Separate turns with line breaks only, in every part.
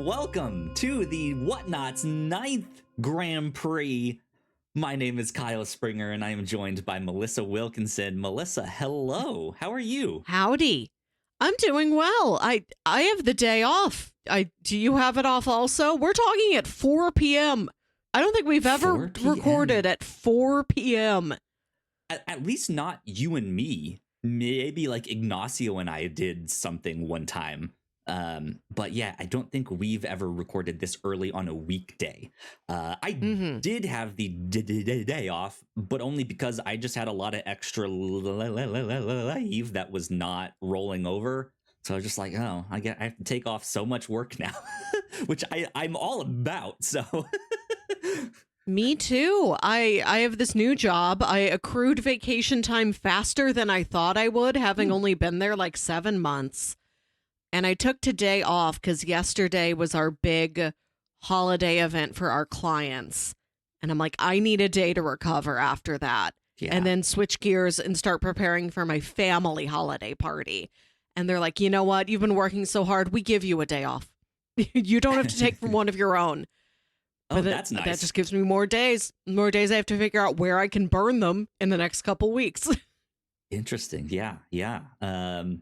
welcome to the Whatnauts 9th Grand Prix. My name is Kyle Springer, and I am joined by Melissa Wilkinson. Melissa, hello. How are you?
Howdy. I'm doing well. I have the day off. Do you have it off also? We're talking at 4 p.m. I don't think we've ever recorded at 4 p.m.
At least not you and me. Maybe like Ignacio and I did something one time. But yeah, I don't think we've ever recorded this early on a weekday. I did have the day off, but only because I just had a lot of extra leave that was not rolling over. So I was just like, oh, I have to take off so much work now, which I'm all about. So
Me too. I have this new job. I accrued vacation time faster than I thought I would, having only been there like 7 months. And I took today off because yesterday was our big holiday event for our clients. And I'm like, I need a day to recover after that. Yeah. And then switch gears and start preparing for my family holiday party. And they're like, you know what? You've been working so hard. We give you a day off. You don't have to take from one of your own.
Oh, that's nice.
That just gives me more days. More days I have to figure out where I can burn them in the next couple weeks.
Interesting. Yeah. I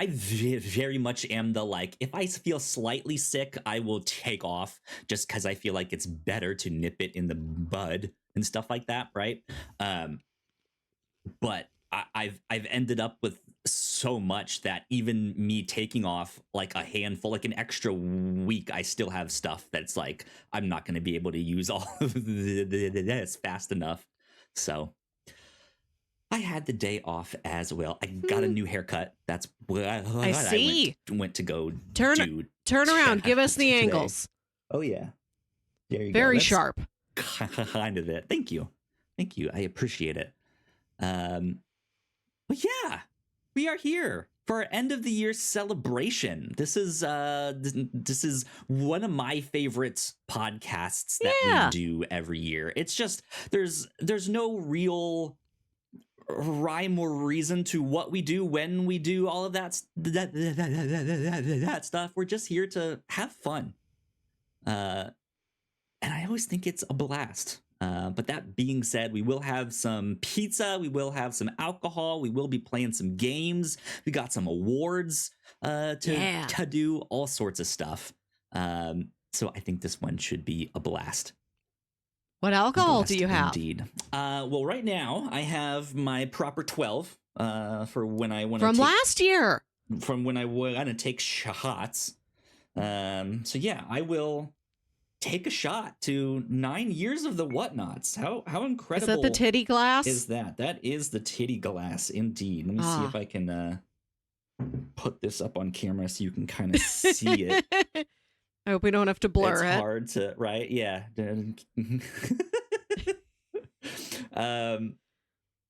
very much am the like, if I feel slightly sick, I will take off just because I feel like it's better to nip it in the bud and stuff like that, right? But I've ended up with so much that even me taking off like a handful, like an extra week, I still have stuff that's like I'm not going to be able to use all of this fast enough. So I had the day off as well. I got a new haircut. That's what I see. Went to go
turn around. Give us the
today.
Angles.
Oh yeah, there you
Very
go.
Sharp.
Kind of it. Thank you. I appreciate it. But yeah, we are here for our end of the year celebration. This is one of my favorite podcasts that we do every year. It's just there's no real rhyme or reason to what we do when we do all of that stuff. We're just here to have fun, and I always think it's a blast. But that being said, we will have some pizza, we will have some alcohol, we will be playing some games, we got some awards to do, all sorts of stuff. So I think this one should be a blast.
What alcohol do you have?
Indeed. Well, right now I have my proper 12 for when I want to
from last year.
From when I want to take shots. So yeah, I will take a shot to 9 years of the Whatnauts. How incredible
is that? The titty glass?
Is that? That is the titty glass, indeed. Let me see if I can put this up on camera so you can kind of see it.
I hope we don't have to blur it.
It's hard to, right? Yeah.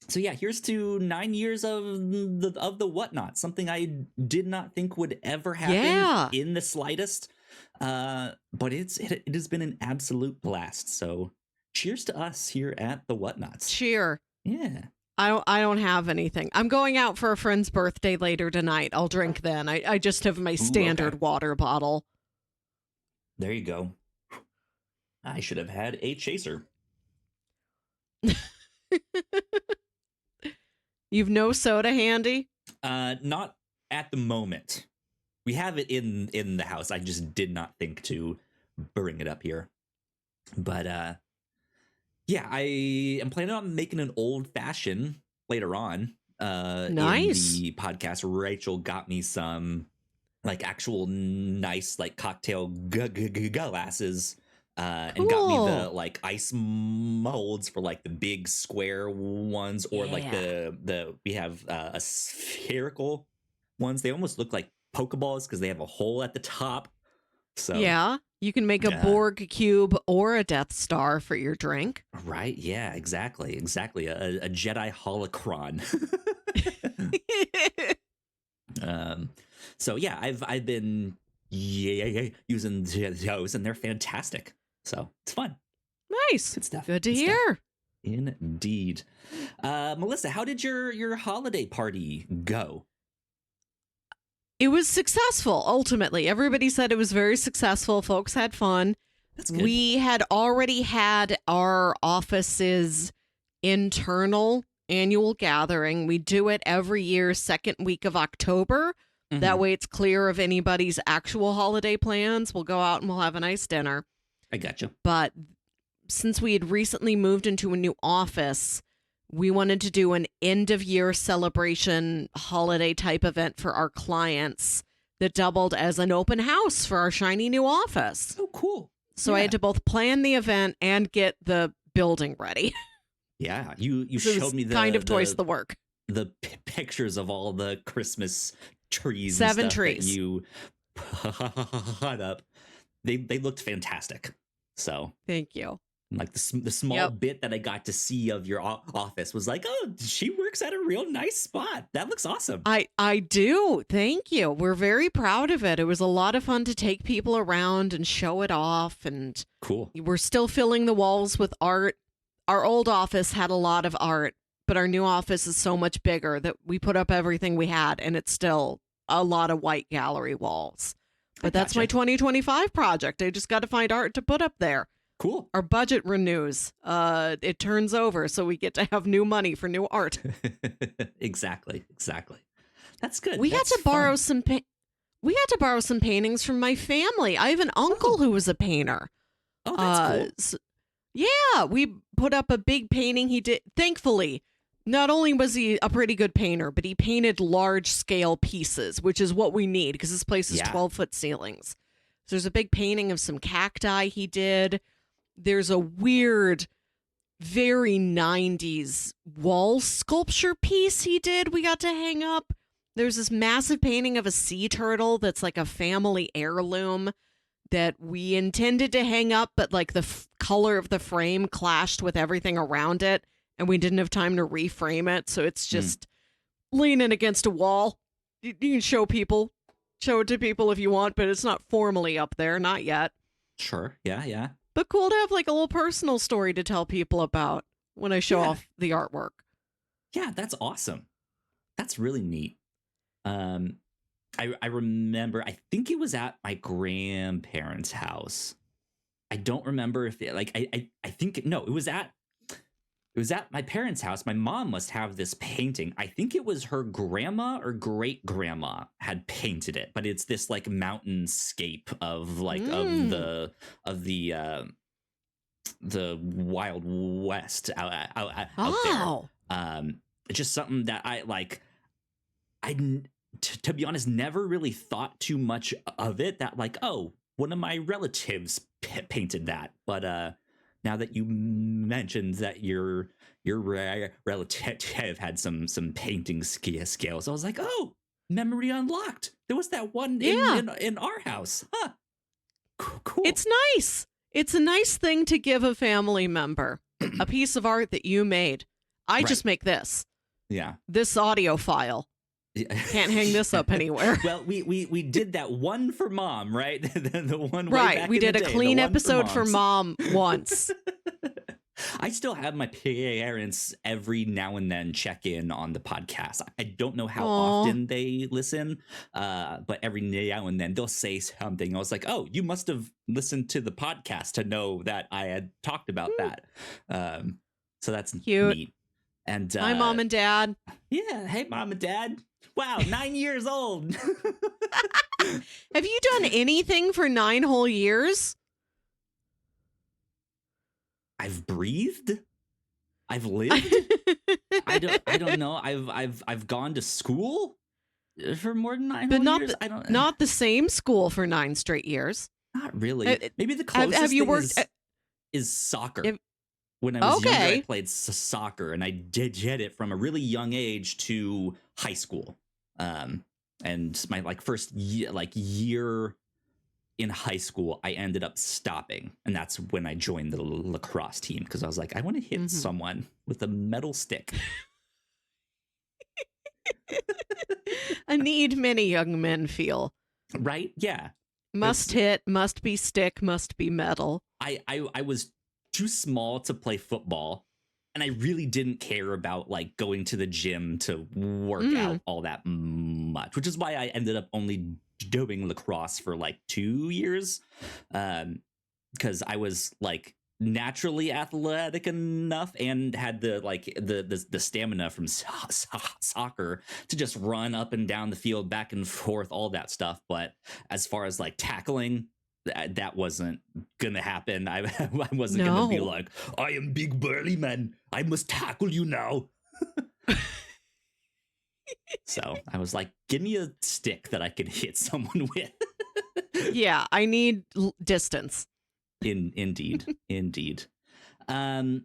So yeah, here's to 9 years of the Whatnauts. Something I did not think would ever happen in the slightest. But it has been an absolute blast. So cheers to us here at the Whatnauts.
Cheer.
Yeah.
I don't have anything. I'm going out for a friend's birthday later tonight. I'll drink then. I just have my standard water bottle.
There you go. I should have had a chaser.
You've no soda handy?
Not at the moment. We have it in the house. I just did not think to bring it up here. But yeah, I am planning on making an old fashioned later on.
Nice.
In the podcast, Rachel got me some like actual nice like cocktail glasses. And got me the like ice molds for like the big square ones, or like the we have a spherical ones. They almost look like Pokeballs because they have a hole at the top. So
yeah, you can make a Borg cube or a Death Star for your drink.
Right? Yeah, exactly. A Jedi holocron. So yeah, I've been using those, and they're fantastic. So it's fun.
Nice.
Good stuff.
Good to hear.
Indeed. Melissa, how did your holiday party go?
It was successful, ultimately. Everybody said it was very successful. Folks had fun.
That's good.
We had already had our office's internal annual gathering. We do it every year, second week of October. That way it's clear of anybody's actual holiday plans. We'll go out and we'll have a nice dinner.
I got you.
But since we had recently moved into a new office, we wanted to do an end of year celebration holiday type event for our clients that doubled as an open house for our shiny new office.
Oh, cool.
So I had to both plan the event and get the building ready.
Yeah, you
So it
showed
was
me
kind of twice the work.
The pictures of all the Christmas trees.
7
and stuff
trees.
that you put up. They looked fantastic. So
Thank you.
like the small bit that I got to see of your office was like, oh, she works at a real nice spot. That looks awesome.
I do. Thank you. We're very proud of it. It was a lot of fun to take people around and show it off. And
Cool.
we're still filling the walls with art. Our old office had a lot of art, but our new office is so much bigger that we put up everything we had, and it's still a lot of white gallery walls. But that's my 2025 project. I just got to find art to put up there.
Cool.
Our budget renews. It turns over, so we get to have new money for new art.
Exactly. That's good.
We had to borrow some paintings from my family. I have an uncle who was a painter.
Oh, that's cool.
Yeah, we put up a big painting he did. Thankfully, not only was he a pretty good painter, but he painted large scale pieces, which is what we need because this place is 12-foot ceilings. So there's a big painting of some cacti he did. There's a weird, very 90s wall sculpture piece he did we got to hang up. There's this massive painting of a sea turtle that's like a family heirloom that we intended to hang up, but like the color of the frame clashed with everything around it, and we didn't have time to reframe it, so it's just leaning against a wall. You can show it to people if you want, but it's not formally up there, not yet.
Sure. Yeah.
But cool to have like a little personal story to tell people about when I show off the artwork.
Yeah, that's awesome. That's really neat. I remember, I think it was at my grandparents' house. I don't remember if it, like, I think, no, it was at my parents' house. My mom must have this painting. I think it was her grandma or great grandma had painted it, but it's this like mountainscape of like of the Wild West out there. It's just something that I like. To be honest, never really thought too much of it. That like, oh, one of my relatives painted that. But now that you mentioned that your relative had some painting skills, I was like, oh, memory unlocked. There was that one in our house. Huh. Cool.
It's nice. It's a nice thing to give a family member, a piece of art that you made. I just make this.
Yeah.
This audio file. Can't hang this up anywhere.
Well, we did that one for mom, right? the one
right.
Back
we
in
did
the
a
day,
clean episode for mom once.
I still have my parents every now and then check in on the podcast. I don't know how often they listen, but every now and then they'll say something. I was like, oh, you must have listened to the podcast to know that I had talked about that. So that's
cute.
Neat. And
hi, mom and dad.
Yeah. Hey, mom and dad. Wow, 9 years old.
Have you done anything for 9 whole years?
I've breathed. I've lived. I don't know. I've gone to school for more than 9 whole years.
Not the same school for 9 straight years.
Not really. Maybe the closest
have you
thing
worked
is soccer. When I was younger, I played soccer, and I did it from a really young age to high school. And my first year in high school, I ended up stopping, and that's when I joined the lacrosse team because I was like, I want to hit someone with a metal stick.
A need many young men feel.
Right? Yeah.
Must hit, must be stick, must be metal.
I was too small to play football, and I really didn't care about like going to the gym to work out all that much, which is why I ended up only doing lacrosse for like 2 years, because I was like naturally athletic enough and had the stamina from soccer to just run up and down the field, back and forth, all that stuff. But as far as like tackling, that wasn't gonna happen. I wasn't gonna be like, I am big burly man, I must tackle you now. So I was like, give me a stick that I can hit someone with.
Yeah, I need distance.
Indeed. Well,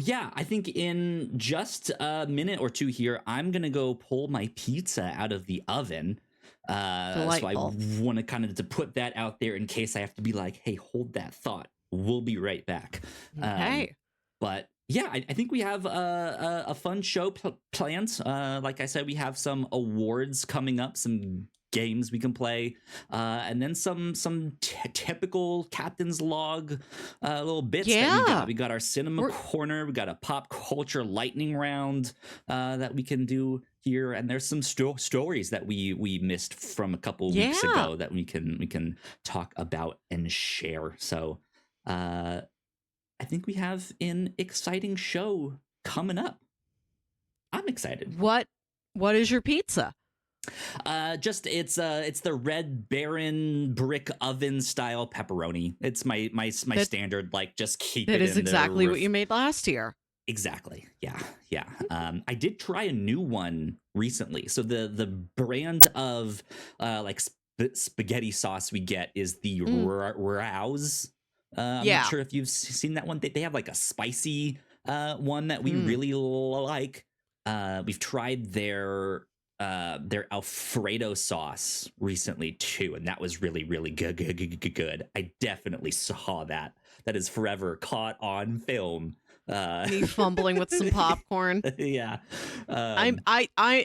yeah, I think in just a minute or two here, I'm gonna go pull my pizza out of the oven. So I want to kind of to put that out there in case I have to be like, hey, hold that thought. We'll be right back.
Okay.
But yeah, I think we have a fun show planned. Like I said, we have some awards coming up, some games we can play, and then some typical captain's log little bits that we got. We got our cinema corner, we got a pop culture lightning round that we can do here, and there's some stories that we missed from a couple weeks ago that we can talk about and share. So I think we have an exciting show coming up. I'm excited.
What is your pizza?
It's the Red Baron brick oven style pepperoni. It's my standard, like, just keep it in.
That is exactly what you made last year.
Exactly. Yeah. I did try a new one recently. So the brand of like spaghetti sauce we get is the Rouse. I'm not sure if you've seen that one. They have like a spicy one that we really like. We've tried their Alfredo sauce recently too, and that was really good. I definitely saw that. That is forever caught on film.
Me fumbling with some popcorn.
Yeah.
I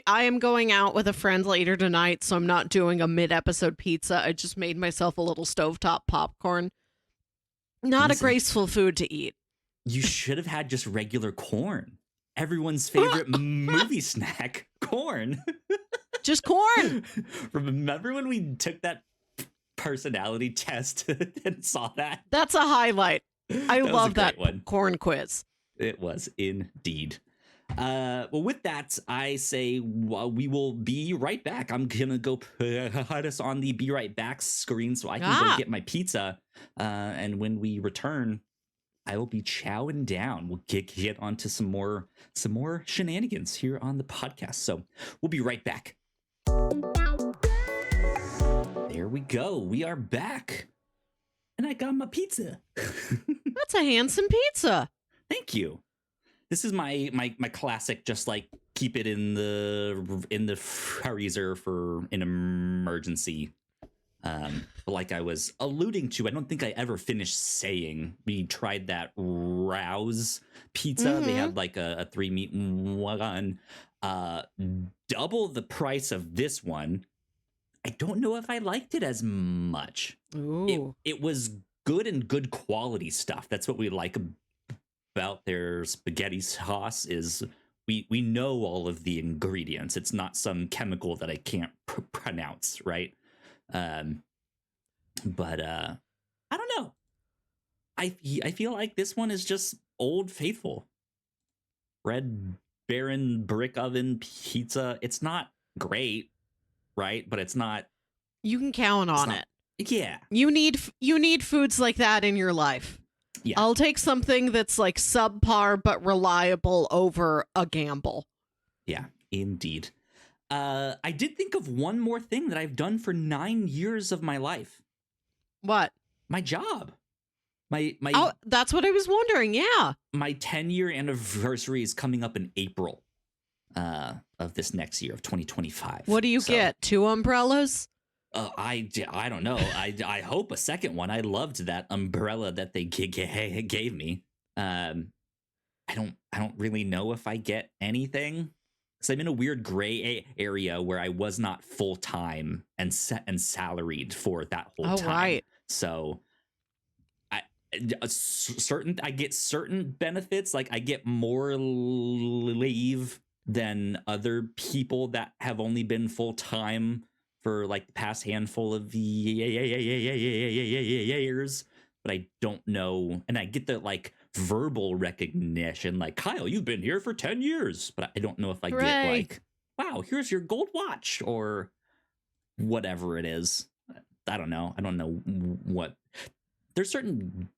am going out with a friend later tonight, so I'm not doing a mid-episode pizza. I just made myself a little stovetop popcorn. Not a graceful food to eat.
You should have had just regular corn. Everyone's favorite movie snack, corn.
Just corn.
Remember when we took that personality test and saw that?
That's a highlight. I love that corn quiz.
It was indeed. Well, with that, I say we will be right back. I'm going to go put us on the be right back screen so I can go get my pizza. And when we return, I will be chowing down. We'll get onto some more shenanigans here on the podcast. So we'll be right back. There we go. We are back. And I got my pizza.
That's a handsome pizza.
Thank you. This is my classic, just like keep it in the freezer for an emergency. Like I was alluding to, I don't think I ever finished saying, we tried that Rouse pizza. Mm-hmm. They had like a 3-meat one, double the price of this one. I don't know if I liked it as much. It was good and good quality stuff. That's what we like about their spaghetti sauce is we know all of the ingredients. It's not some chemical that I can't pronounce, right? But I don't know. I feel like this one is just Old Faithful. Red Baron brick oven pizza. It's not great, right? But it's not.
You can count on it.
Yeah.
You need foods like that in your life. Yeah. I'll take something that's like subpar but reliable over a gamble.
Yeah, indeed. I did think of one more thing that I've done for 9 years of my life.
What?
My job. My
Oh, that's what I was wondering. Yeah.
My 10-year anniversary is coming up in April of this next year of 2025.
What do you get? 2 umbrellas?
I don't know. I hope a second one. I loved that umbrella that they gave me. I don't really know if I get anything. So I'm in a weird gray area where I was not full time and salaried for that whole time. Right. So I get certain benefits, like I get more leave than other people that have only been full-time for like the past handful of years, but I don't know. And I get the like verbal recognition, like, Kyle, you've been here for 10 years, but I don't know if I get like, wow, here's your gold watch or whatever it is. I don't know what. There's certain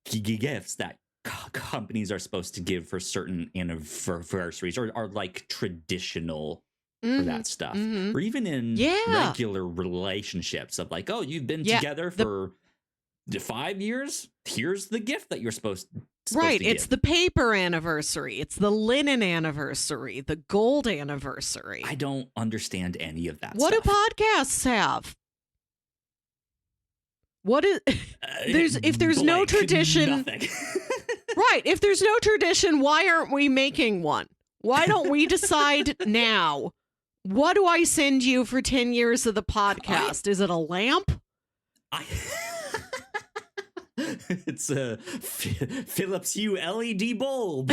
gifts that companies are supposed to give for certain anniversaries or are like traditional for that stuff, or even in regular relationships of like, oh, you've been together for 5 years, here's the gift that you're supposed
right,
to
it's
give.
the paper anniversary, it's the linen anniversary, the gold anniversary.
I don't understand any of that
what
stuff.
do podcasts have? What is if there's no tradition,
nothing.
right, if there's no tradition, why aren't we making one? Why don't we decide now? What do I send you for 10 years of the podcast? Is it a lamp?
It's a Philips Hue LED bulb.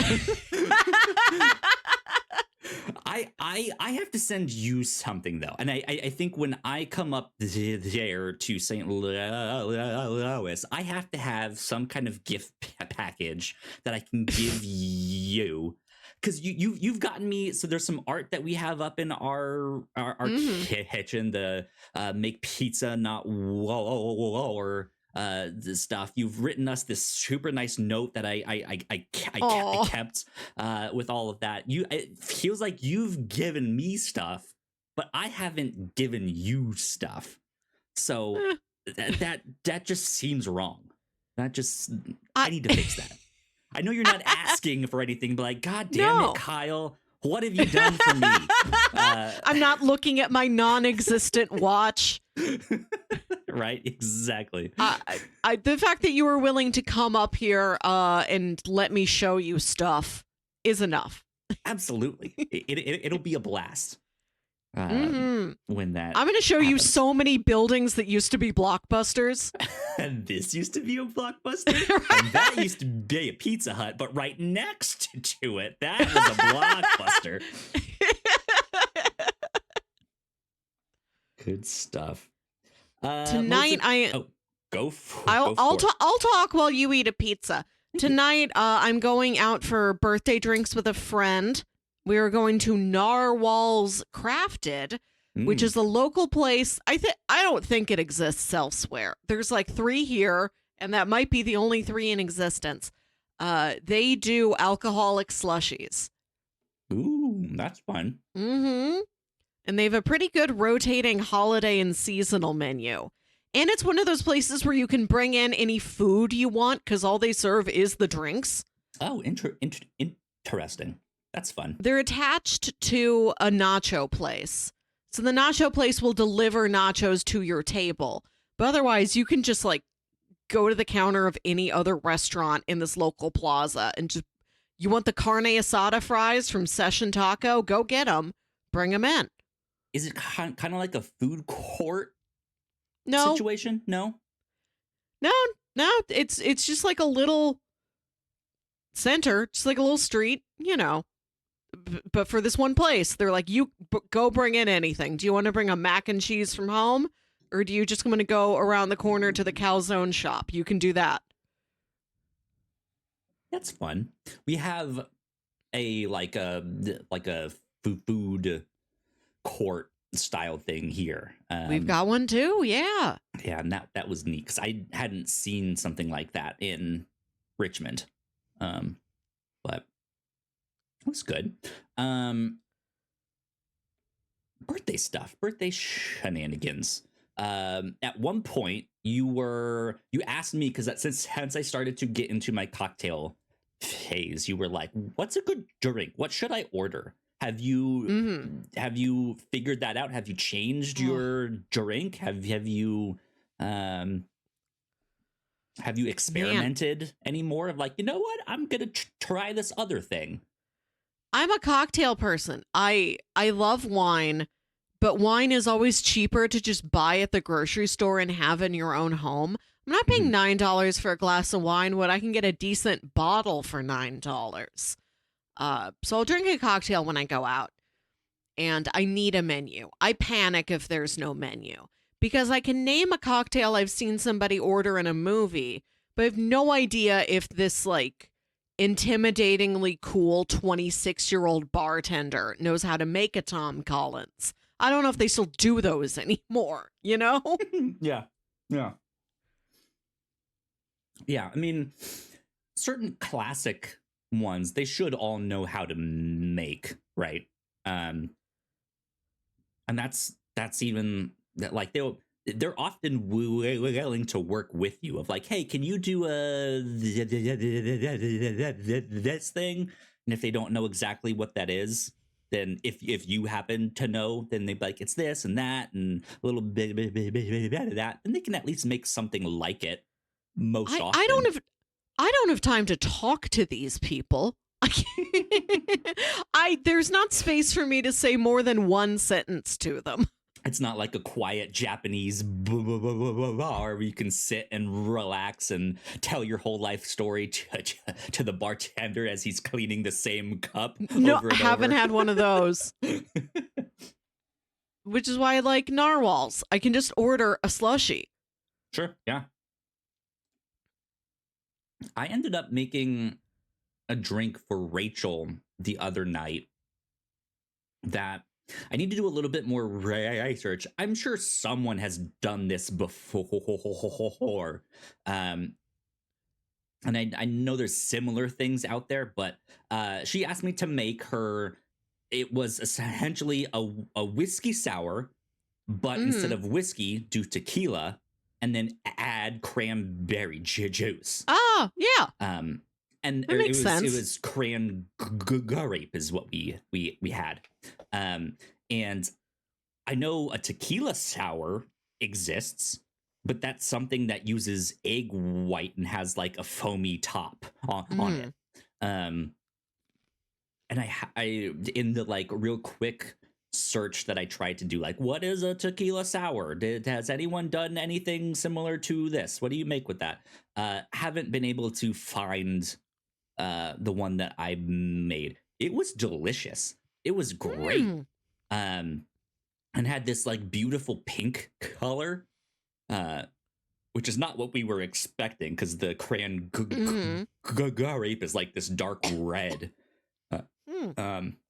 I have to send you something though, and I think when I come up there to St. Louis, I have to have some kind of gift package that I can give you. Because you've gotten me, so there's some art that we have up in our kitchen, the make pizza not or this stuff. You've written us this super nice note that I kept with all of that. It feels like you've given me stuff, but I haven't given you stuff. So that just seems wrong. I need to fix that. I know you're not asking for anything, but like, God damn it, Kyle, what have you done for me?
I'm not looking at my non-existent watch.
Right, exactly.
The fact that you were willing to come up here and let me show you stuff is enough.
Absolutely. It'll be a blast. When that
I'm going to show
happens.
you so many buildings that used to be Blockbusters.
And this used to be a Blockbuster. And that used to be a Pizza Hut, but right next to it, that was a Blockbuster. Good stuff.
Tonight,
I'll
talk while you eat a pizza. Tonight, I'm going out for birthday drinks with a friend. We are going to Narwhal's Crafted, which is a local place. I don't think it exists elsewhere. There's like 3 here, and that might be the only 3 in existence. They do alcoholic slushies.
Ooh, that's fun.
And they have a pretty good rotating holiday and seasonal menu. And it's one of those places where you can bring in any food you want because all they serve is the drinks.
Oh, interesting. That's fun.
They're attached to a nacho place. So the nacho place will deliver nachos to your table. But otherwise, you can just like go to the counter of any other restaurant in this local plaza and just, you want the carne asada fries from Session Taco? Go get them. Bring them in.
Is it kind of like a food court situation? No.
It's just like a little center, just like a little street, you know. But for this one place, they're like, you go bring in anything. Do you want to bring a mac and cheese from home? Or do you just want to go around the corner to the calzone shop? You can do that.
That's fun. We have a food court style thing here.
We've got one too, yeah.
Yeah, and that was neat because I hadn't seen something like that in Richmond. But it was good. Birthday stuff, birthday shenanigans. At one point, you asked me because since I started to get into my cocktail phase, you were like, "What's a good drink? What should I order?" Have you figured that out? Have you changed your drink? Have you experimented anymore of like, you know what? I'm gonna try this other thing.
I'm a cocktail person. I love wine, but wine is always cheaper to just buy at the grocery store and have in your own home. I'm not paying $9 for a glass of wine when I can get a decent bottle for $9. So I'll drink a cocktail when I go out, and I need a menu. I panic if there's no menu because I can name a cocktail I've seen somebody order in a movie, but I have no idea if this like intimidatingly cool 26-year-old bartender knows how to make a Tom Collins. I don't know if they still do those anymore, you know?
Yeah. Yeah. Yeah. I mean, certain classic ones, they should all know how to make, right? And that's even that, like, they're often willing to work with you of like, hey, can you do this thing? And if they don't know exactly what that is, then if you happen to know, then they'd be like, it's this and that and a little bit of that, and they can at least make something like it most often.
I don't have time to talk to these people. There's not space for me to say more than one sentence to them.
It's not like a quiet Japanese bar where you can sit and relax and tell your whole life story to the bartender as he's cleaning the same cup.
No,
over and
haven't
over.
had one of those. Which is why I like narwhals. I can just order a slushie.
Sure, yeah. I ended up making a drink for Rachel the other night that I need to do a little bit more research. I'm sure someone has done this before. And I know there's similar things out there, but she asked me to make her, it was essentially a whiskey sour, but instead of whiskey, do tequila, and then add cranberry juice.
Oh, yeah.
And
that makes sense.
It was cran-grape is what we had. And I know a tequila sour exists, but that's something that uses egg white and has like a foamy top on it. And I in the like real quick search that I tried to do, like, what is a tequila sour? Has anyone done anything similar to this? What do you make with that? Haven't been able to find the one that I made. It was delicious. It was great. And had this like beautiful pink color, which is not what we were expecting because the cran-grape is like this dark red.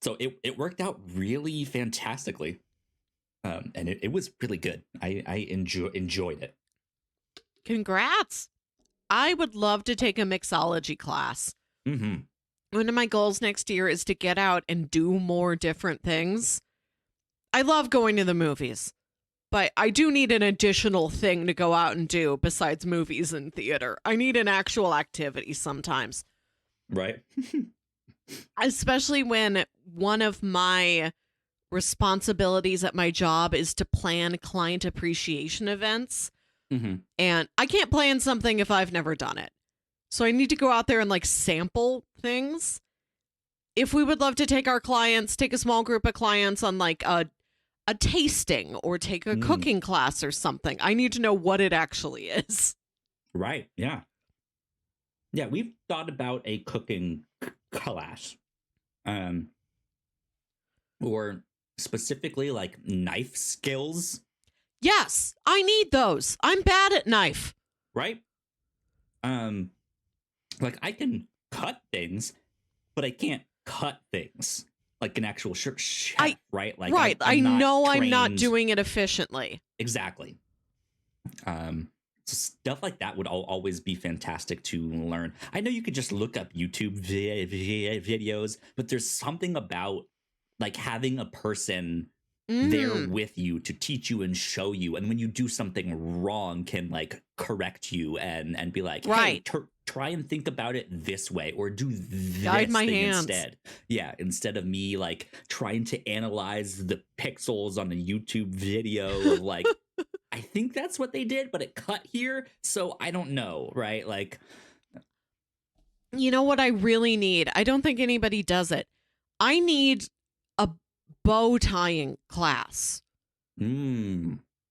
So it worked out really fantastically. And it was really good. I enjoyed it.
Congrats. I would love to take a mixology class.
Mm-hmm.
One of my goals next year is to get out and do more different things. I love going to the movies, but I do need an additional thing to go out and do besides movies and theater. I need an actual activity sometimes.
Right.
Especially when one of my responsibilities at my job is to plan client appreciation events.
Mm-hmm.
And I can't plan something if I've never done it. So I need to go out there and like sample things. If we would love to take a small group of clients on like a tasting or take a cooking class or something, I need to know what it actually is.
Right. Yeah. Yeah. We've thought about a cooking class, or specifically like knife skills.
Yes, I need those. I'm bad at knife.
Right. Like I can cut things, but I can't cut things like an actual chef, right? Like
right.
I'm
not doing it efficiently.
Exactly. So stuff like that would always be fantastic to learn. I know you could just look up YouTube videos, but there's something about like having a person there with you to teach you and show you, and when you do something wrong can like correct you and be like, hey, try and think about it this way, or do this
Guide my
thing
hands.
instead. Yeah, instead of me like trying to analyze the pixels on a YouTube video of like I think that's what they did, but it cut here, so I don't know, right? Like,
you know what I really need? I don't think anybody does it. I need a bow tying class.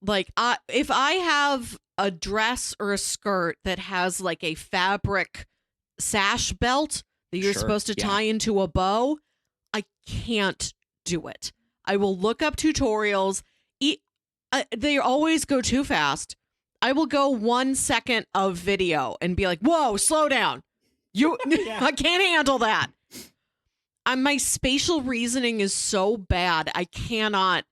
Like, if I have a dress or a skirt that has like a fabric sash belt that you're
Sure,
supposed to
yeah.
tie into a bow, I can't do it. I will look up tutorials. They always go too fast. I will go 1 second of video and be like, whoa, slow down. I can't handle that. My spatial reasoning is so bad. I cannot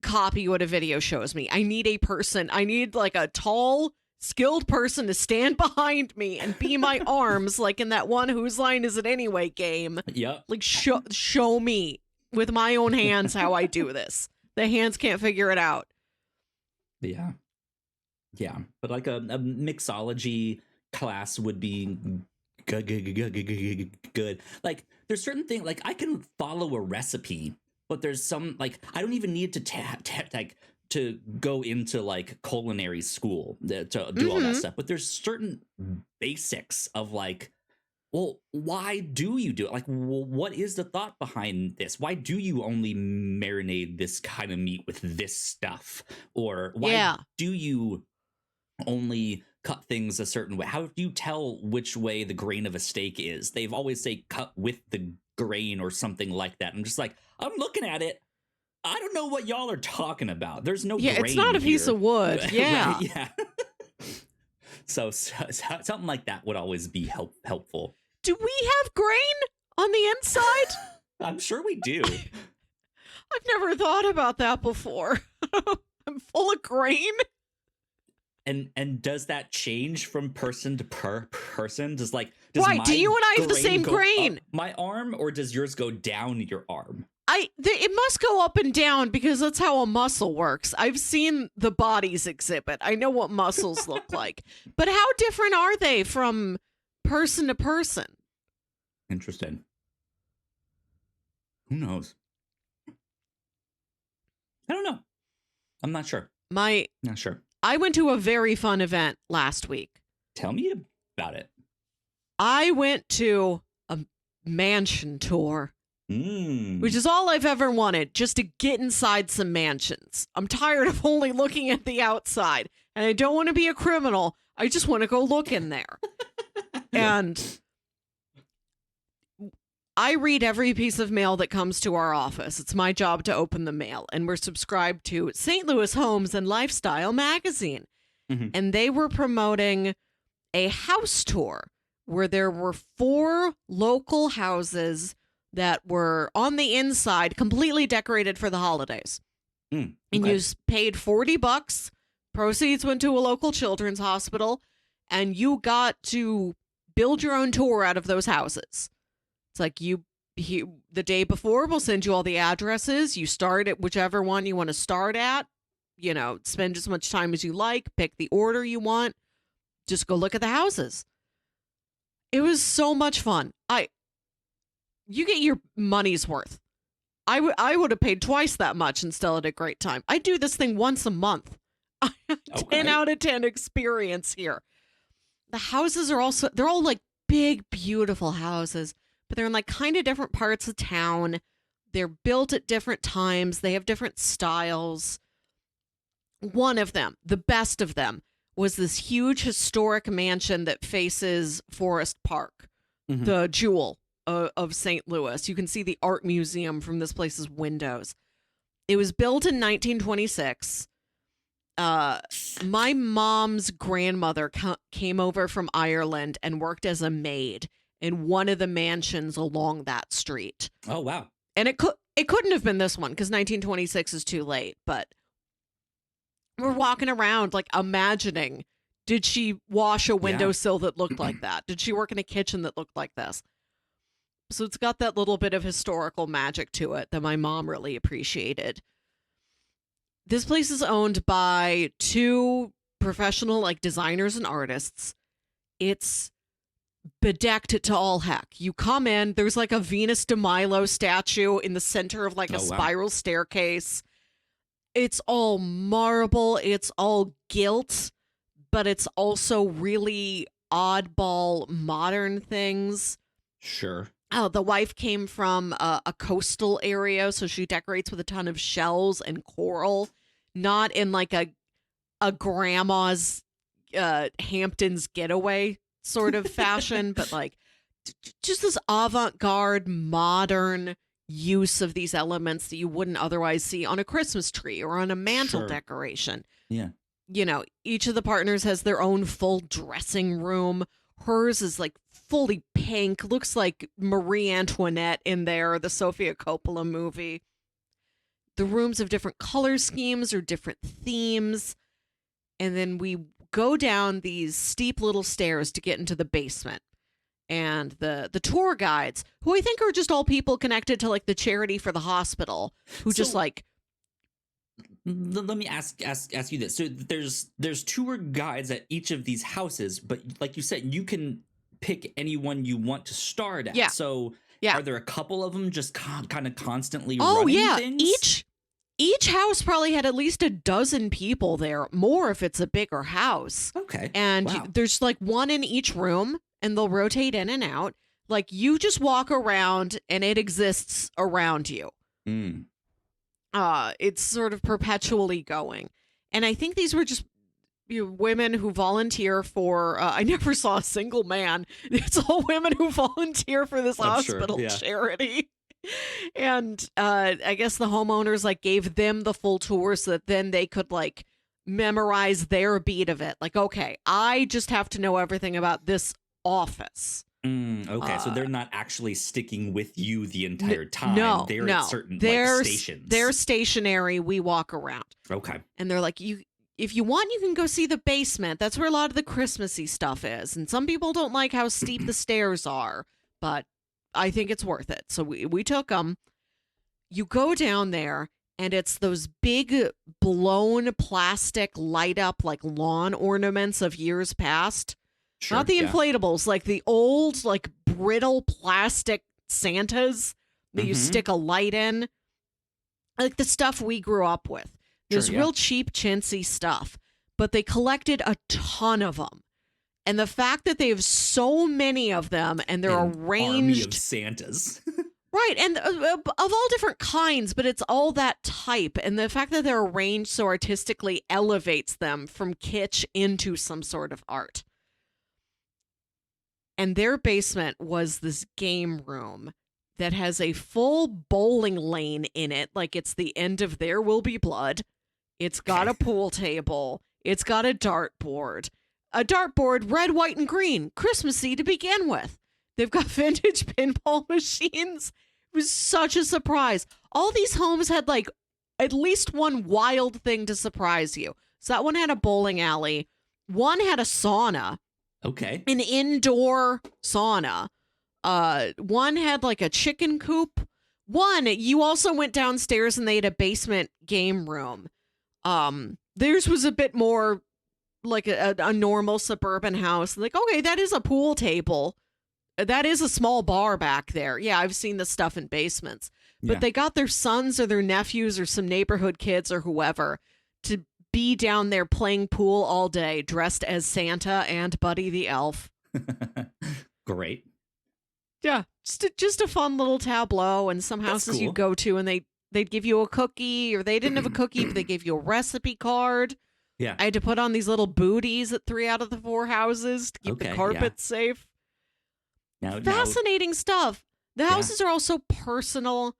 copy what a video shows me. I need a person. I need like a tall, skilled person to stand behind me and be my arms, like in that one Whose Line Is It Anyway game.
Yep.
Like show me with my own hands how I do this. The hands can't figure it out.
Yeah. Yeah. But like a mixology class would be good. Like there's certain things, like I can follow a recipe, but there's some, like, I don't even need to to go into like culinary school to do all that stuff. But there's certain basics of like, well, why do you do it? Like, what is the thought behind this? Why do you only marinate this kind of meat with this stuff? Or why do you only cut things a certain way? How do you tell which way the grain of a steak is? They've always say cut with the grain or something like that. I'm just like, I'm looking at it. I don't know what y'all are talking about. There's no grain
it's not a piece of wood. Yeah.
Right? Yeah. so something like that would always be helpful.
Do we have grain on the inside?
I'm sure we do.
I've never thought about that before. I'm full of grain.
And does that change from person to person? Does
right? Do you and I have the same grain?
My arm, or does yours go down your arm?
It must go up and down because that's how a muscle works. I've seen the bodies exhibit. I know what muscles look like. But how different are they from person to person?
Interesting. Who knows? I don't know. I'm not sure. Not sure.
I went to a very fun event last week.
Tell me about it.
I went to a mansion tour, which is all I've ever wanted, just to get inside some mansions. I'm tired of only looking at the outside, and I don't want to be a criminal. I just want to go look in there. And I read every piece of mail that comes to our office. It's my job to open the mail, and we're subscribed to St. Louis Homes and Lifestyle magazine. And they were promoting a house tour where there were 4 local houses that were on the inside completely decorated for the holidays. And you paid $40. Proceeds went to a local children's hospital, and you got to build your own tour out of those houses. It's like the day before, we'll send you all the addresses. You start at whichever one you want to start at. You know, spend as much time as you like. Pick the order you want. Just go look at the houses. It was so much fun. You get your money's worth. I would have paid twice that much and still had a great time. I do this thing once a month. 10 out of 10 experience here. The houses are they're all like big, beautiful houses. But they're in like kind of different parts of town. They're built at different times. They have different styles. One of them, the best of them, was this huge historic mansion that faces Forest Park, the jewel of St. Louis. You can see the art museum from this place's windows. It was built in 1926. My mom's grandmother came over from Ireland and worked as a maid in one of the mansions along that street.
Oh, wow.
And it couldn't have been this one because 1926 is too late. But we're walking around like imagining, did she wash a windowsill that looked like that? Did she work in a kitchen that looked like this? So it's got that little bit of historical magic to it that my mom really appreciated. This place is owned by 2 professional like designers and artists. It's bedecked to all heck. You come in, there's like a Venus de Milo statue in the center of like a spiral staircase. It's all marble, it's all gilt, but it's also really oddball modern things.
Sure.
Oh, the wife came from a coastal area, so she decorates with a ton of shells and coral, not in like a a grandma's Hamptons getaway sort of fashion, but like just this avant-garde, modern use of these elements that you wouldn't otherwise see on a Christmas tree or on a mantle
Sure.
decoration.
Yeah.
You know, each of the partners has their own full dressing room. Hers is like fully pink, looks like Marie Antoinette in there, the Sofia Coppola movie. The rooms have different color schemes or different themes. And then we go down these steep little stairs to get into the basement. And the tour guides, who I think are just all people connected to like the charity for the hospital, who just
So-
like,
Let me ask you this. So there's tour guides at each of these houses, but like you said, you can pick anyone you want to start at.
Yeah.
So
Yeah.
are there a couple of them just kind of constantly
oh
running
yeah,
things?
each house probably had at least a dozen people there, more if it's a bigger house.
Okay.
And
Wow.
there's like one in each room, and they'll rotate in and out. Like you just walk around, and it exists around you.
Mm.
It's sort of perpetually going. And I think these were just women who volunteer for, I never saw a single man. It's all women who volunteer for this
I'm sure,
hospital
yeah.
charity. And I guess the homeowners like gave them the full tour so that then they could like memorize their beat of it. Like, okay, I just have to know everything about this office.
Okay, so they're not actually sticking with you the entire time.
No,
they're
no.
at certain
They're,
like, stations.
They're stationary. We walk around.
Okay.
And they're like, if you want, you can go see the basement. That's where a lot of the Christmassy stuff is. And some people don't like how steep the stairs are, but I think it's worth it. So we took them. You go down there, and it's those big blown plastic light up like lawn ornaments of years past.
Sure,
Not the
yeah.
inflatables, like the old, like brittle plastic Santas that you
Mhm.
stick a light in. Like the stuff we grew up with. There's
Sure, yeah.
real cheap, chintzy stuff, but they collected a ton of them. And the fact that they have so many of them and they're
An army
arranged.
of Santas.
Right, and of all different kinds, but it's all that type. And the fact that they're arranged so artistically elevates them from kitsch into some sort of art. And their basement was this game room that has a full bowling lane in it, like it's the end of There Will Be Blood. It's got a pool table. It's got a dartboard. A dartboard, red, white, and green, Christmassy to begin with. They've got vintage pinball machines. It was such a surprise. All these homes had like at least one wild thing to surprise you. So that one had a bowling alley. One had a sauna.
Okay.
An indoor sauna. One had like a chicken coop. One, you also went downstairs and they had a basement game room. Theirs was a bit more like a normal suburban house. Like, okay, that is a pool table. That is a small bar back there. Yeah, I've seen this stuff in basements. But
Yeah.
they got their sons or their nephews or some neighborhood kids or whoever to be down there playing pool all day, dressed as Santa and Buddy the Elf.
Great.
Yeah, just a fun little tableau. And some
That's
houses
cool.
you go to and they'd give you a cookie, or they didn't have a cookie, but they gave you a recipe card.
Yeah.
I had to put on these little booties at 3 out of the 4 houses to keep
Okay,
the
yeah.
carpet safe.
Now,
Fascinating stuff. The
Yeah.
houses are also personal.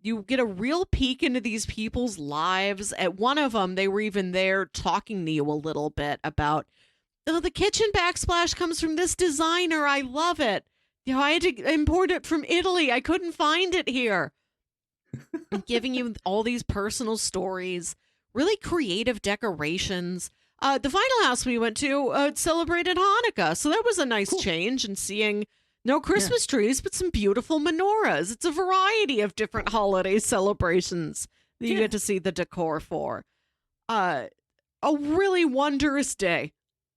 You get a real peek into these people's lives. At one of them, they were even there talking to you a little bit about, oh, the kitchen backsplash comes from this designer. I love it. You know, I had to import it from Italy. I couldn't find it here. And giving you all these personal stories, really creative decorations. The final house we went to celebrated Hanukkah, so that was a nice
Cool.
change, and seeing no Christmas trees, but some beautiful menorahs. It's a variety of different holiday celebrations that you
Yeah.
get to see the decor for. A really wondrous day.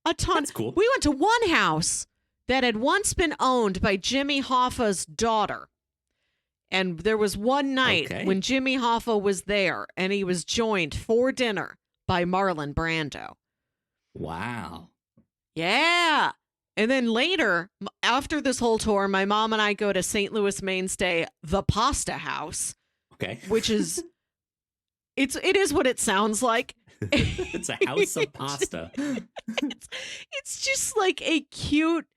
A ton.
That's cool.
We went to one house that had once been owned by Jimmy Hoffa's daughter. And there was one night
Okay.
when Jimmy Hoffa was there, and he was joined for dinner by Marlon Brando.
Wow.
Yeah. And then later, after this whole tour, my mom and I go to St. Louis mainstay, the Pasta House,
Okay.
which is, it is what it sounds like.
It's a house of pasta.
It's just like a cute,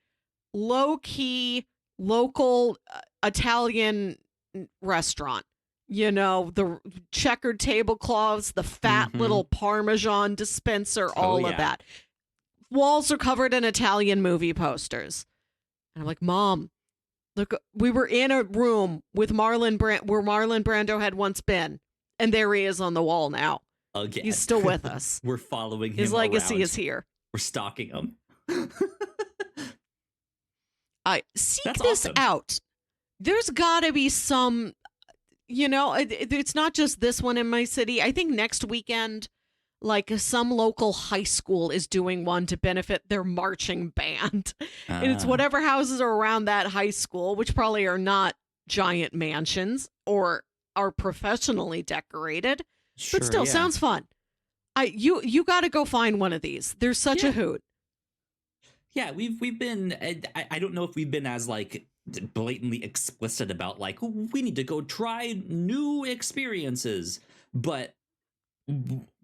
low-key, local Italian restaurant. You know, the checkered tablecloths, the fat little Parmesan dispenser, all of that. Walls are covered in Italian movie posters. And I'm like, Mom, look, we were in a room with where Marlon Brando had once been. And there he is on the wall now.
Again.
He's still with us.
We're following him.
His legacy
around.
is here.
We're stalking him.
Seek
That's
this
awesome.
out. There's got to be some, it's not just this one in my city. I think next weekend, like some local high school is doing one to benefit their marching band. And it's whatever houses are around that high school, which probably are not giant mansions or are professionally decorated, but still sounds fun. You got to go find one of these. There's such a hoot.
Yeah, we've been. I don't know if we've been as like blatantly explicit about like we need to go try new experiences, but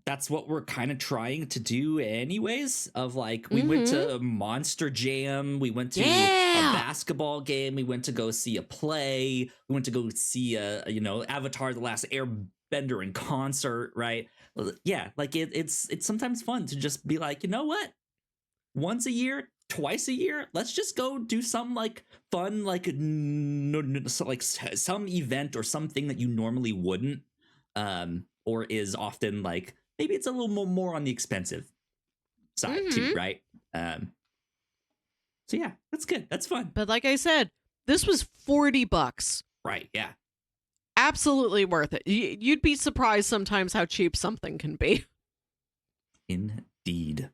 that's what we're kind of trying to do anyways. Of like we went to Monster Jam, we went to a basketball game, we went to go see a play, we went to go see Avatar: The Last Airbender in concert, right? Yeah, like it's sometimes fun to just be like, you know what, once a year, twice a year, let's just go do some like fun, like some event or something that you normally wouldn't, or is often like maybe it's a little more on the expensive side too, right? So yeah, that's good. That's fun.
But like I said, this was $40.
Right? Yeah.
Absolutely worth it. You'd be surprised sometimes how cheap something can be.
Indeed.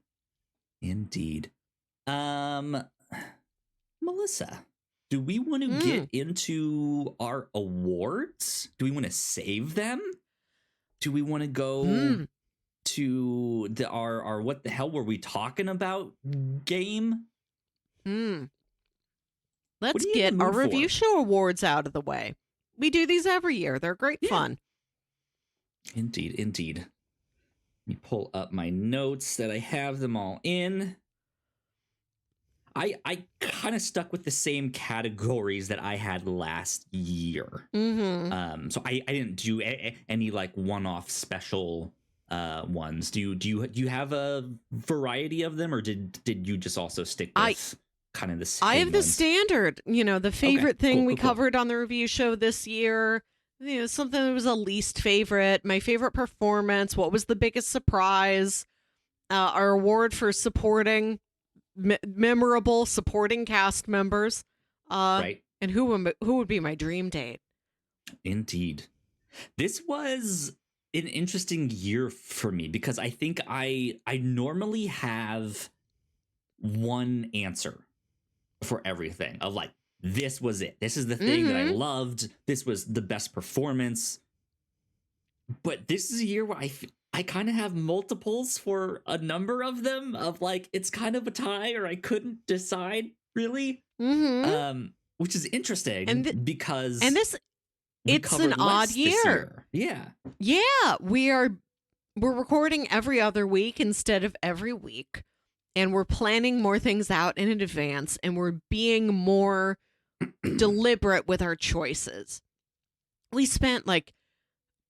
Melissa, do we want to get into our awards? Do we want to save them? Do we want to go to our what the hell were we talking about game?
Let's get our review show awards out of the way. We do these every year. They're great fun.
Indeed. Let me pull up my notes that I have them all in. I kind of stuck with the same categories that I had last year. So I didn't do any like one-off special ones. Do you have a variety of them, or did you just also stick with kind of the same
I have the
ones?
standard, the favorite thing we covered on the review show this year, something that was a least favorite, my favorite performance, what was the biggest surprise, our award for supporting memorable supporting cast members,
right,
and who would be my dream date.
Indeed. This was an interesting year for me because I think I normally have one answer for everything of like, this was it. This is the thing that I loved. This was the best performance. But this is a year where I kind of have multiples for a number of them of like, it's kind of a tie or I couldn't decide really. Which is interesting because
it's an odd year. Yeah. We're recording every other week instead of every week. And we're planning more things out in advance, and we're being more deliberate with our choices. We spent like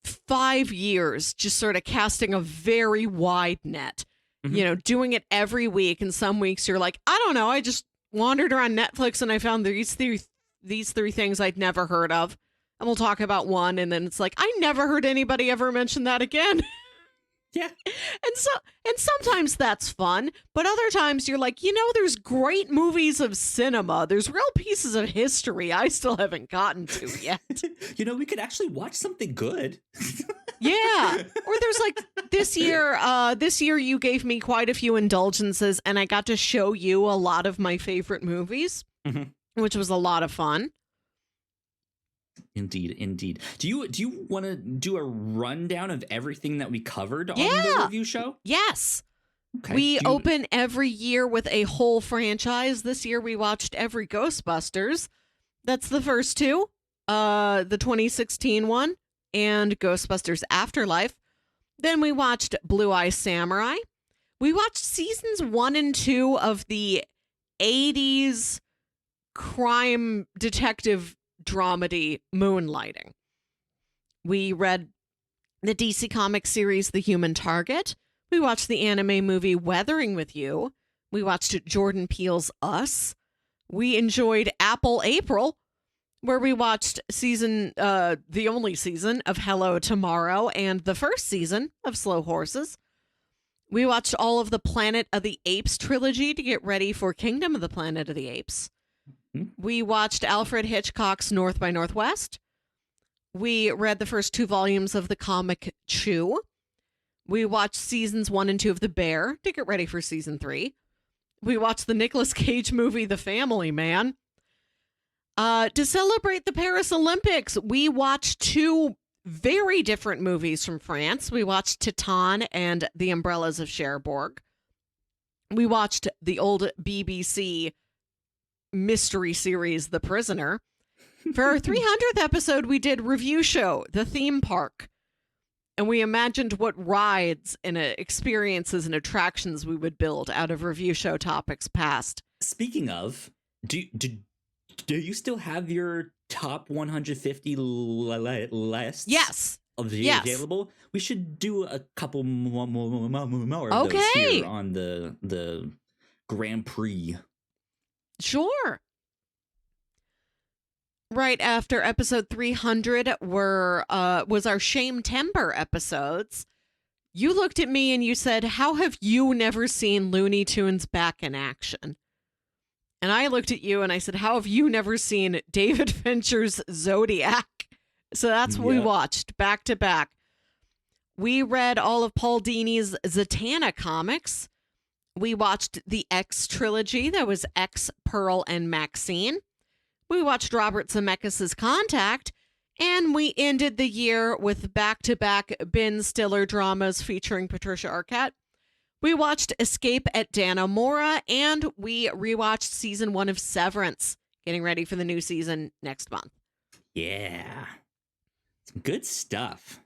5 years just sort of casting a very wide net, doing it every week. And some weeks you're like, I don't know, I just wandered around Netflix and I found these three things I'd never heard of. And we'll talk about one, and then it's like, I never heard anybody ever mention that again.
Yeah.
And sometimes that's fun, but other times you're like, there's great movies of cinema. There's real pieces of history I still haven't gotten to yet.
We could actually watch something good.
Yeah. Or there's like this year you gave me quite a few indulgences, and I got to show you a lot of my favorite movies, which was a lot of fun.
Indeed. Do you want to do a rundown of everything that we covered on the review show?
Yes.
Okay.
We open every year with a whole franchise. This year we watched every Ghostbusters. That's the first two. The 2016 one and Ghostbusters Afterlife. Then we watched Blue Eye Samurai. We watched seasons 1 and 2 of the 80s crime detective dramedy Moonlighting. We read the DC Comics series The Human Target. We watched the anime movie Weathering with You. We watched Jordan Peele's Us. We enjoyed Apple April, where we watched the only season of Hello Tomorrow and the first season of Slow Horses. We watched all of the Planet of the Apes trilogy to get ready for Kingdom of the Planet of the Apes. We watched Alfred Hitchcock's North by Northwest. We read the first 2 volumes of the comic Chew. We watched seasons 1 and 2 of The Bear to get ready for season 3. We watched the Nicolas Cage movie The Family Man. To celebrate the Paris Olympics, we watched 2 very different movies from France. We watched Titan and The Umbrellas of Cherbourg. We watched the old BBC mystery series, The Prisoner. For our 300th episode, we did Review Show, The Theme Park. And we imagined what rides and experiences and attractions we would build out of Review Show topics past.
Speaking of, do you still have your top 150 lists?
Yes.
Available? We should do a couple more of those here on the Grand Prix.
Sure. Right after episode 300 was our Shame Timber episodes. You looked at me and you said, "How have you never seen Looney Tunes back in action?" And I looked at you and I said, "How have you never seen David Fincher's Zodiac?" So that's what we watched back to back. We read all of Paul Dini's Zatanna comics. We watched the X trilogy. That was X, Pearl, and Maxine. We watched Robert Zemeckis' Contact, and we ended the year with back-to-back Ben Stiller dramas featuring Patricia Arquette. We watched Escape at Dannemora, and we rewatched season 1 of Severance, getting ready for the new season next month.
Yeah. Some good stuff.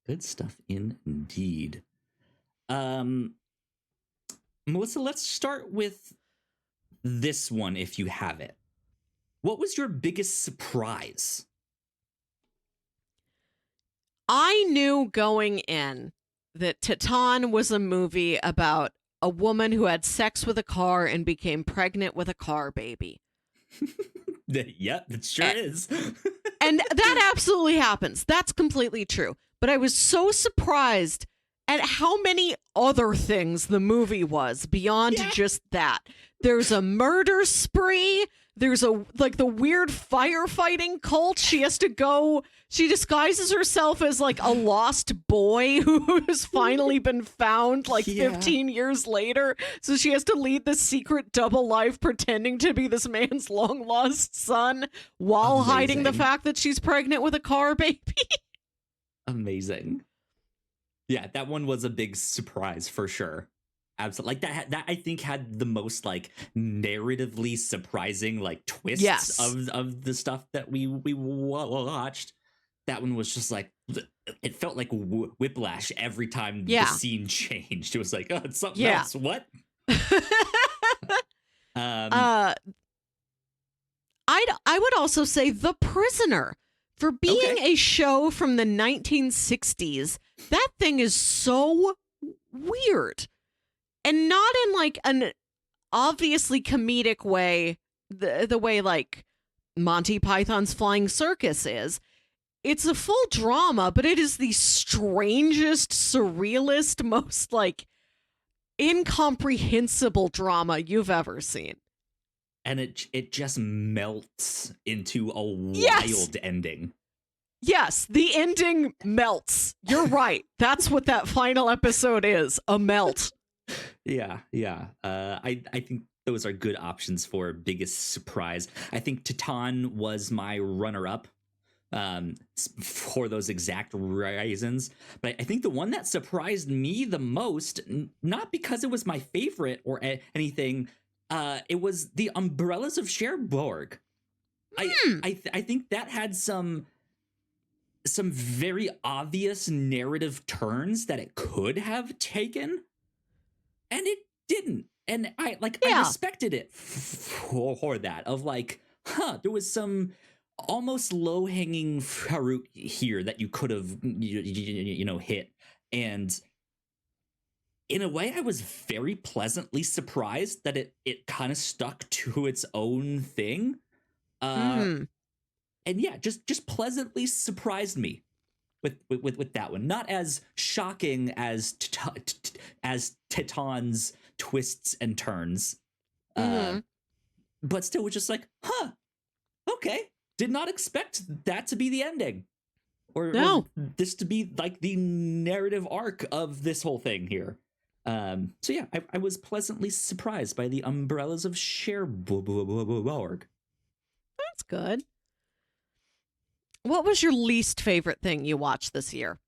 Good stuff indeed. Melissa, let's start with this one if you have it. What was your biggest surprise?
I knew going in that Titan was a movie about a woman who had sex with a car and became pregnant with a car baby.
Yep, it sure is.
And that absolutely happens. That's completely true. But I was so surprised at how many other things the movie was beyond just that. There's a murder spree. There's the weird firefighting cult. She disguises herself as like a lost boy who has finally been found 15 years later. So she has to lead this secret double life pretending to be this man's long lost son while hiding the fact that she's pregnant with a car baby.
Amazing. Yeah, that one was a big surprise for sure. Absolutely. Like that I think had the most narratively surprising twists of the stuff that we watched. That one was just it felt like whiplash every time the scene changed. It was like, oh, it's something else. What?
I would also say The Prisoner. For being a show from the 1960s, that thing is so weird. And not in an obviously comedic way, the way Monty Python's Flying Circus is. It's a full drama, but it is the strangest, surrealist, most incomprehensible drama you've ever seen.
And it just melts into a wild ending.
Yes, the ending melts. You're right. That's what that final episode is, a melt.
Yeah. I think those are good options for biggest surprise. I think Titan was my runner-up for those exact reasons. But I think the one that surprised me the most, not because it was my favorite or anything, it was The Umbrellas of Cherbourg. I think that had some some very obvious narrative turns that it could have taken, and it didn't. And I
Yeah.
respected it for that, of like, there was some almost low-hanging fruit here that you could have hit. And in a way, I was very pleasantly surprised that it kind of stuck to its own thing. And yeah, just pleasantly surprised me with that one. Not as shocking as Titan's twists and turns, but still was just like, okay, did not expect that to be the ending, or this to be like the narrative arc of this whole thing here. So yeah, I was pleasantly surprised by the Umbrellas of Cherbourg.
That's good. What was your least favorite thing you watched this year?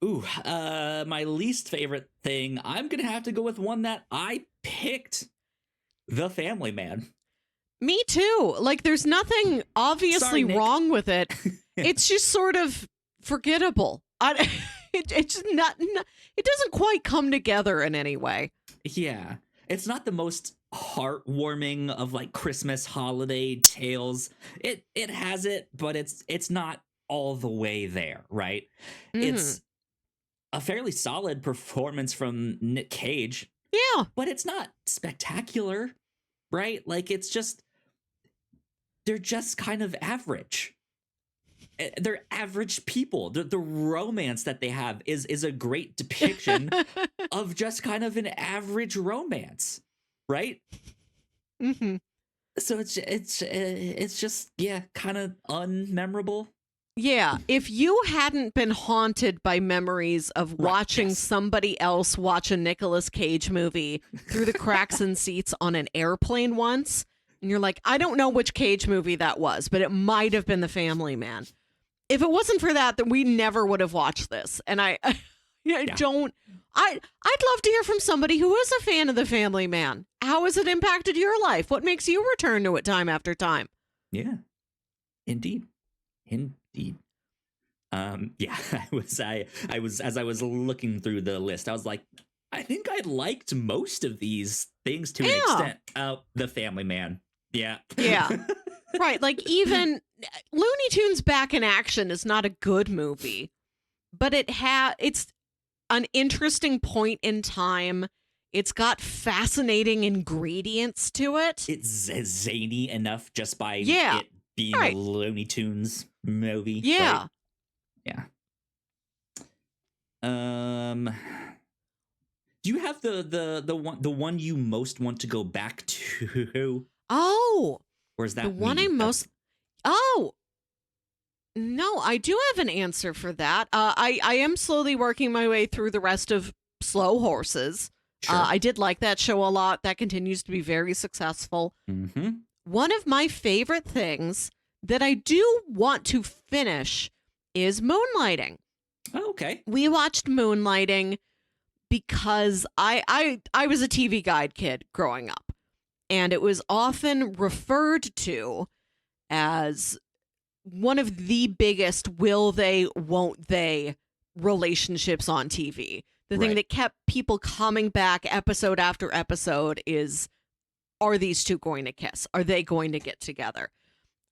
Ooh, my least favorite thing, I'm gonna have to go with one that I picked, The Family Man.
Me too. Like, there's nothing obviously wrong with it. It's just sort of forgettable. It's just not. It doesn't quite come together in any way.
Yeah, it's not the most heartwarming of like Christmas holiday tales. It has it, but it's not all the way there, right? It's a fairly solid performance from Nick Cage.
Yeah,
but it's not spectacular, right? Like, it's just, they're just kind of average. They're average people. The romance that they have is a great depiction of just kind of an average romance, right? So it's just, yeah, kind of unmemorable.
Yeah, if you hadn't been haunted by memories of watching somebody else watch a Nicolas Cage movie through the cracks in seats on an airplane once, and you're like, I don't know which Cage movie that was, but it might have been The Family Man. If it wasn't for that, then we never would have watched this. And I'd love to hear from somebody who is a fan of The Family Man. How has it impacted your life? What makes you return to it time after time?
Yeah, indeed. Yeah, I was as I was looking through the list, I was like, I think I liked most of these things to an extent. The Family Man. Yeah.
Right, like even Looney Tunes Back in Action is not a good movie, but it's an interesting point in time. It's got fascinating ingredients to it.
It's zany enough just by it being a Looney Tunes movie.
Yeah.
Right? Yeah. Do you have the one you most want to go back to?
Oh.
Or is that
the one I most? Oh. No, I do have an answer for that. I am slowly working my way through the rest of Slow Horses.
Sure.
I did like that show a lot. That continues to be very successful. One of my favorite things that I do want to finish is Moonlighting.
Oh, okay.
We watched Moonlighting because I was a TV Guide kid growing up, and it was often referred to as one of the biggest will they, won't they relationships on TV. The thing that kept people coming back episode after episode is, are these two going to kiss? Are they going to get together?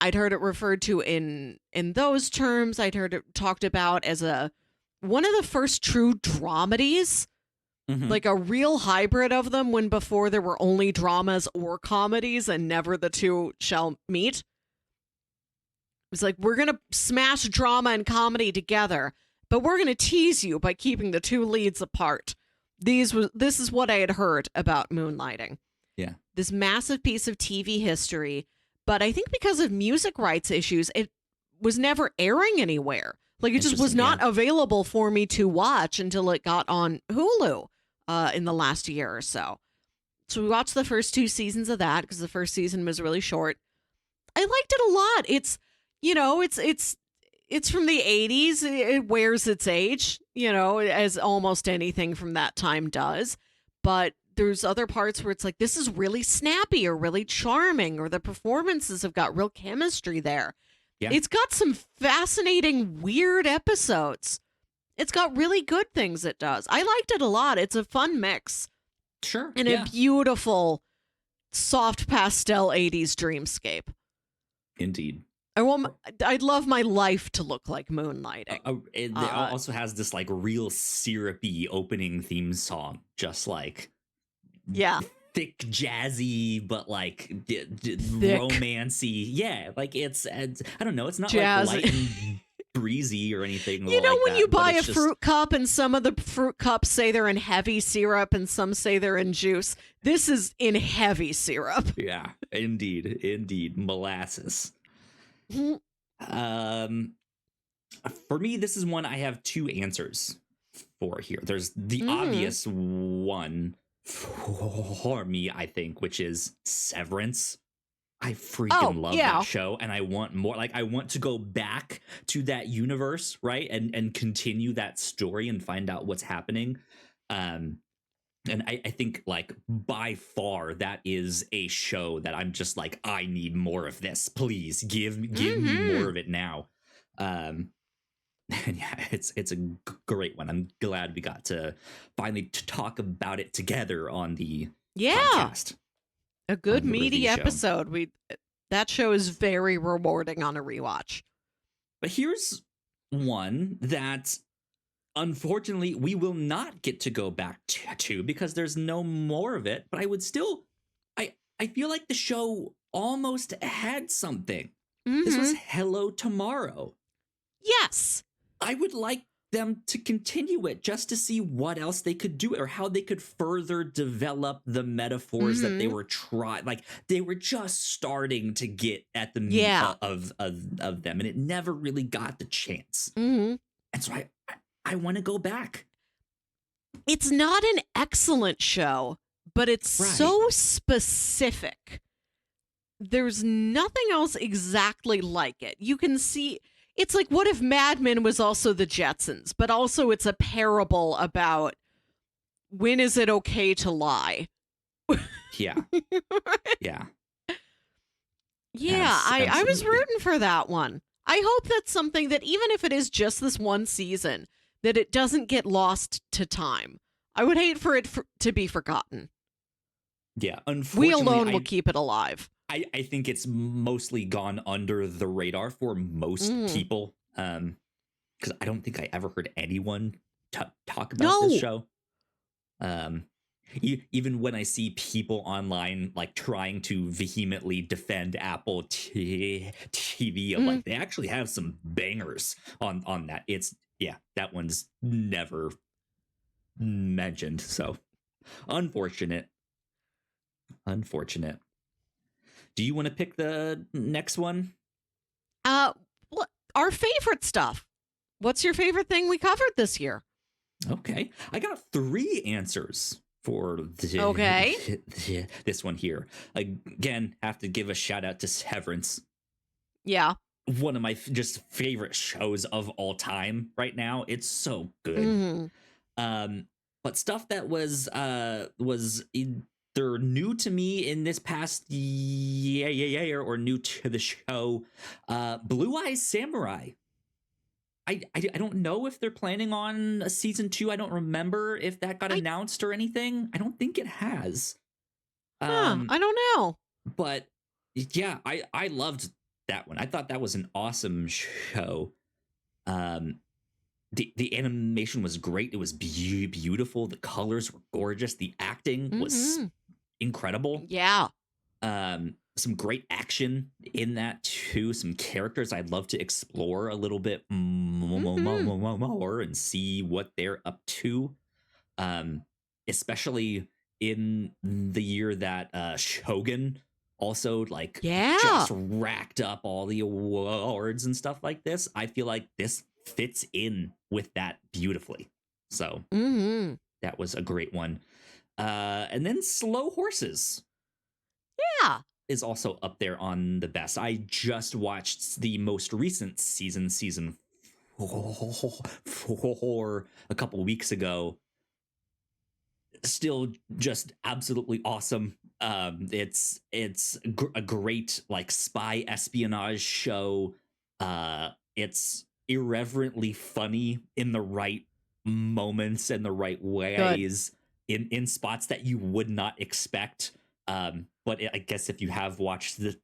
I'd heard it referred to in those terms. I'd heard it talked about as one of the first true dramedies, like a real hybrid of them, when before there were only dramas or comedies and never the two shall meet. It was like, we're going to smash drama and comedy together, but we're going to tease you by keeping the two leads apart. This is what I had heard about Moonlighting.
Yeah.
This massive piece of TV history, but I think because of music rights issues, it was never airing anywhere. Like, it just was not available for me to watch until it got on Hulu in the last year or so. So we watched the first 2 seasons of that because the first season was really short. I liked it a lot. It's, it's from the 80s. It wears its age, as almost anything from that time does. But there's other parts where it's like, this is really snappy or really charming, or the performances have got real chemistry there.
Yeah.
It's got some fascinating, weird episodes. It's got really good things it does. I liked it a lot. It's a fun mix
Sure.
and a
Yeah.
beautiful, soft pastel 80s dreamscape.
Indeed.
I'd love my life to look like moonlighting.
It also has this like real syrupy opening theme song, just like
Yeah.
thick, jazzy, but like
Thick.
romancy. Yeah, like it's I don't know. It's not
Jazzy.
like light and breezy or anything.
You know,
like
when
that,
you
but
buy a
it's just-
fruit cup and some of the fruit cups say they're in heavy syrup and some say they're in juice, this is in heavy syrup.
Yeah, indeed, molasses. For me, this is one I have two answers for here. There's the obvious one for me, I think, which is Severance. I freaking love that show, and I want more. Like, I want to go back to that universe, right, and continue that story and find out what's happening. And I think, like, by far, that is a show that I'm just like, I need more of this. Please give me more of it now. And yeah, it's a great one. I'm glad we got to finally talk about it together on the podcast.
A good
On the
meaty
review show.
episode. That show is very rewarding on a rewatch.
But here's one that unfortunately we will not get to go back to because there's no more of it. But I would still, I feel like the show almost had something. This was Hello Tomorrow.
Yes.
I would like them to continue it just to see what else they could do or how they could further develop the metaphors that they were trying. Like, they were just starting to get at the meat of them, and it never really got the chance. And so I want to go back.
It's not an excellent show, but it's so specific. There's nothing else exactly like it. You can see, it's like, what if Mad Men was also the Jetsons, but also it's a parable about when is it okay to lie?
Yeah. Yeah.
Yeah, I was rooting for that one. I hope that's something that, even if it is just this one season, that it doesn't get lost to time. I would hate for it to be forgotten.
Yeah, unfortunately,
we alone will keep it alive.
I think it's mostly gone under the radar for most people. Because I don't think I ever heard anyone talk about this show. Even when I see people online like trying to vehemently defend Apple TV, I'm like, they actually have some bangers on that. That one's never mentioned. So unfortunate. Do you want to pick the next one?
Our favorite stuff. What's your favorite thing we covered this year?
Okay, I got 3 answers for this one here. Again, have to give a shout out to Severance.
Yeah,
one of my just favorite shows of all time right now. It's so good. But stuff that was either new to me in this past year or new to the show. Blue Eyes Samurai. I don't know if they're planning on a season 2. I don't remember if that got announced or anything. I don't think it has.
I don't know.
But yeah, I loved that one. I thought that was an awesome show. The animation was great. It was beautiful. The colors were gorgeous. The acting was incredible.
Yeah.
Some great action in that too. Some characters I'd love to explore a little bit more and see what they're up to. Especially in the year that Shogun also just racked up all the awards and stuff like this. I feel like this fits in with that beautifully. So that was a great one. And then Slow Horses.
Yeah.
Is also up there on the best. I just watched the most recent season 4 a couple weeks ago. Still just absolutely awesome. It's a great spy espionage show. It's irreverently funny in the right moments and the right ways in spots that you would not expect. But I guess if you have watched the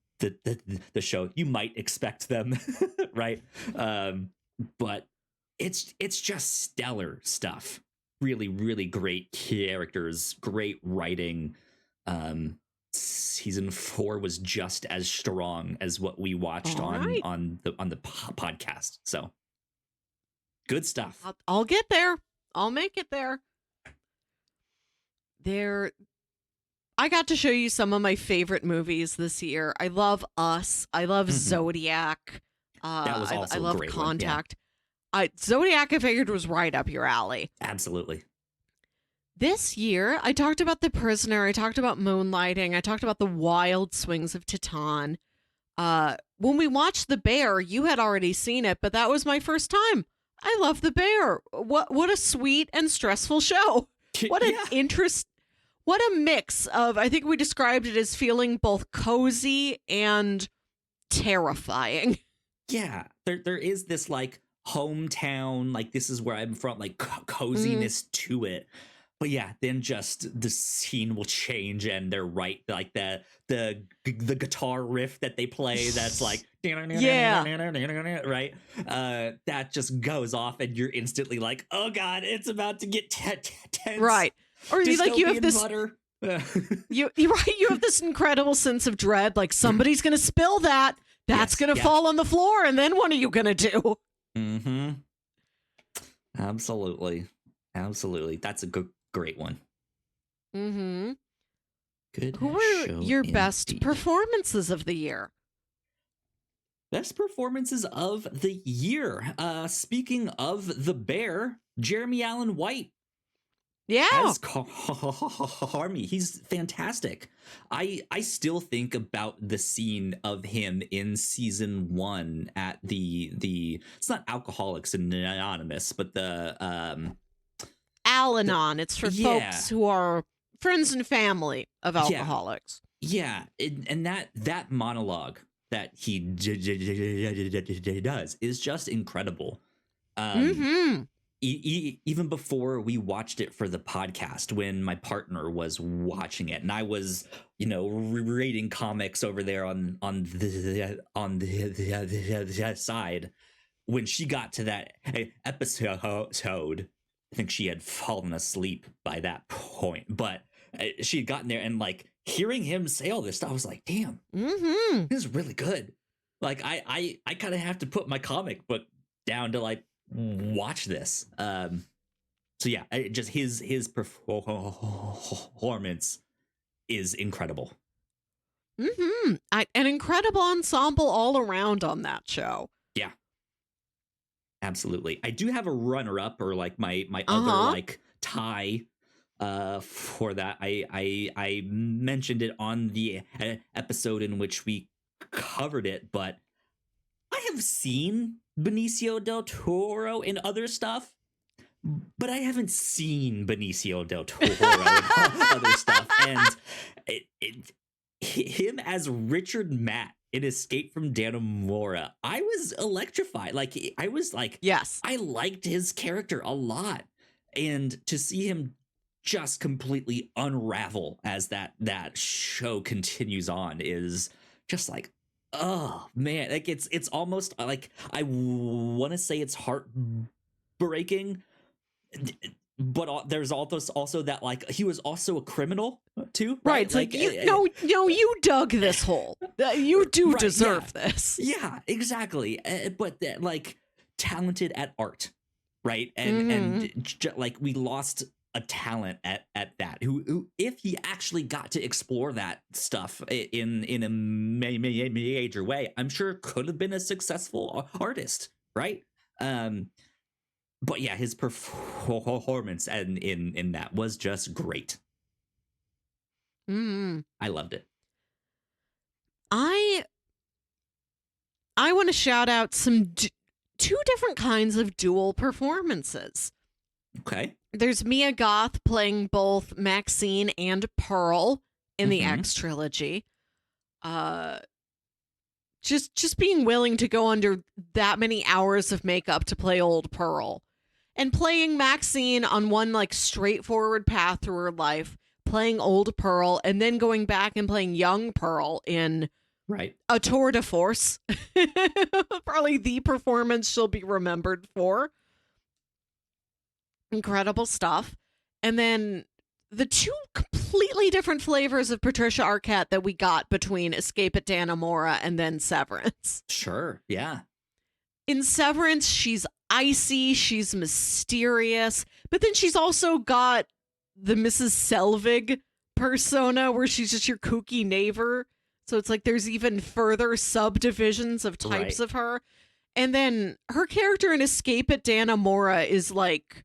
show, you might expect them, right? But it's just stellar stuff. Really, really great characters, great writing. Season 4 was just as strong as what we watched on the podcast. So good stuff.
I'll get there. I'll make it there. I got to show you some of my favorite movies this year. I love Us. I love Zodiac.
That was also
I love
a great
Contact. One, yeah. Zodiac, I figured, was right up your alley.
Absolutely.
This year, I talked about The Prisoner. I talked about Moonlighting. I talked about The Wild Swings of Titan. When we watched The Bear, you had already seen it, but that was my first time. I love The Bear. What a sweet and stressful show. What an what a mix of, I think we described it as feeling both cozy and terrifying.
Yeah, there is this like hometown, like this is where I'm from, like coziness to it. But yeah, then just the scene will change, and they're right, like the guitar riff that they play, that's like right, that just goes off, and you're instantly like, oh god, it's about to get tense,
right? Or like you have this
butter.
you have this incredible sense of dread, like somebody's gonna spill that. That's gonna fall on the floor, and then what are you gonna do?
Mm-hmm. Absolutely. That's a great one.
Mm-hmm.
Good.
Who were your best performances of the year?
Best performances of the year. Speaking of The Bear, Jeremy Allen White.
Yeah.
As Harmy. He's fantastic. I still think about the scene of him in season 1 at the it's not Alcoholics Anonymous, but the
Al-Anon. It's for folks who are friends and family of alcoholics.
Yeah. And that monologue that he does is just incredible. Even before we watched it for the podcast, when my partner was watching it and I was, reading comics over there on the side, when she got to that episode, I think she had fallen asleep by that point, but she had gotten there, and like hearing him say all this stuff, I was like, damn, this is really good. Like I kind of have to put my comic book down to like watch this. So yeah, just his performance is incredible.
An incredible ensemble all around on that show.
Yeah, absolutely. I do have a runner-up, or like my other like tie for that. I mentioned it on the episode in which we covered it, but I have seen Benicio del Toro in other stuff, but I haven't seen Benicio del Toro in other stuff. And him as Richard Matt in Escape from Dannemora, I was electrified. Like, I was like,
yes,
I liked his character a lot. And to see him just completely unravel as that show continues on is just like, oh man, like it's almost like, I want to say it's heartbreaking, but there's also that like he was also a criminal too, right?
It's like you dug this hole. You do deserve this.
Yeah, exactly. But like talented at art, right? And like we lost a talent at that who if he actually got to explore that stuff in a major way, I'm sure could have been a successful artist, right? But yeah, his performance and in that was just great. I loved it.
I want to shout out some two different kinds of dual performances.
Okay.
There's Mia Goth playing both Maxine and Pearl in the X trilogy. Just being willing to go under that many hours of makeup to play old Pearl. And playing Maxine on one like straightforward path through her life, playing old Pearl, and then going back and playing young Pearl in
Right.
a tour de force. Probably the performance she'll be remembered for. Incredible stuff. And then the two completely different flavors of Patricia Arquette that we got between Escape at Dannemora and then Severance.
Sure. Yeah.
In Severance, she's icy, she's mysterious, but then she's also got the Mrs. Selvig persona where she's just your kooky neighbor. So it's like there's even further subdivisions of types of her. And then her character in Escape at Dannemora is like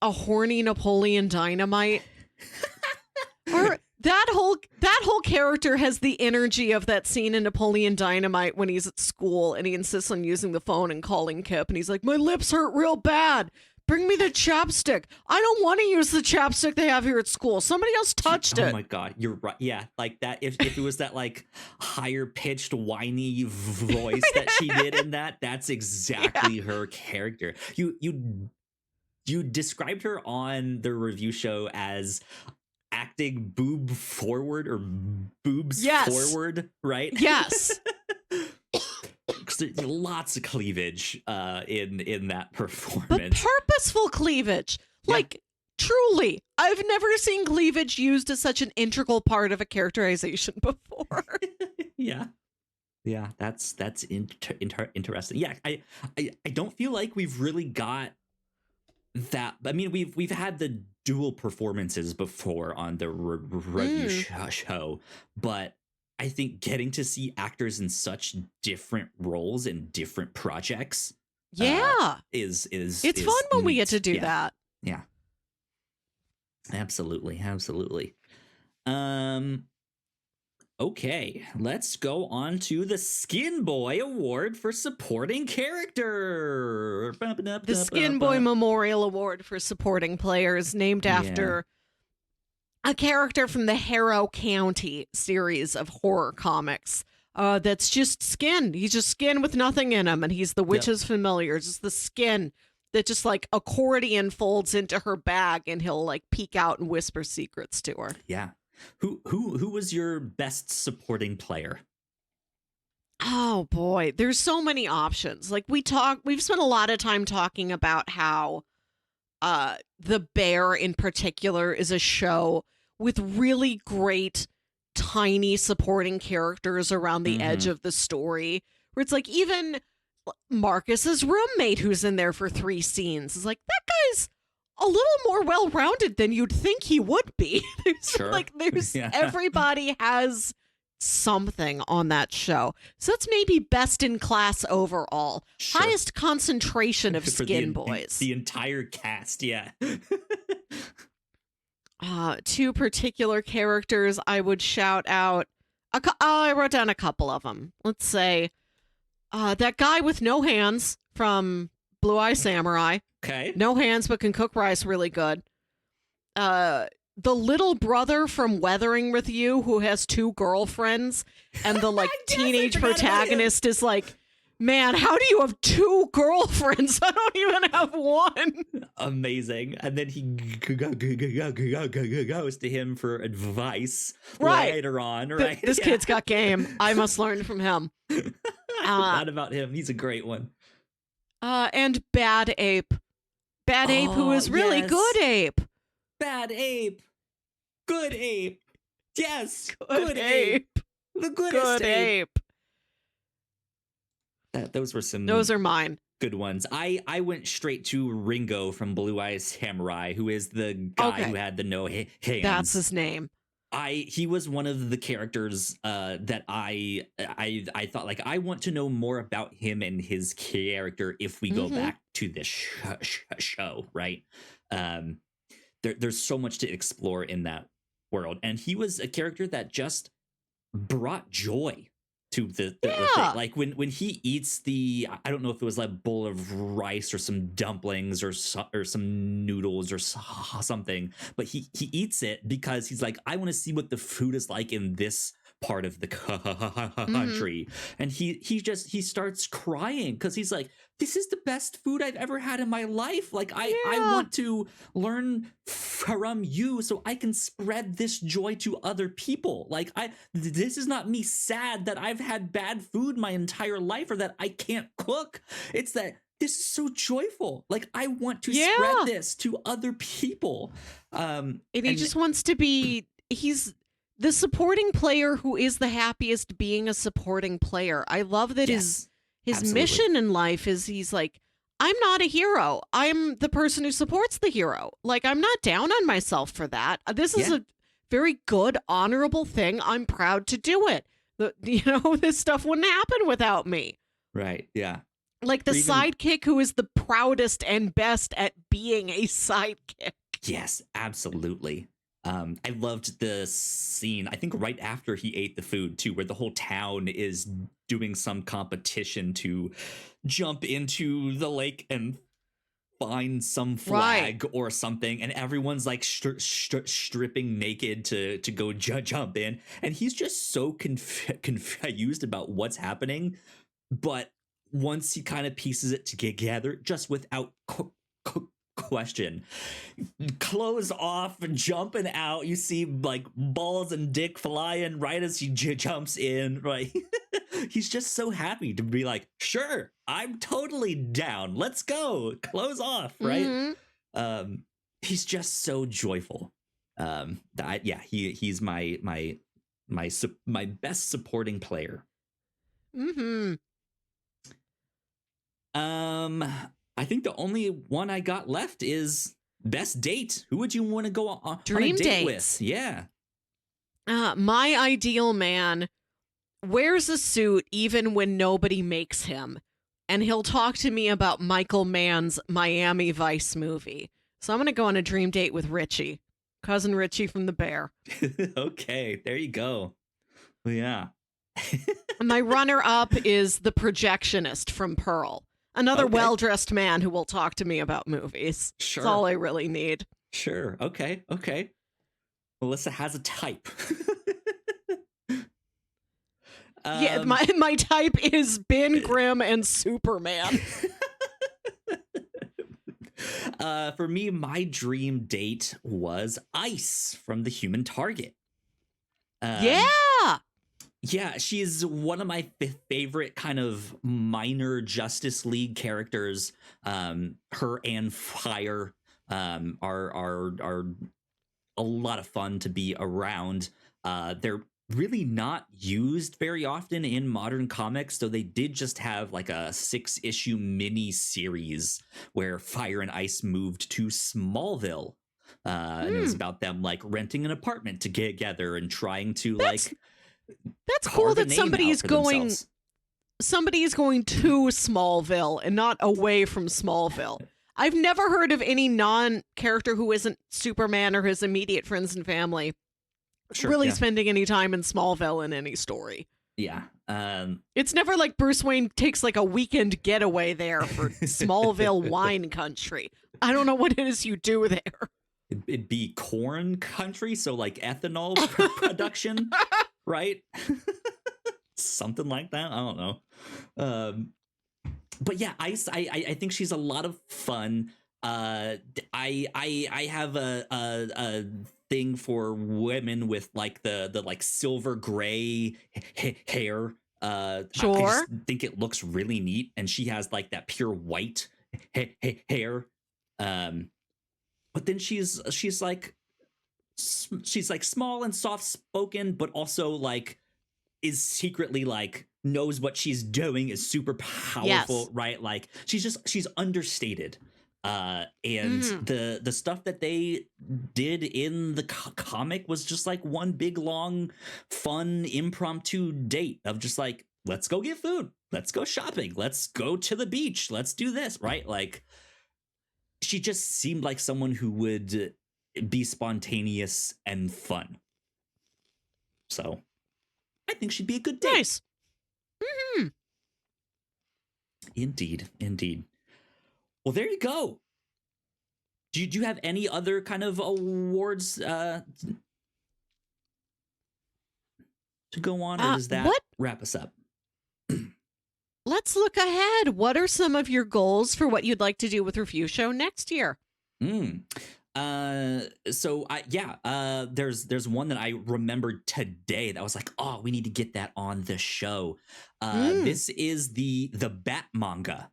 a horny Napoleon Dynamite. Or that whole character has the energy of that scene in Napoleon Dynamite when he's at school and he insists on using the phone and calling Kip, and he's like, "My lips hurt real bad. Bring me the chapstick. I don't want to use the chapstick they have here at school. Somebody else touched it."
Oh my god, you're right. Yeah, like that. If it was that like higher pitched whiny voice that she did in that, that's exactly her character. You described her on the review show as acting boob forward or boobs forward, right?
Yes.
Lots of cleavage in that performance.
But purposeful cleavage. Like, truly, I've never seen cleavage used as such an integral part of a characterization before.
Yeah. Yeah, that's interesting. Yeah, I don't feel like we've really got that. I mean, we've had the dual performances before on the review show, but I think getting to see actors in such different roles in different projects, is
it's fun when we get to do that.
Yeah, absolutely. Okay, let's go on to the Skin Boy Award for Supporting Character.
The Skin Boy Memorial Award for Supporting Players, named after a character from the Harrow County series of horror comics. That's just skin. He's just skin with nothing in him, and he's the witch's familiar. Just the skin that just like accordion folds into her bag, and he'll like peek out and whisper secrets to her.
Yeah. Who was your best supporting player?
Oh boy, there's so many options. Like we've spent a lot of time talking about how The Bear in particular is a show with really great tiny supporting characters around the edge of the story, where it's like even Marcus's roommate who's in there for 3 scenes is like, that guy's a little more well-rounded than you'd think he would be. There's everybody has something on that show. So that's maybe best in class overall.
Sure.
Highest concentration of skin boys.
The entire cast, yeah.
2 particular characters I would shout out. I wrote down a couple of them. Let's say that guy with no hands from Blue Eye Samurai.
Okay.
No hands, but can cook rice really good. The little brother from Weathering with You who has 2 girlfriends, and the like teenage protagonist is like, man, how do you have 2 girlfriends? I don't even have one.
Amazing. And then he goes to him for advice later on, right?
This kid's got game. I must learn from him.
I forgot about him. He's a great one.
And Bad Ape. Bad Ape, who is really good ape.
Bad Ape. Good ape. Yes.
Good ape.
The goodest
ape. Those are mine.
Good ones. I went straight to Ringo from Blue Eyes Samurai, who is the guy who had the no hands.
That's his name.
He was one of the characters that I thought, like, I want to know more about him and his character if we go back to this show, right? There's so much to explore in that world, and he was a character that just brought joy to the thing. Like when he eats I don't know if it was like a bowl of rice or some dumplings or some noodles or something, but he eats it because he's like, I want to see what the food is like in this part of the
Mm-hmm.
country. And he starts crying because he's like, this is the best food I've ever had in my life. Like I
Yeah.
want to learn from you so I can spread this joy to other people. Like this is not me sad that I've had bad food my entire life or that I can't cook. It's that this is so joyful. Like I want to spread this to other people.
And he just wants to be, he's the supporting player who is the happiest being a supporting player. I love that his
absolutely.
mission in life is he's like, I'm not a hero. I'm the person who supports the hero. Like, I'm not down on myself for that. This is a very good, honorable thing. I'm proud to do it. This stuff wouldn't happen without me.
Right. Yeah.
Like the sidekick who is the proudest and best at being a sidekick.
Yes, absolutely. I loved the scene, I think right after he ate the food too, where the whole town is doing some competition to jump into the lake and find some flag or something, and everyone's like stripping naked to go jump in, and he's just so confused about what's happening. But once he kind of pieces it together, just without question, clothes off, jumping out, you see like balls and dick flying right as he jumps in, right? He's just so happy to be like, sure, I'm totally down, let's go, clothes off, right? Mm-hmm. He's just so joyful. He's my best supporting player. I think the only one I got left is best date. Who would you want to go on
Dream
a date
dates
with? Yeah.
My ideal man wears a suit even when nobody makes him. And he'll talk to me about Michael Mann's Miami Vice movie. So I'm going to go on a dream date with Richie. Cousin Richie from The Bear.
Okay, there you go. Yeah.
My runner-up is the projectionist from Pearl. Another well-dressed man who will talk to me about movies.
Sure.
That's all I really need.
Sure. Okay. Melissa has a type.
Yeah, my type is Ben Grimm and Superman.
For me, my dream date was Ice from The Human Target. Yeah, she's one of my favorite kind of minor Justice League characters. Her and Fire are a lot of fun to be around. They're really not used very often in modern comics, though they did just have like a 6-issue mini series where Fire and Ice moved to Smallville. And it was about them like renting an apartment together and trying to
That's cool that somebody's going to Smallville and not away from Smallville. I've never heard of any non-character who isn't Superman or his immediate friends and family spending any time in Smallville in any story.
Yeah.
It's never like Bruce Wayne takes like a weekend getaway there for Smallville wine country. I don't know what it is you do there.
It'd be corn country, so like ethanol production. Right? Something like that. I don't know. But yeah, Ice, I think she's a lot of fun. I have a thing for women with like the like silver gray hair.
Sure.
I just think it looks really neat, and she has like that pure white hair. But then she's like small and soft spoken, but also like is secretly like knows what she's doing, is super powerful, right? Like she's understated. And the stuff that they did in the comic was just like one big long fun impromptu date of just like, let's go get food, let's go shopping, let's go to the beach, let's do this, right? Like she just seemed like someone who would be spontaneous and fun. So I think she'd be a good date.
Nice. Mm-hmm.
Indeed. Well, there you go. Do you have any other kind of awards? to go on, or does that
what?
wrap us up?
Let's look ahead. What are some of your goals for what you'd like to do with Review Show next year?
There's one that I remembered today that was like, oh, we need to get that on the show. This is the Bat manga.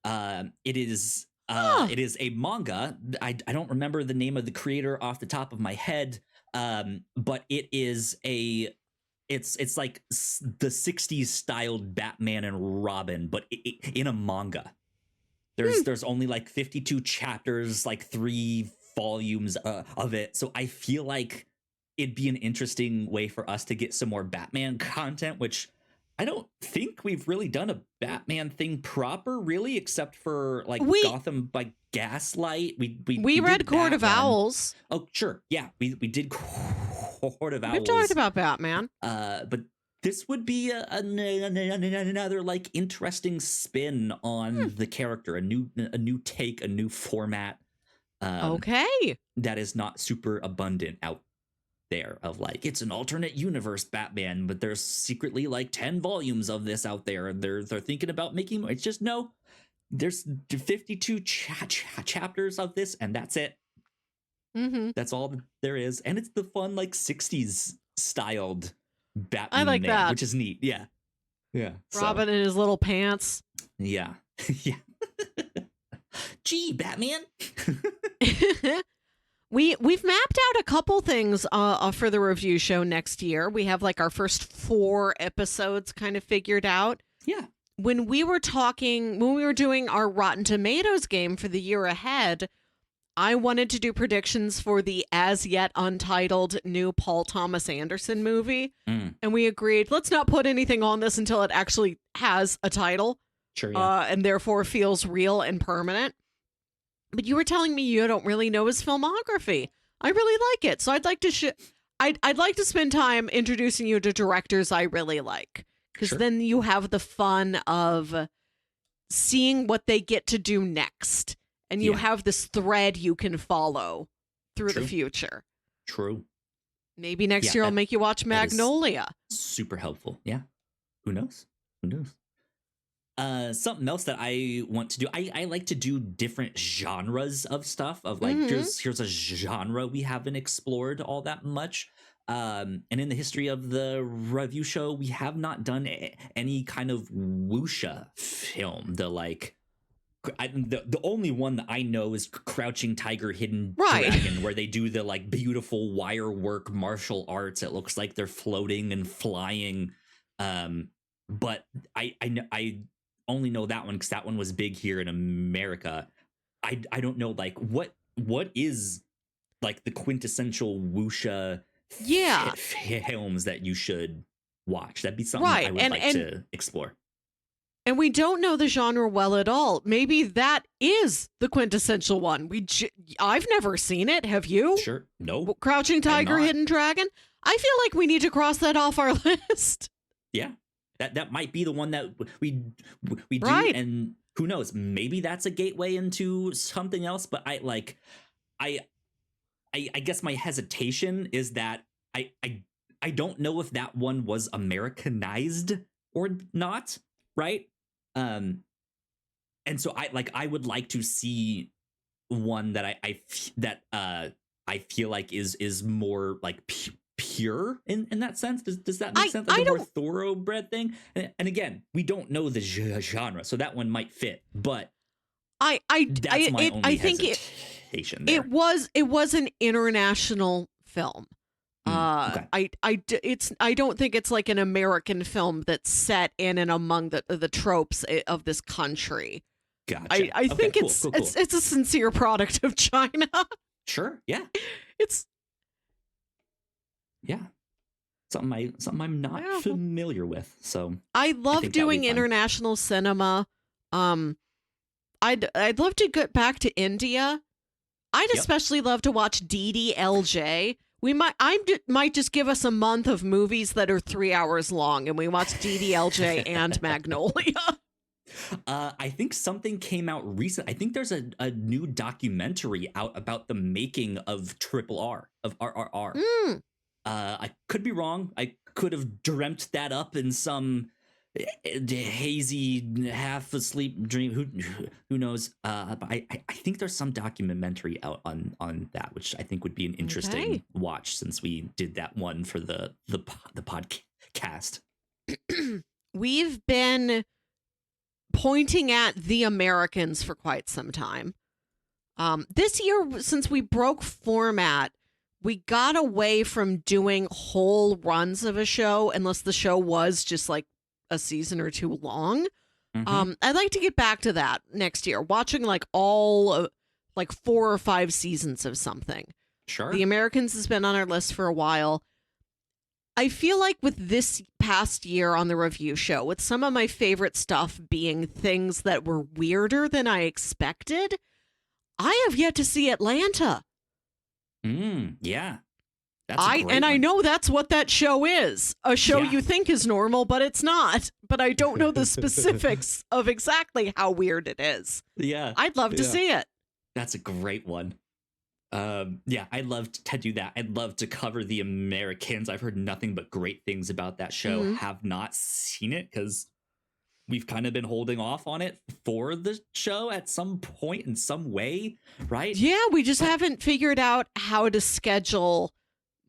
It is a manga. I don't remember the name of the creator off the top of my head. But it is it's like the 60s styled Batman and Robin, but in a manga. There's only like 52 chapters, like 3 volumes of it. So I feel like it'd be an interesting way for us to get some more Batman content, which I don't think we've really done a Batman thing proper, really, except for like Gotham by Gaslight. We
read Court of Owls.
Oh, sure. Yeah, we did Court of Owls.
We've talked about Batman.
But this would be another like interesting spin on the character, a new take, a new format.
Okay.
That is not super abundant out there, of like, it's an alternate universe Batman, but there's secretly like 10 volumes of this out there, and they're thinking about making more. It's just, no, there's 52 chapters of this, and that's it. That's all there is, and it's the fun like 60s styled Batman.
I like that,
which is neat. Yeah.
Robin in his little pants.
Yeah. Yeah. Gee, Batman.
We've mapped out a couple things for the review show next year. We have like our first 4 episodes kind of figured out.
Yeah.
When we were doing our Rotten Tomatoes game for the year ahead, I wanted to do predictions for the as yet untitled new Paul Thomas Anderson movie. And we agreed, let's not put anything on this until it actually has a title.
Sure, yeah.
And therefore feels real and permanent. But you were telling me you don't really know his filmography. I really like it. So I'd like to I'd like to spend time introducing you to directors I really like. Because then you have the fun of seeing what they get to do next. And you have this thread you can follow through the future.
True.
Maybe next year I'll make you watch Magnolia.
Super helpful. Yeah. Who knows? Something else that I want to do, I like to do different genres of stuff, of like, here's a genre we haven't explored all that much. And in the history of the review show, we have not done any kind of wuxia film. The only one that I know is Crouching Tiger, Hidden Dragon, where they do the like beautiful wire work martial arts. It looks like they're floating and flying. But I only know that one because that one was big here in America. I don't know, like, what is like the quintessential wuxia films that you should watch. That'd be something I would like to explore.
And we don't know the genre well at all. Maybe that is the quintessential one. I've never seen it. Have you?
Sure. No.
Crouching Tiger, Hidden Dragon. I feel like we need to cross that off our list.
Yeah. That might be the one that we do, and who knows? Maybe that's a gateway into something else. But I guess my hesitation is that I don't know if that one was Americanized or not, right? And so I would like to see one that I feel like is more like pure in that sense. Does that make sense? Like a more thoroughbred thing. And again, we don't know the genre, so that one might fit. But that's my only hesitation there.
It was an international film.
Okay.
I don't think it's like an American film that's set in and among the tropes of this country.
Gotcha.
I think it's a sincere product of China.
Sure. Yeah.
It's
something I'm not familiar with. So
I love doing international cinema. I'd love to get back to India. I'd especially love to watch DDLJ. I might just give us a month of movies that are 3 hours long, and we watch DDLJ and Magnolia.
I think something came out recent. I think there's a new documentary out about the making of RRR, of RRR. I could be wrong. I could have dreamt that up in some hazy, half asleep dream. Who knows? But I think there's some documentary out on that, which I think would be an interesting watch, since we did that one for the podcast.
We've been pointing at The Americans for quite some time. This year, since we broke format, we got away from doing whole runs of a show, unless the show was just like a season or two long. I'd like to get back to that next year, watching like all like 4 or 5 seasons of something.
Sure.
The Americans has been on our list for a while. I feel like with this past year on the review show, with some of my favorite stuff being things that were weirder than I expected, I have yet to see Atlanta.
Yeah. I
know that's what that show is. A show you think is normal, but it's not. But I don't know the specifics of exactly how weird it is.
Yeah.
I'd love to see it.
That's a great one. I'd love to do that. I'd love to cover The Americans. I've heard nothing but great things about that show. Have not seen it because we've kind of been holding off on it for the show at some point in some way, right?
Yeah, we just haven't figured out how to schedule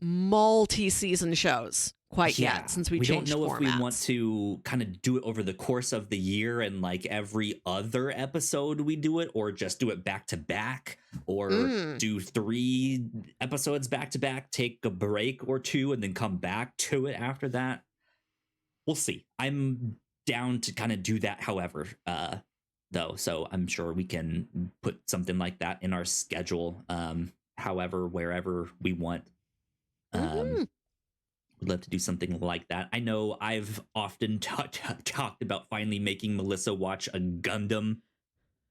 multi-season shows quite yet, since we changed
don't know
formats.
If we want to kind of do it over the course of the year and like every other episode we do it, or just do it back to back, or do 3 episodes back to back, take a break or 2 and then come back to it after that. We'll see. I'm down to kind of do that however, though, so I'm sure we can put something like that in our schedule, however, wherever we want. Would love to do something like that. I know I've often talked about finally making Melissa watch a Gundam.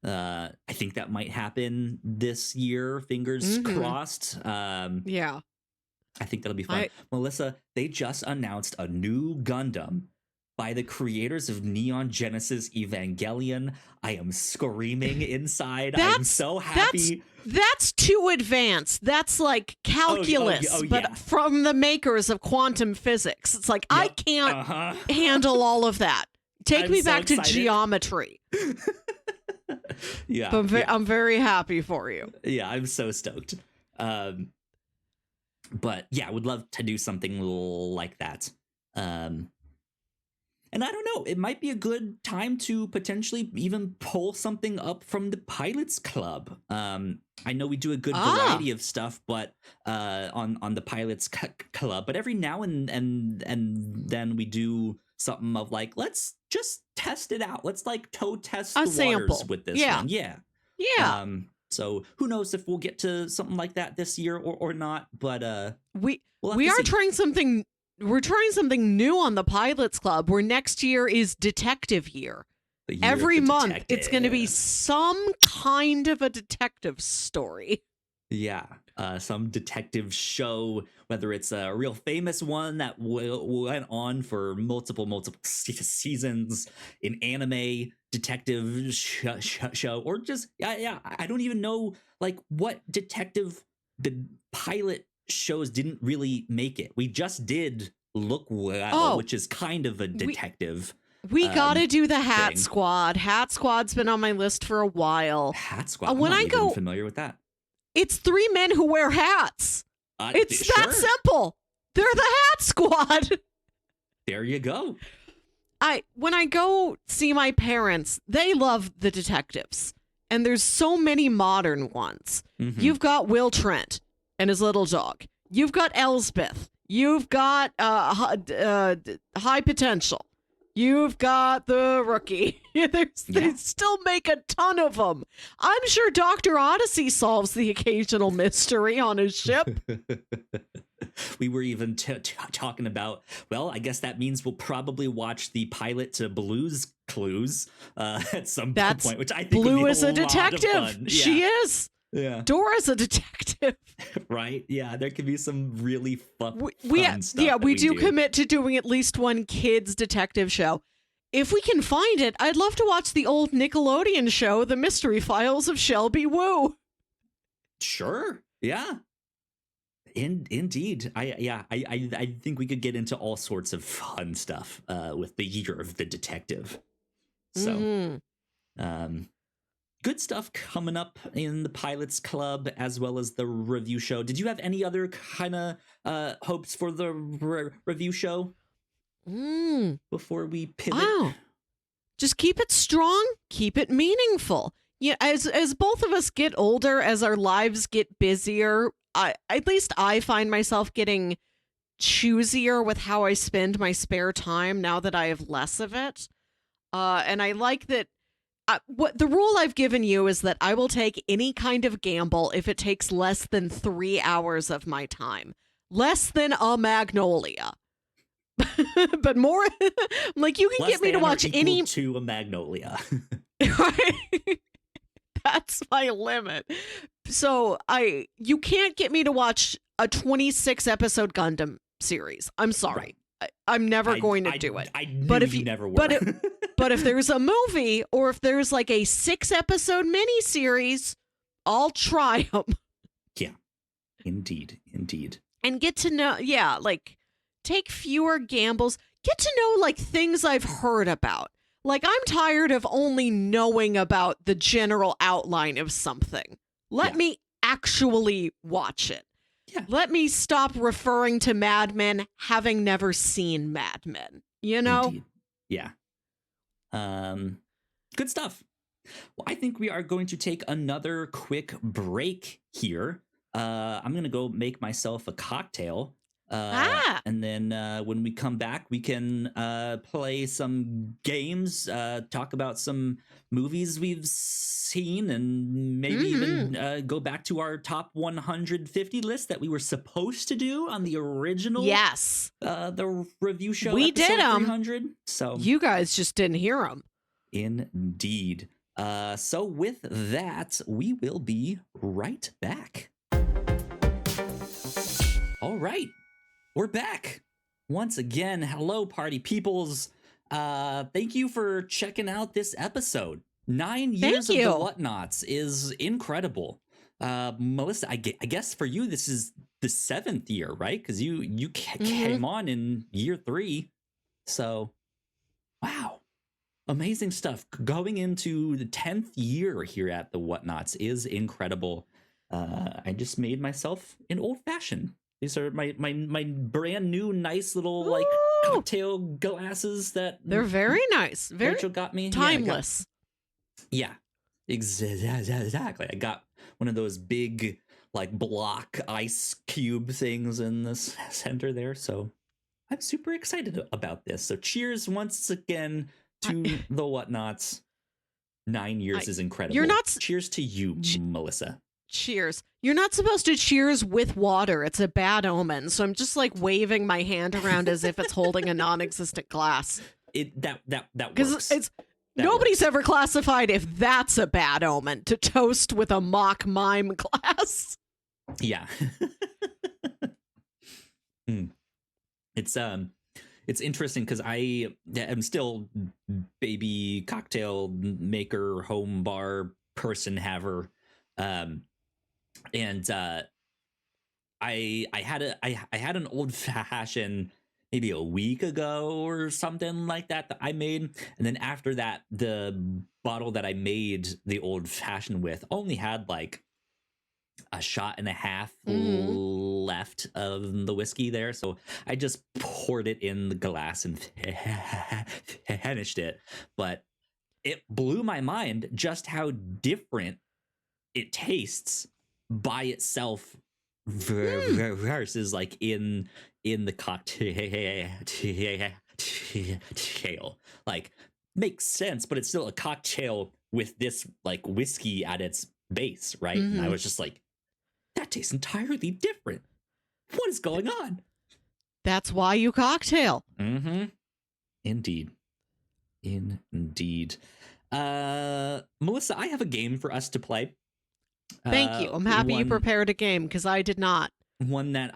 I think that might happen this year. Fingers crossed.
Yeah.
I think that'll be fun. Melissa, they just announced a new Gundam by the creators of Neon Genesis Evangelion. I am screaming inside. I'm so happy.
That's too advanced. That's like calculus, but from the makers of quantum physics. It's like, I can't handle all of that. Take me back to geometry. But I'm very happy for you.
Yeah, I'm so stoked. But yeah, I would love to do something like that. And I don't know, it might be a good time to potentially even pull something up from the Pilots Club. I know we do a good variety of stuff, but on the Pilots Club. But every now and then we do something of like, let's just test it out. Let's like toe test the waters with this one. Yeah. So who knows if we'll get to something like that this year or not. But
we are trying something. We're trying something new on the Pilots Club, where next year is detective year. Every month, it's going to be some kind of a detective story.
Yeah, some detective show, whether it's a real famous one that went on for multiple seasons, an anime detective show, or just, I don't even know, like, what detective the pilot shows didn't really make it. We just did Look Well, which is kind of a detective.
We gotta do the Hat Squad. Hat Squad's been on my list for a while.
Hat Squad. I'm not even familiar with that.
It's 3 men who wear hats. It's that simple. They're the Hat Squad.
There you go.
When I go see my parents, they love the detectives, and there's so many modern ones. You've got Will Trent and his little dog. You've got Elsbeth. You've got High Potential. You've got the Rookie. They still make a ton of them. I'm sure Dr. Odyssey solves the occasional mystery on his ship.
We were even talking about, well, I guess that means we'll probably watch the pilot to Blue's Clues at some point, which I think
Blue
would be
is a detective.
Fun.
She is.
Yeah.
Dora's a detective.
Right? Yeah, there could be some really fun stuff.
Yeah, we do commit to doing at least one kids detective show. If we can find it, I'd love to watch the old Nickelodeon show, The Mystery Files of Shelby Woo.
Sure. Yeah. Indeed. I think we could get into all sorts of fun stuff with the year of the detective. So,
Mhm.
um, good stuff coming up in the Pilots Club as well as the review show. Did you have any other kind of hopes for the review show
Mm.
before we pivot?
Wow. Just keep it strong, keep it meaningful. Yeah, as both of us get older, as our lives get busier, at least I find myself getting choosier with how I spend my spare time now that I have less of it. And I like that. What the rule I've given you is that I will take any kind of gamble if it takes less than 3 hours of my time, less than a Magnolia. But more, like you can
Less
get me to
than or
watch
equal
any.
to a Magnolia.
Right? That's my limit. So you can't get me to watch a 26 episode Gundam series. I'm sorry.
Right.
I'm never going to do it.
I knew
But if
you never were.
But if there's a movie or if there's like a 6 episode miniseries, I'll try them.
Yeah, indeed.
And get to know, yeah, like take fewer gambles. Get to know like things I've heard about. Like I'm tired of only knowing about the general outline of something. Let me actually watch it.
Yeah.
Let me stop referring to Mad Men having never seen Mad Men. You know?
Indeed. Yeah. Good stuff. Well, I think we are going to take another quick break here. I'm going to go make myself a cocktail. And then when we come back, we can play some games, talk about some movies we've seen, and maybe even go back to our top 150 list that we were supposed to do on the original.
Yes.
The review show.
We did them.
300. So
you guys just didn't hear them.
Indeed. So with that, we will be right back. All right. We're back once again. Hello, party peoples. Thank you for checking out this episode. 9 years of the Whatnauts is incredible. Melissa, I guess for you this is the 7th year, right? Because you came on in year 3. So, wow, amazing stuff. Going into the 10th year here at the Whatnauts is incredible. I just made myself an old fashioned. These are my brand new nice little like cocktail glasses that
they're very nice. Very
Rachel got me.
Timeless.
Yeah, exactly. I got one of those big like block ice cube things in the center there. So I'm super excited about this. So cheers once again to the Whatnauts. 9 years is incredible.
You're not.
Cheers to you, Melissa.
Cheers. You're not supposed to cheers with water. It's a bad omen. So I'm just like waving my hand around as if it's holding a non-existent glass.
That works.
Because nobody's ever classified if that's a bad omen to toast with a mock mime glass.
Yeah. It's interesting because I am still baby cocktail maker, home bar person haver. And I had an old fashioned maybe a week ago or something like that I made, and then after that the bottle that I made the old fashioned with only had like a shot and a half left of the whiskey there, so I just poured it in the glass and finished it. But it blew my mind just how different it tastes by itself versus like in the cocktail. Like makes sense, but it's still a cocktail with this like whiskey at its base, right? And I was just like, that tastes entirely different. What is going on?
That's why you cocktail.
Indeed. Melissa, I have a game for us to play.
Thank you. I'm happy you prepared a game because I did not.
One that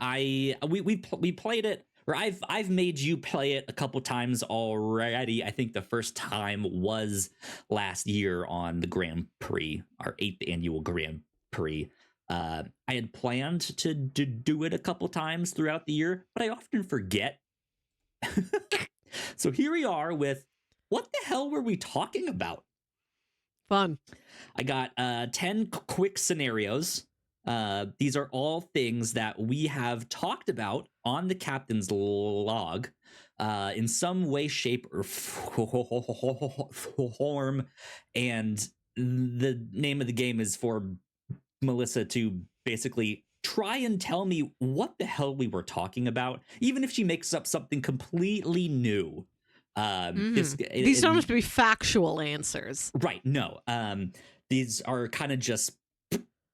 we played it, or I've made you play it a couple times already. I think the first time was last year on the Grand Prix, our 8th annual Grand Prix. I had planned to do it a couple times throughout the year, but I often forget. So here we are with what the hell were we talking about?
Fun.
I got 10 quick scenarios. These are all things that we have talked about on the captain's log in some way, shape, or form. And the name of the game is for Melissa to basically try and tell me what the hell we were talking about, even if she makes up something completely new.
These don't have to be factual answers.
Right. No. These are kind of just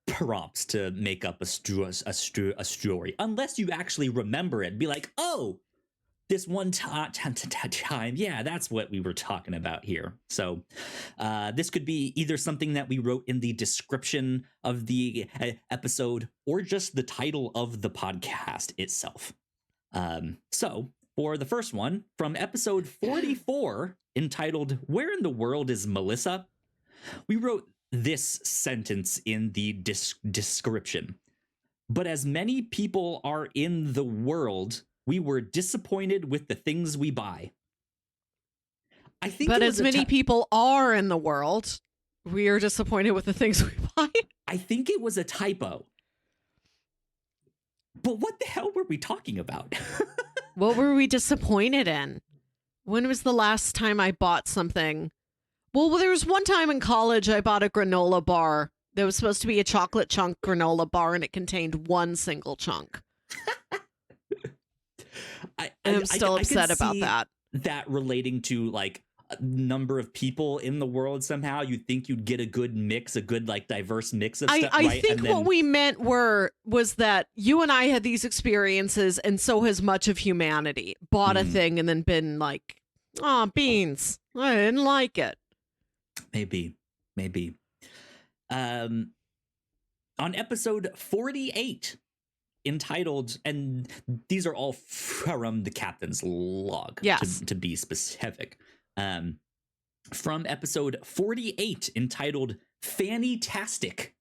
prompts to make up a story, unless you actually remember it. Be like, oh, this one time, yeah, that's what we were talking about here. So this could be either something that we wrote in the description of the episode or just the title of the podcast itself. So for the first one, from episode 44, entitled Where in the World is Melissa? We wrote this sentence in the description. But as many people are in the world, we were disappointed with the things we buy. I think
but as many people are in the world, we are disappointed with the things we buy.
I think it was a typo. But what the hell were we talking about?
What were we disappointed in? When was the last time I bought something? Well, there was one time in college I bought a granola bar. There was supposed to be a chocolate chunk granola bar, and it contained one single chunk. I'm still upset about that.
That relating to like a number of people in the world somehow, you'd think you'd get a good mix, a good like diverse mix of stuff.
I think what we meant was that you and I had these experiences, and so has much of humanity. Bought a thing and then been like, "Oh, beans! I didn't like it."
Maybe. On episode 48. Entitled, and these are all from the captain's log,
yes,
to be specific. From episode 48, entitled Fanny-tastic.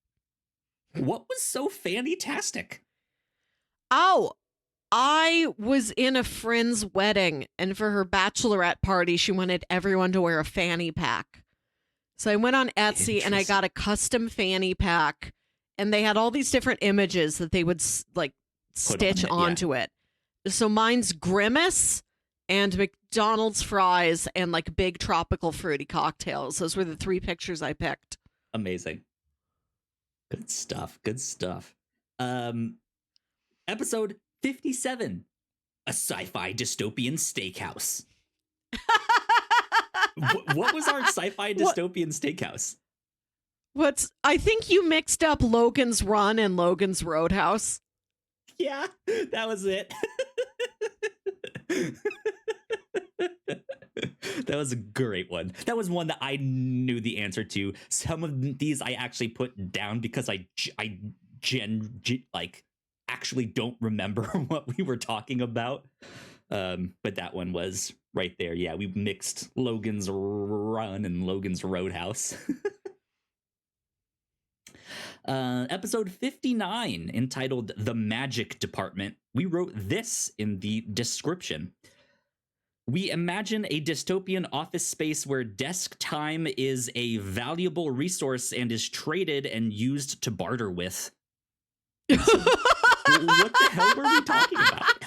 What was so fanny-tastic?
Oh, I was in a friend's wedding, and for her bachelorette party, she wanted everyone to wear a fanny pack. So I went on Etsy and I got a custom fanny pack. And they had all these different images that they would like stitch onto it. So mine's Grimace and McDonald's fries and like big tropical fruity cocktails. Those were the 3 pictures I picked.
Amazing. Good stuff. Episode 57, a sci-fi dystopian steakhouse. What was our sci-fi dystopian steakhouse?
I think you mixed up Logan's Run and Logan's Roadhouse.
Yeah, that was it. That was a great one. That was one that I knew the answer to. Some of these I actually put down because I actually don't remember what we were talking about. But that one was right there. Yeah, we mixed Logan's Run and Logan's Roadhouse. Episode 59, entitled The Magic Department. We wrote this in the description. We imagine a dystopian office space where desk time is a valuable resource and is traded and used to barter with. So, what the hell were we talking about?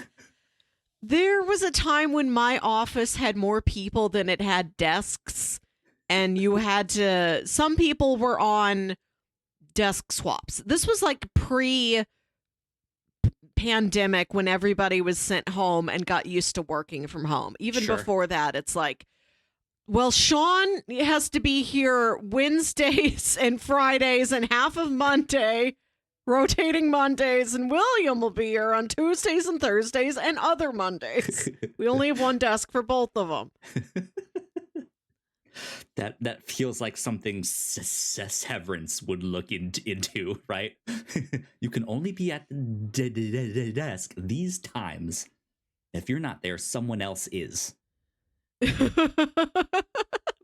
There was a time when my office had more people than it had desks, and you had to, some people were on desk swaps. This was like pre-pandemic when everybody was sent home and got used to working from home. Even before that, it's like, well, Sean has to be here Wednesdays and Fridays and half of Monday, rotating Mondays, and William will be here on Tuesdays and Thursdays and other Mondays. We only have one desk for both of them.
That feels like something Severance would look into, right? You can only be at the desk these times. If you're not there, someone else is.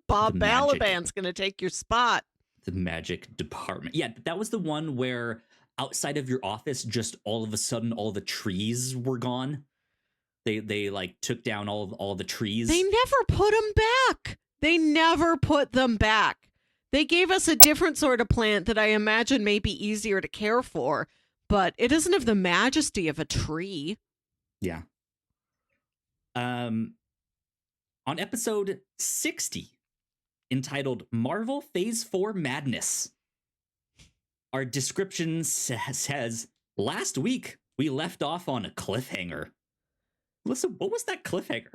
Bob Balaban's going to take your spot.
The magic department. Yeah, that was the one where outside of your office, just all of a sudden all the trees were gone. They like took down all the trees.
They never put them back. They never put them back. They gave us a different sort of plant that I imagine may be easier to care for, but it doesn't have the majesty of a tree.
Yeah. On episode 60, entitled Marvel Phase 4 Madness, our description says, last week we left off on a cliffhanger. Listen, what was that cliffhanger?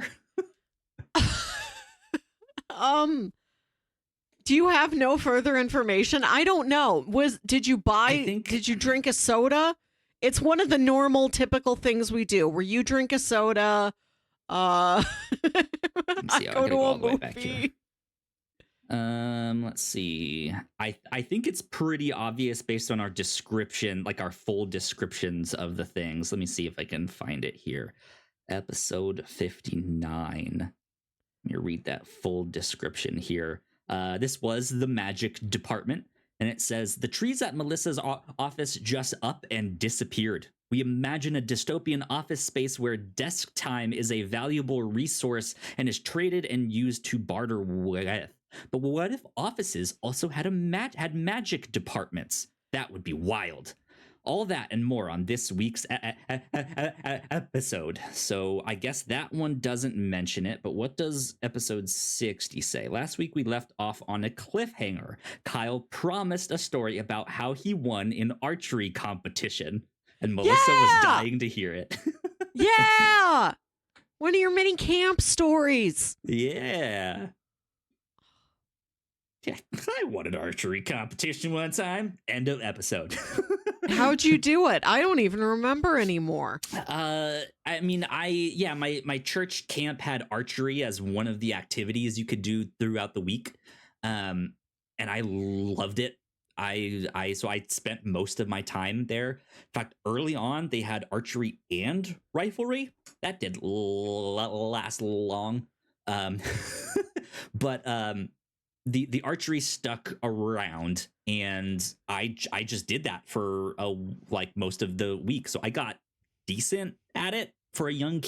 Do you have no further information? I don't know. Did you drink a soda? It's one of the normal, typical things we do, where you drink a soda, I go to a movie.
Let's see. I think it's pretty obvious based on our description, like our full descriptions of the things. Let me see if I can find it here. Episode 59. Let me read that full description here. This was the magic department, and it says, the trees at Melissa's office just up and disappeared. We imagine a dystopian office space where desk time is a valuable resource and is traded and used to barter with. But what if offices also had magic departments? That would be wild. All that and more on this week's episode. So I guess that one doesn't mention it, but what does episode 60 say? Last week we left off on a cliffhanger. Kyle promised a story about how he won in archery competition, and Melissa was dying to hear it.
Yeah! One of your mini camp stories.
Yeah. Yeah, I won an archery competition one time. End of episode.
How'd you do it? I don't even remember anymore.
I mean, my church camp had archery as one of the activities you could do throughout the week. And I loved it. So I spent most of my time there. In fact, early on, they had archery and riflery. That did last long. But the archery stuck around, and I just did that for like most of the week. So I got decent at it for a young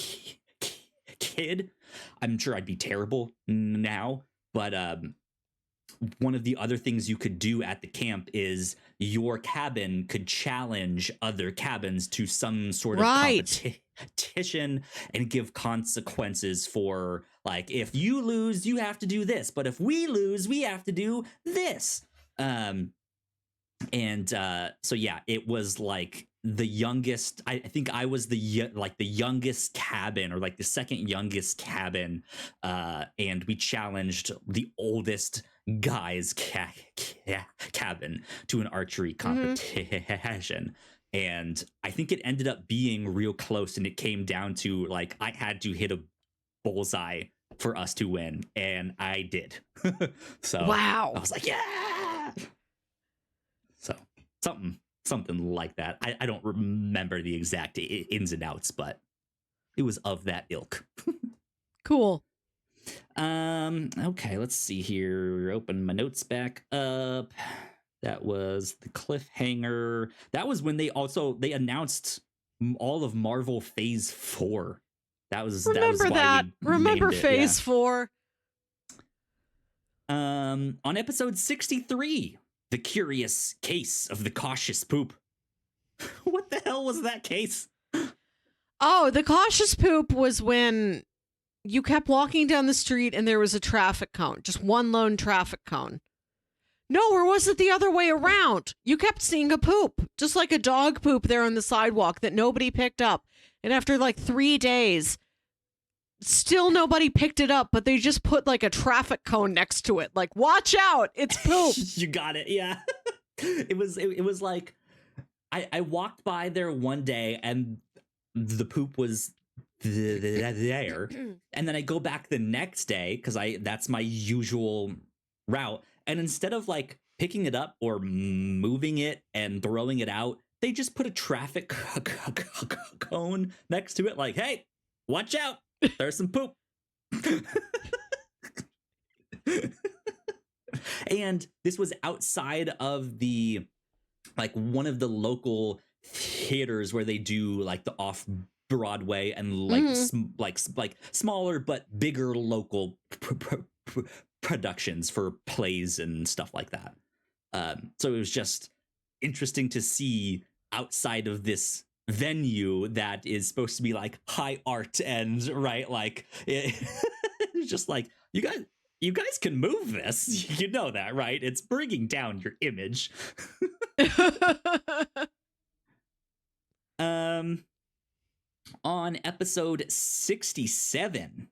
kid. I'm sure I'd be terrible now, but one of the other things you could do at the camp is your cabin could challenge other cabins to some sort of competition and give consequences for, like, if you lose, you have to do this, but if we lose, we have to do this. So yeah, it was like the youngest. I think I was the youngest cabin, or like the second youngest cabin, and we challenged the oldest guy's cabin to an archery competition. And I think it ended up being real close, and it came down to, like, I had to hit a bullseye for us to win, and I did. So
wow,
I was like, yeah. So something like that. I don't remember the exact ins and outs, but it was of that ilk.
Cool.
Okay, let's see here. Open my notes back up. That was the cliffhanger. That was when they announced all of Marvel Phase 4.
Remember Phase 4.
On episode 63, The Curious Case of the Cautious Poop. What the hell was that case?
Oh, the cautious poop was when you kept walking down the street and there was a traffic cone, just one lone traffic cone. No, or was it the other way around? You kept seeing a poop, just like a dog poop there on the sidewalk that nobody picked up. And after like 3 days, still nobody picked it up, but they just put like a traffic cone next to it. Like, watch out, it's poop.
You got it, yeah. It was like, I walked by there one day and the poop was there. And then I go back the next day, because that's my usual route. And instead of like picking it up or moving it and throwing it out, they just put a traffic cone next to it. Like, hey, watch out. There's some poop. And this was outside of the like one of the local theaters where they do like the off Broadway and like like smaller but bigger local productions for plays and stuff like that. So it was just interesting to see outside of this venue that is supposed to be like high art and right, like it's just like you guys can move this, you know that, right? It's bringing down your image. On episode 67,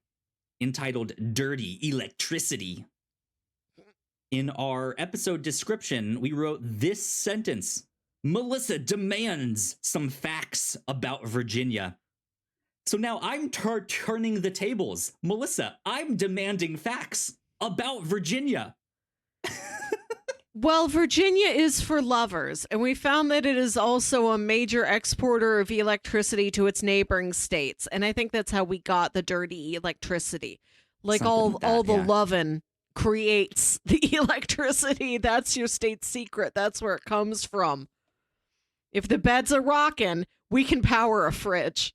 entitled Dirty Electricity, in our episode description, we wrote this sentence: Melissa demands some facts about Virginia. So now I'm turning the tables. Melissa, I'm demanding facts about Virginia.
Well, Virginia is for lovers, and we found that it is also a major exporter of electricity to its neighboring states. And I think that's how we got the dirty electricity. Like all the lovin' creates the electricity. That's your state secret. That's where it comes from. If the beds are rocking, we can power a fridge.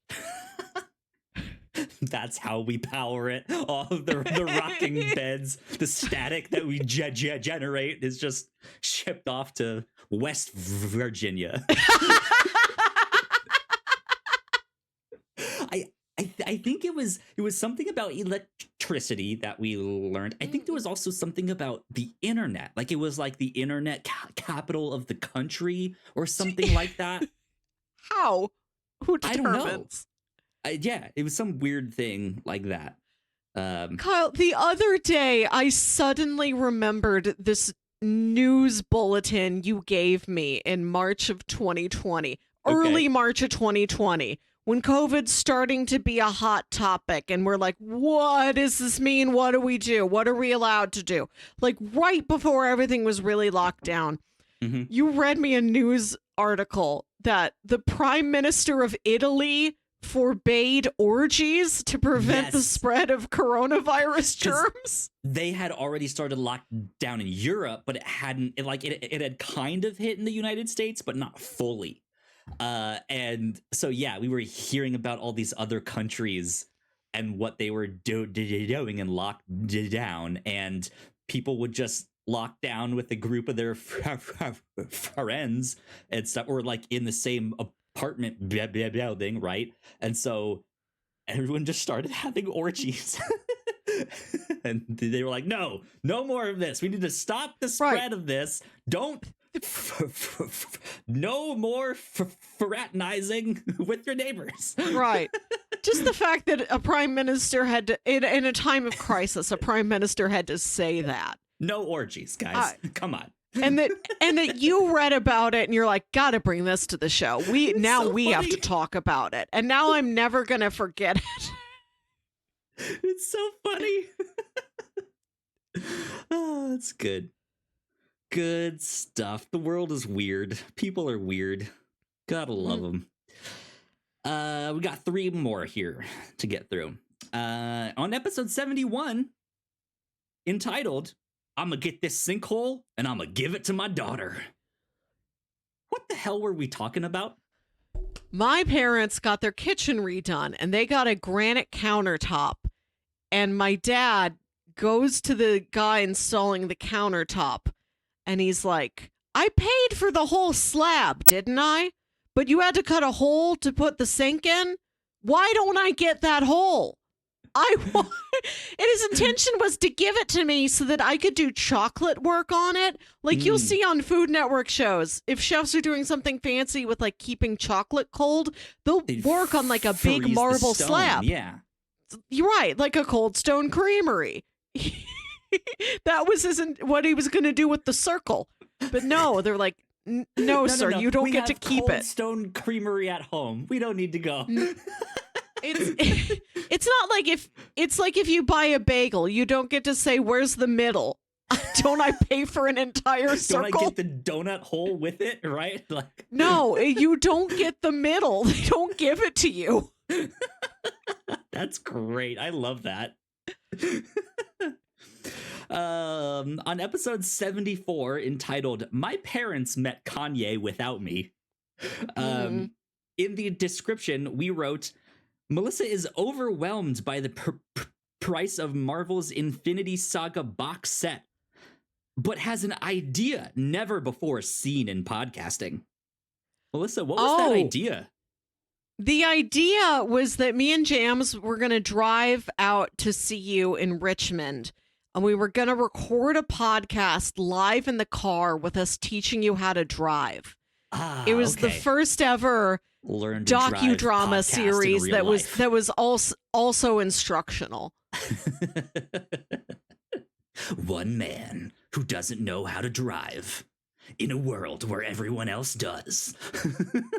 That's how we power it. All of the rocking beds, the static that we generate is just shipped off to West Virginia. I think it was something about electricity that we learned. I think there was also something about the internet. Like it was like the internet capital of the country or something like that.
How? Who determines?
I don't know. Yeah, it was some weird thing like that.
Kyle, the other day, I suddenly remembered this news bulletin you gave me in March of 2020, early March of 2020, when COVID's starting to be a hot topic. And we're like, what does this mean? What do we do? What are we allowed to do? Like right before everything was really locked down. Mm-hmm. You read me a news article that the Prime Minister of Italy forbade orgies to prevent the spread of coronavirus germs.
They had already started lockdown in Europe, but it had kind of hit in the United States, but not fully. And so, yeah, we were hearing about all these other countries and what they were doing and locked down, and people would just lock down with a group of their friends and stuff, or like in the same apartment building, right? And so everyone just started having orgies. And they were like, no more of this. We need to stop the spread of this. Don't no more fraternizing with your neighbors.
Right. Just the fact that a prime minister had to, in a time of crisis, a prime minister had to say that.
No orgies, guys. Come on.
And that you read about it and you're like, gotta bring this to the show. We have to talk about it. And now I'm never gonna forget it.
It's so funny. Oh, it's good. Good stuff. The world is weird. People are weird. Gotta love them. We got 3 more here to get through. On episode 71, entitled, I'm gonna get this sinkhole and I'm gonna give it to my daughter. What the hell were we talking about?
My parents got their kitchen redone and they got a granite countertop. And my dad goes to the guy installing the countertop and he's like, I paid for the whole slab, didn't I? But you had to cut a hole to put the sink in? Why don't I get that hole? And his intention was to give it to me so that I could do chocolate work on it. Like you'll see on Food Network shows, if chefs are doing something fancy with like keeping chocolate cold, they'd work on like a big marble slab.
Yeah.
You're right, like a Cold Stone Creamery. That was what he was going to do with the circle. But no, they're like, no, sir, you don't get to keep it.
Cold Stone Creamery at home. We don't need to go.
It's not like if you buy a bagel, you don't get to say, where's the middle? Don't I pay for an entire circle?
Don't I get the donut hole with it, right? Like
no, you don't get the middle. They don't give it to you.
That's great. I love that. On episode 74, entitled "My Parents Met Kanye Without Me," in the description we wrote, "Melissa is overwhelmed by the price of Marvel's Infinity Saga box set, but has an idea never before seen in podcasting." Melissa, what was that idea?
The idea was that me and Jams were going to drive out to see you in Richmond, and we were going to record a podcast live in the car with us teaching you how to drive. It was the first ever docudrama series that was also instructional.
One man who doesn't know how to drive in a world where everyone else does.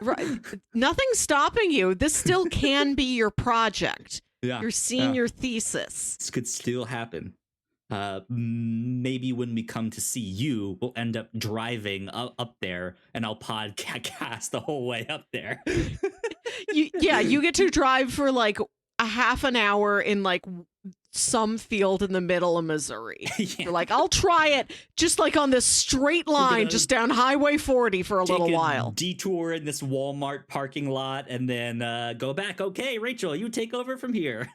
Right. Nothing's stopping you. This still can be your project.
Yeah.
Your senior thesis.
This could still happen. Maybe when we come to see you, we'll end up driving up there, and I'll podcast the whole way up there.
You get to drive for like a half an hour in like some field in the middle of Missouri. You're like, I'll try it just like on this straight line just down Highway 40 for a little while.
Detour in this Walmart parking lot and then go back. Okay, Rachel, you take over from here.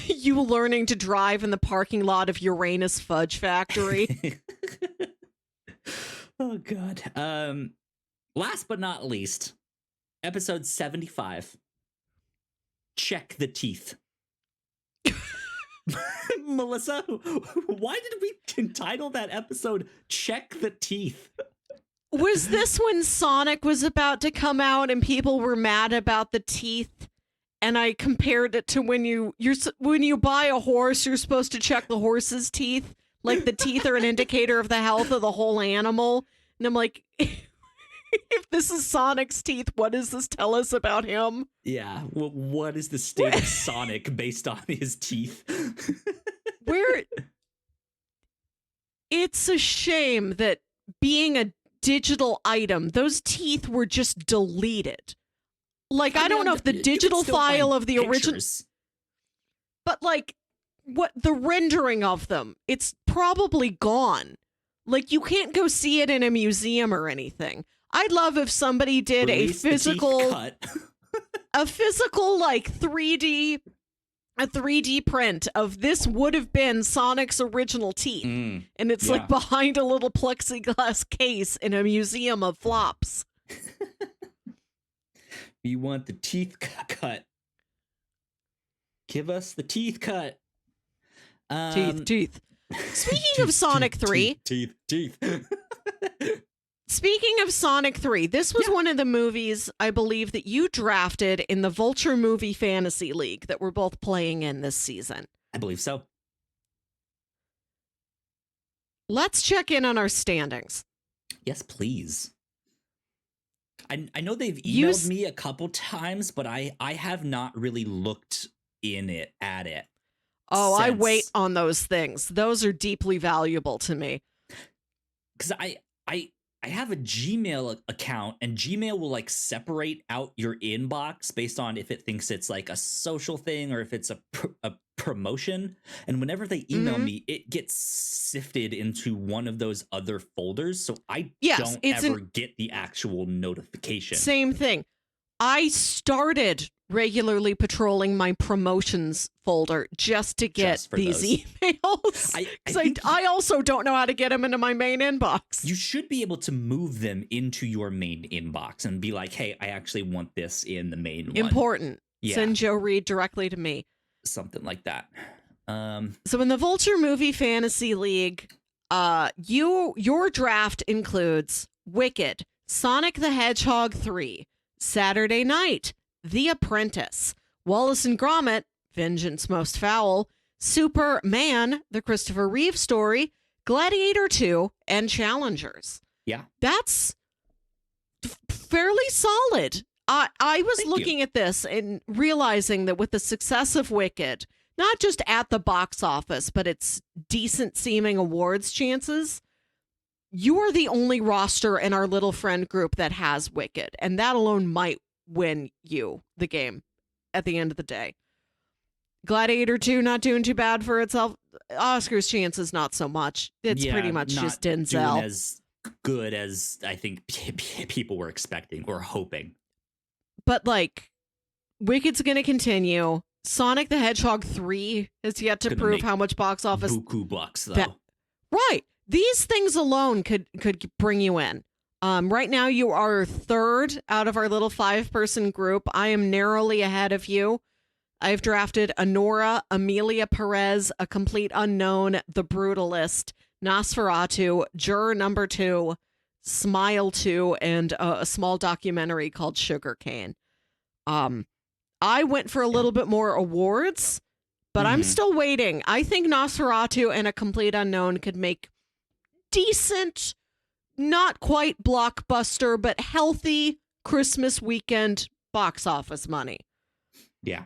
You learning to drive in the parking lot of Uranus Fudge Factory.
Oh, God. Last but not least, episode 75. Check the teeth. Melissa, why did we entitle that episode Check the Teeth?
Was this when Sonic was about to come out and people were mad about the teeth? And I compared it to when you buy a horse, you're supposed to check the horse's teeth. Like the teeth are an indicator of the health of the whole animal. And I'm like, if this is Sonic's teeth, what does this tell us about him?
Yeah, well, what is the state of Sonic based on his teeth?
It's a shame that being a digital item, those teeth were just deleted. Like, I don't know if the digital file of the original, but like what the rendering of them, it's probably gone. Like, you can't go see it in a museum or anything. I'd love if somebody did a physical like 3D print of this would have been Sonic's original teeth. And it's like behind a little plexiglass case in a museum of flops.
You want the teeth cut. Give us the teeth cut.
Teeth. Speaking of Sonic 3.
Teeth.
Speaking of Sonic 3, this was one of the movies I believe that you drafted in the Vulture Movie Fantasy League that we're both playing in this season.
I believe so.
Let's check in on our standings.
Yes, please. I know they've emailed me a couple times, but I have not really looked at it.
Oh, I wait on those things. Those are deeply valuable to me.
Because I have a Gmail account, and Gmail will like separate out your inbox based on if it thinks it's like a social thing or if it's a promotion. And whenever they email me, it gets sifted into one of those other folders. So I don't ever get the actual notification. Same
thing. I started regularly patrolling my promotions folder just to get these emails. I also don't know how to get them into my main inbox.
You should be able to move them into your main inbox and be like, hey, I actually want this in the main one.
Important. Yeah. Send Joe Reed directly to me.
Something like that.
So in the Vulture Movie Fantasy League, your draft includes Wicked, Sonic the Hedgehog 3, Saturday Night, The Apprentice, Wallace and Gromit, Vengeance Most Foul, Superman, the Christopher Reeve story, Gladiator 2, and Challengers.
Yeah.
That's fairly solid. I was looking at this and realizing that with the success of Wicked, not just at the box office, but its decent seeming awards chances, you are the only roster in our little friend group that has Wicked, and that alone might win you the game at the end of the day. Gladiator 2 not doing too bad for itself. Oscar's chances not so much. It's pretty much just
doing
Denzel.
as good as I think people were expecting or hoping.
But like, Wicked's going to continue. Sonic the Hedgehog 3 has yet to prove how much box office.
Buku bucks though.
Right. These things alone could bring you in. Right now you are third out of our little 5-person group. I am narrowly ahead of you. I've drafted Anora, Amelia Perez, A Complete Unknown, The Brutalist, Nosferatu, Juror Number 2, Smile 2, and a small documentary called Sugarcane. I went for a little bit more awards, but I'm still waiting. I think Nosferatu and A Complete Unknown could make decent, not quite blockbuster, but healthy Christmas weekend box office money.
Yeah.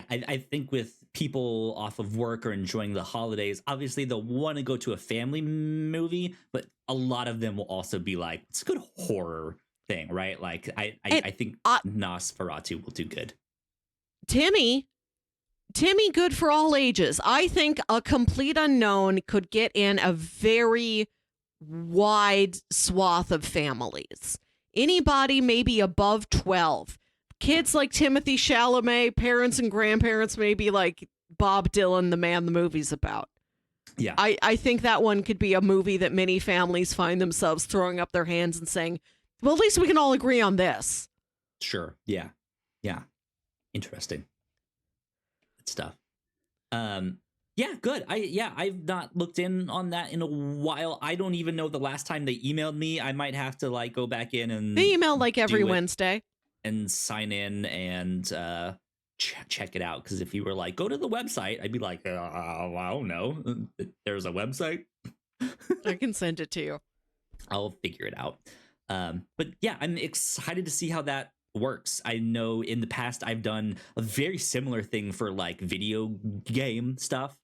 I think with people off of work or enjoying the holidays, obviously they'll want to go to a family movie, but a lot of them will also be like, it's a good horror thing, right? Like I think Nosferatu will do good. Timmy,
good for all ages. I think A Complete Unknown could get in a very wide swath of families. Anybody maybe above 12. Kids like Timothy Chalamet, parents and grandparents maybe like Bob Dylan, the man the movie's about.
Yeah.
I think that one could be a movie that many families find themselves throwing up their hands and saying, well, at least we can all agree on this.
Sure. Yeah. Interesting. Good stuff. Yeah, good. I've not looked in on that in a while. I don't even know the last time they emailed me. I might have to like go back in and
they email like every Wednesday
and sign in and check it out. Because if you were like, go to the website, I'd be like, I don't know. There's a website.
I can send it to you.
I'll figure it out. But yeah, I'm excited to see how that works. I know in the past I've done a very similar thing for like video game stuff.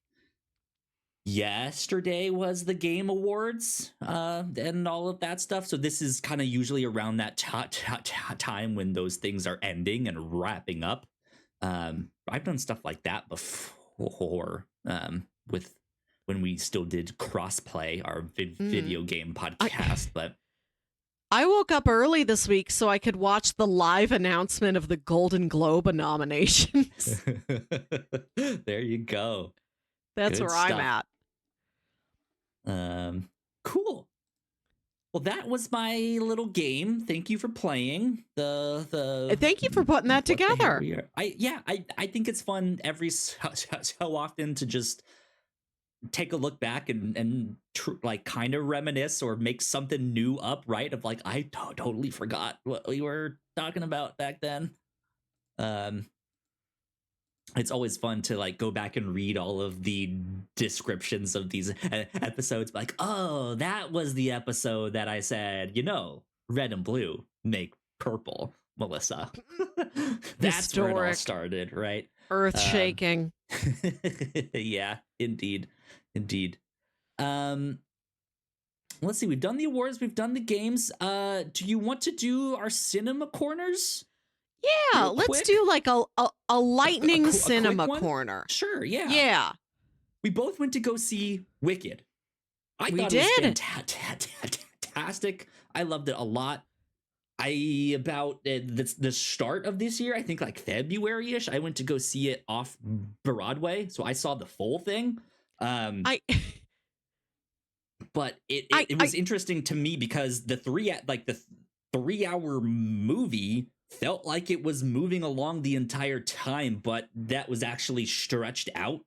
Yesterday was the Game Awards and all of that stuff. So this is kind of usually around that time when those things are ending and wrapping up. I've done stuff like that before with when we still did Crossplay, our video game podcast. But
I woke up early this week so I could watch the live announcement of the Golden Globe nominations.
There you go.
That's good where stuff. I'm at.
Cool. Well, that was my little game. Thank you for playing.
Thank you for putting that together.
I think it's fun every so often to just take a look back and like kind of reminisce or make something new up, right? Of like, I totally forgot what we were talking about back then. It's always fun to like go back and read all of the descriptions of these episodes. Like, oh, that was the episode that I said, red and blue make purple, Melissa. That's where it all started, right?
Earth shaking.
Yeah, indeed. Let's see. We've done the awards. We've done the games. Do you want to do our cinema corners?
Yeah, let's do like a lightning cinema corner.
Sure, yeah.
Yeah.
We both went to go see Wicked. I thought it was fantastic. I loved it a lot. About the start of this year, I think like February-ish, I went to go see it off Broadway, so I saw the full thing. But it was interesting to me because the 3-hour movie felt like it was moving along the entire time, but that was actually stretched out.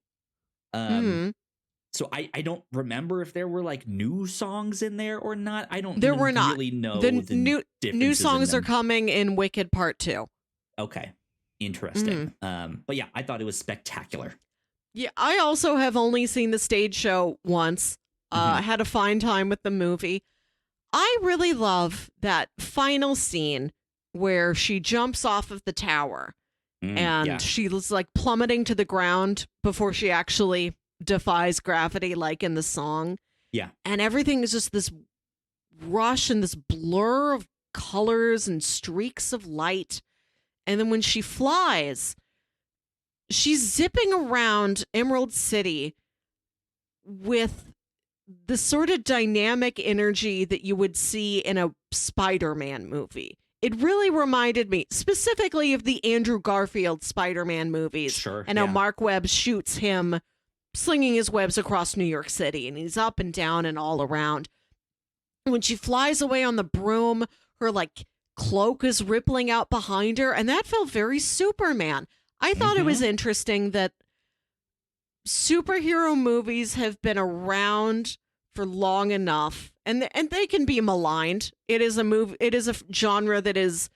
So I don't remember if there were like new songs in there or not. I don't really know.
The new songs are coming in Wicked Part 2.
Okay. Interesting. But yeah, I thought it was spectacular.
Yeah, I also have only seen the stage show once. I had a fine time with the movie. I really love that final scene where she jumps off of the tower and she was like plummeting to the ground before she actually defies gravity, like in the song.
Yeah.
And everything is just this rush and this blur of colors and streaks of light. And then when she flies, she's zipping around Emerald City with the sort of dynamic energy that you would see in a Spider-Man movie. It really reminded me specifically of the Andrew Garfield Spider-Man movies.
Sure.
And how Mark Webb shoots him slinging his webs across New York City, and he's up and down and all around. When she flies away on the broom, her like cloak is rippling out behind her, and that felt very Superman. I thought it was interesting that superhero movies have been around for long enough, and they can be maligned. It is a genre that is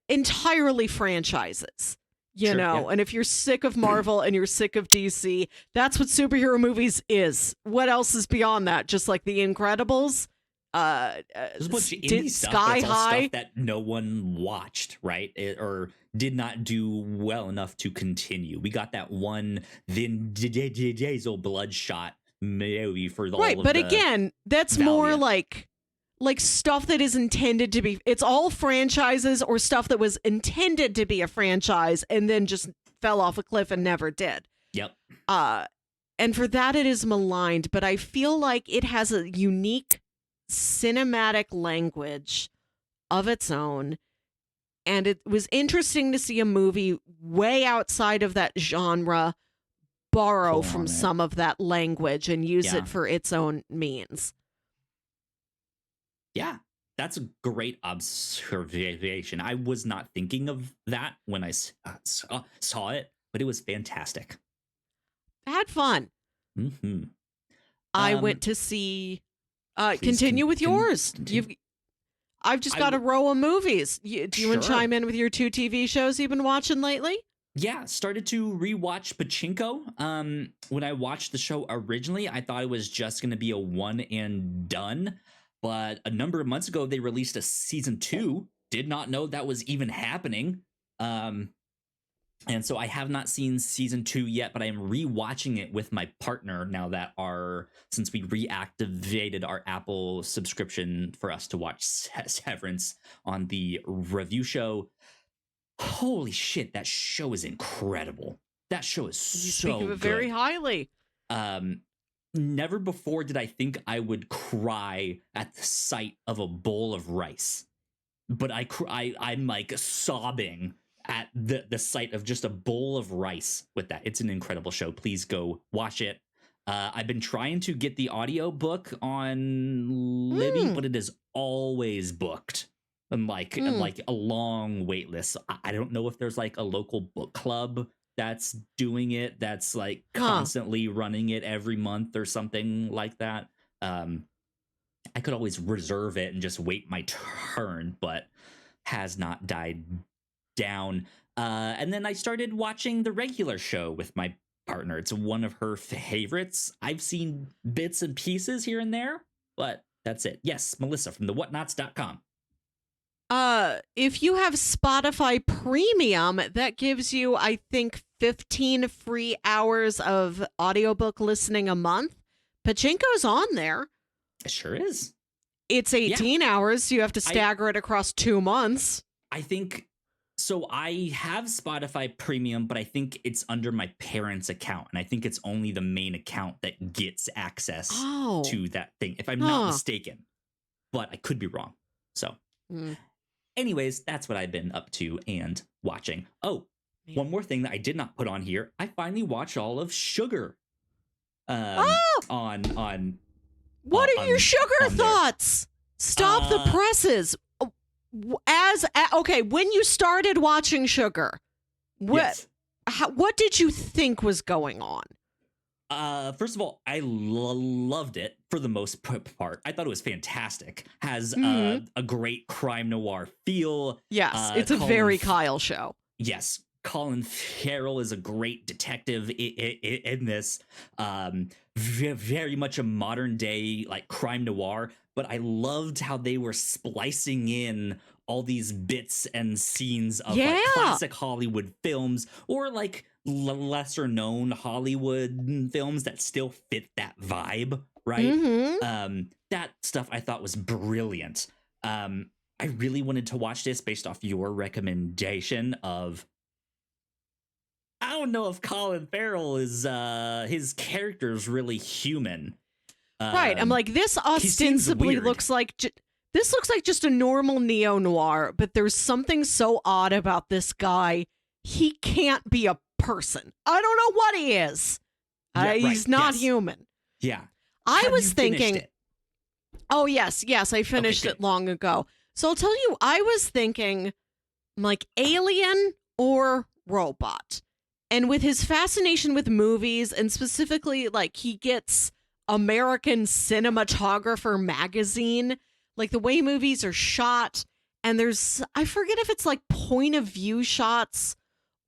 entirely franchises. You know, and if you're sick of Marvel and you're sick of DC, that's what superhero movies is. What else is beyond that? Just like The Incredibles,
there's a bunch of indie stuff. Sky High, stuff that no one watched, right? Or did not do well enough to continue. We got that one Vin Diesel Bloodshot movie for the
right, but again, that's Valiant. More like stuff that is intended to be, it's all franchises or stuff that was intended to be a franchise and then just fell off a cliff and never did.
Yep.
And for that it is maligned, but I feel like it has a unique cinematic language of its own. And it was interesting to see a movie way outside of that genre borrow from some of that language and use it for its own means.
Yeah, that's a great observation. I was not thinking of that when I saw it, but it was fantastic.
I had fun.
Mm-hmm.
I went to see. Continue with yours. I've just got a row of movies. Do you want to chime in with your 2 TV shows you've been watching lately?
Yeah, started to rewatch Pachinko. When I watched the show originally, I thought it was just going to be a one and done. But a number of months ago, they released a season 2. Did not know that was even happening. And so I have not seen season 2 yet, but I am rewatching it with my partner now that since we reactivated our Apple subscription for us to watch Severance on the review show. Holy shit, that show is incredible. That show is so good. You speak of it
very highly.
Never before did I think I would cry at the sight of a bowl of rice, but I'm like sobbing at the sight of just a bowl of rice with that. It's an incredible show. Please go watch it. I've been trying to get the audiobook on Libby, but it is always booked and like a long wait list. I don't know if there's like a local book club that's doing it, that's like constantly running it every month or something like that. I could always reserve it and just wait my turn, but has not died down. And then I started watching the regular show with my partner. It's one of her favorites. I've seen bits and pieces here and there, but that's it. Yes, Melissa from the Whatnauts.com.
If you have Spotify Premium, that gives you, I think, 15 free hours of audiobook listening a month. Pachinko's on there.
It sure is.
It's 18 hours, so you have to stagger it across 2 months.
I think so. I have Spotify Premium, but I think it's under my parents' account, and I think it's only the main account that gets access to that thing, if I'm not mistaken. But I could be wrong. So, anyways, that's what I've been up to and watching. Oh, one more thing that I did not put on here. I finally watched all of Sugar. On.
What are your Sugar thoughts? Stop the presses. Okay, when you started watching Sugar, what did you think was going on?
First of all, I loved it for the most part. I thought it was fantastic. Has a great crime noir feel.
Yes, it's a very Kyle show.
Yes, Colin Farrell is a great detective in this. Very much a modern day like crime noir. But I loved how they were splicing in all these bits and scenes of like classic Hollywood films or like lesser known Hollywood films that still fit that vibe, right? That stuff I thought was brilliant. I really wanted to watch this based off your recommendation of don't know if Colin Farrell is his character is really human.
Right. I'm like, this ostensibly
weird.
looks like this looks like just a normal neo-noir, but there's something so odd about this guy. He can't be a person. I don't know what he is.
Yeah,
he's not human.
Yeah.
I was thinking. Oh, yes, I finished it long ago. So I'll tell you, I was thinking like alien or robot. And with his fascination with movies, and specifically like he gets American Cinematographer magazine, like the way movies are shot, and there's, I forget if it's like point of view shots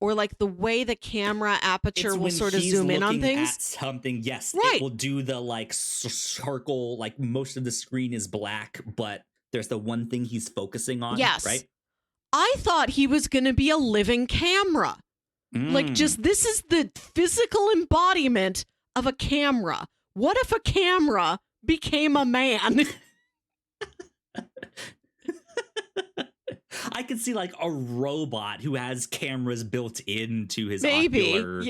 or like the way the camera aperture will sort of zoom in on things.
At something, yes,
right.
It will do the like circle, like most of the screen is black, but there's the one thing he's focusing on.
Yes,
right.
I thought he was going to be a living camera. Like, just this is the physical embodiment of a camera. What if a camera became a man?
I could see like a robot who has cameras built into his
ocular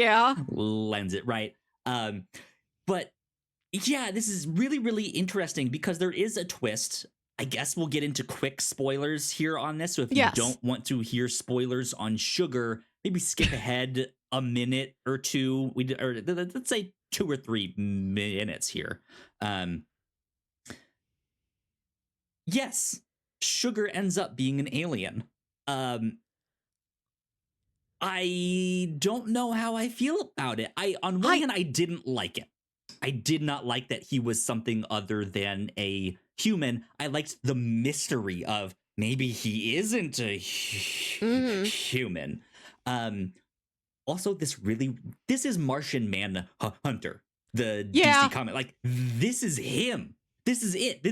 lens, right? But yeah, this is really, really interesting because there is a twist. I guess we'll get into quick spoilers here on this. So if you don't want to hear spoilers on Sugar, maybe skip ahead a minute or two. Or let's say 2 or 3 minutes here. Yes, Sugar ends up being an alien. I don't know how I feel about it. On one hand, I didn't like it. I did not like that he was something other than a human. I liked the mystery of maybe he isn't a human. Also, this is Martian Manhunter, the DC comic. Like, this is him. This is it.